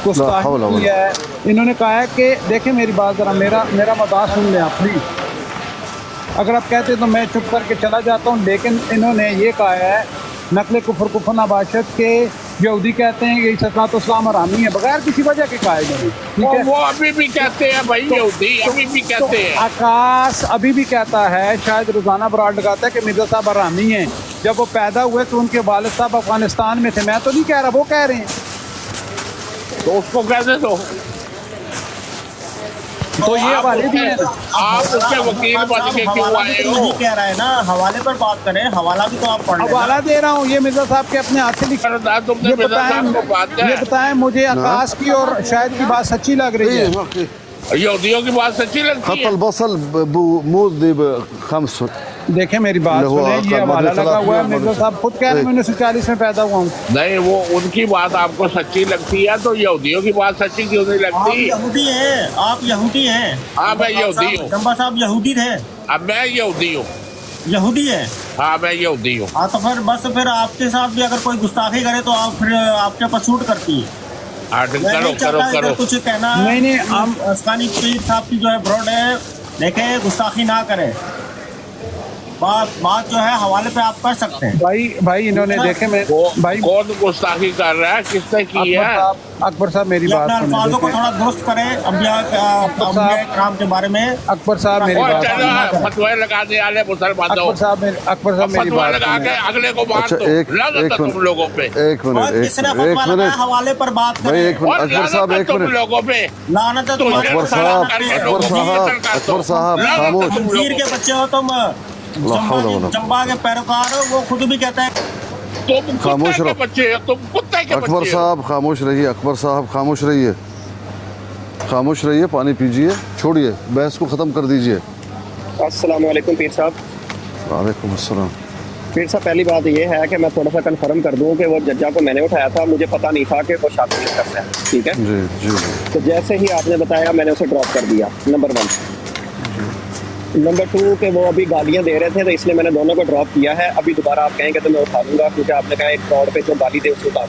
गुस्ताखी की है। इन्होंने कहा है कि देखें मेरी बात जरा, मेरा मदाद सुन लें आप प्लीज। अगर आप कहते तो मैं चुप करके चला जाता हूँ, लेकिन इन्होंने ये कहा है नकल कुफर कुफर नबाशत के यहूदी कहते हैं कि इस्लाम हरामी है, बगैर किसी वजह के कहा है। ठीक है, वो अभी भी कहते हैं भाई, यहूदी अभी भी कहते हैं। आकाश अभी भी कहता है, शायद रोजाना ब्रांड लगाता है कि मिर्जा साहब हरामी हैं। जब वो पैदा हुए तो उनके वालिद साहब अफगानिस्तान में थे, मैं तो नहीं कह रहा, वो कह रहे हैं। तो उसको कहने दो। तो ये हवाले भी है ना, आप उसके वकील बन के क्यों आए हो? नहीं कह रहा है ना, हवाले पर बात करें, हवाला भी तो आप पढ़ लेना। हवाला दे रहा हूँ, ये मिर्जा साहब के अपने हाथ से लिखा। तुमने मिर्जा साहब को बात है। ये बताएं मुझे, आकाश की और शायद की बात सच्ची लग रही है? यहूदियों की बात सच्ची लगती खत है। البصل بموذ خمس। देखें मेरी बात اللي هو सुने, ये أقل हवाला من लगा हुआ है। 300 मिर्जा साहब खुद कह रहे हैं मैं 1940 में पैदा हुआ हूँ। नहीं, वो उनकी बात आपको सच्ची लगती है, तो यहूदियों की बात सच्ची क्यों नहीं आप लगती? यहूदी हैं, आप यहूदी हैं। हाँ मैं यहूदी हूँ। जम्बा साहब यहूदी थे? अब मैं यहूदी हूँ। यहूदी है? हाँ मैं यहूदी हूँ। हाँ तो फिर बस, फिर आपके साथ भी अगर कोई गुस्ताखी करे तो आप फिर आपके ऊपर सूट करती है। मैं करो नहीं करो चाहता करो। इधर कुछ कहना। नहीं, हम अस्कानी पीर साहब की जो है ब्रॉड है, देखें गुस्ताखी ना करें। बात जो है हवाले पे आप कर सकते हैं। भाई इन्होंने देखे मैं भाई कौन गुस्ताखी कर रहा है, किसने की है? अकबर साहब मेरी ये बात अपने सुने, अल्फाजों को देखें। थोड़ा दुरुस्त करें अंबिया कराम के बारे में। अकबर साहब मेरी बात सुने। फतवे लगाने वाले मुसलमानों, अकबर साहब मेरी फतवा बात लगा के सुने। अगले को मार अच्छा, दो। एक लानत मिनट, तुम लोगों पे। एक मिनट, किसने फतवा लगाया हवाले पर बात भाई करें? एक मिनट, और अकबर साहब लानत एक तुम मिनट, लोगों पे। लानत है तो तुम्हारे अकबर पर। साहब, लानत अकबर साहब खामोश। खंजीर के बच्चे हो तुम, जम्बा के पैरोकार हो। वो खुद भी कहता है तुम खामोश कुत्ते रहो। के बच्चे हो, तुम कुत्ते के अकबर बच्चे हो। साहब खामोश रहिए, अकबर साहब खामोश रहिए, खामोश रहिए, पानी पीजिए, छोड़िए, बहस को ख़त्म कर दीजिए। अस्सलाम वालेकुम पीर साहब। वालेकुम अस्सलाम। पीर साहब पहली बात ये है कि मैं थोड़ा सा कंफर्म कर दूं कि वो जज्जा को मैंने उठाया था, मुझे पता नहीं था कि वो शादी नहीं करता है। ठीक है जी जी। तो जैसे ही आपने बताया मैंने उसे ड्रॉप कर दिया, नंबर 1। नंबर 2 कि वो अभी गालियां दे रहे थे तो इसलिए मैंने दोनों को ड्रॉप किया है। अभी दोबारा आप कहेंगे तो मैं उठा लूंगा, क्योंकि आपने कहा एक फ्रॉड पे जो गाली दे उसको उठा।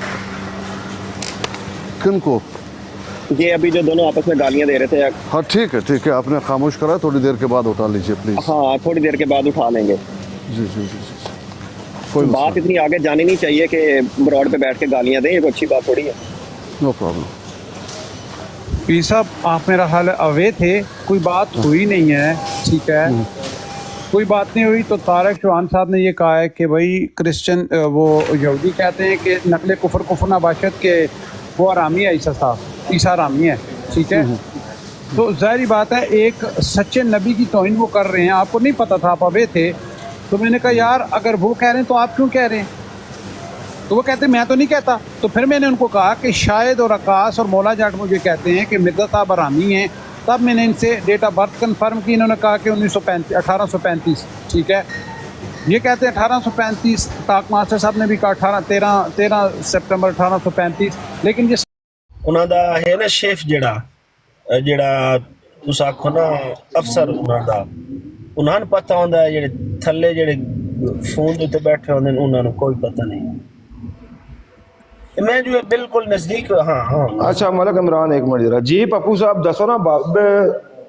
किन को? ये अभी जो दोनों आपस में गालियां दे रहे थे। हाँ ठीक है, आपने खामोश करा, थोड़ी देर के बाद उठा लीजिए प्लीज। हाँ थोड़ी देर के बाद उठा लेंगे। जी जी जी जी। कोई बात इतनी आगे जानी नहीं चाहिए कि ब्रॉड पे बैठ के गालियां दें, ये कोई अच्छी बात थोड़ी है। No problem. पीर साहब आप मेरा हाल अवे थे, कोई बात हुई नहीं है, ठीक है, कोई बात नहीं हुई। तो तारक चौहान साहब ने ये कहा है कि भाई क्रिश्चियन वो यहूदी कहते हैं कि नकल कुफर नबाशत के वो हरामी है, ईसा हरामी है, ठीक है। तो ज़ाहिर बात है एक सच्चे नबी की तौहीन वो कर रहे हैं, आपको नहीं पता था, आप अवे थे। तो मैंने कहा यार अगर वो कह रहे हैं तो आप क्यों कह रहे हैं? तो वो कहते मैं तो नहीं कहता। तो फिर मैंने उनको कहा कि शायद और आकाश और मौला जाट मुझे कहते हैं कि मिर्जा साहब हरामी हैं। तब मैंने इनसे डेट ऑफ बर्थ कंफर्म की, इन्होंने कहा कि 1835, ठीक है। یہ کہتے ہیں 1835، طاق ماسٹر صاحب نے بھی کہا 13 سپٹمبر 1835، لیکن یہ انہاں دا ہے نا شیف جڑا تس آکھو نا افسر انہاں دا، انہاں نوں پتہ ہوندا ہے، جڑے تھلے جڑے فون دے تے بیٹھے ہوندے انہاں نوں کوئی پتہ نہیں. میں جو بالکل نزدیک ہاں. اچھا ملک عمران ایک منٹ ذرا جی پپو صاحب دسو نا باب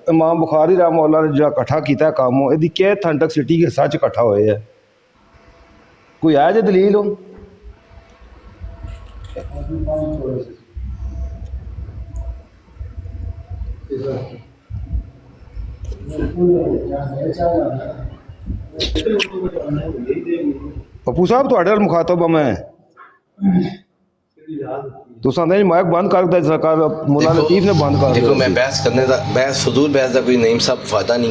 امام بخاری رحمہ اللہ نے جو کٹھا کیتا ہے کاموں یہ کہ تھن تک سٹی کے سچ کٹھا ہوئے ہے کوئی ہے جو دلیل ہو؟ پپو صاحب تھوڑے نال مخاطب ہوں میں تساں نہیں مائک بند کر دے، سرکار مولا لطیف نے بند کر دیا. دیکھو میں بحث کرنے دا بحث فضول بحث دا کوئی نعیم صاحب فائدہ نہیں.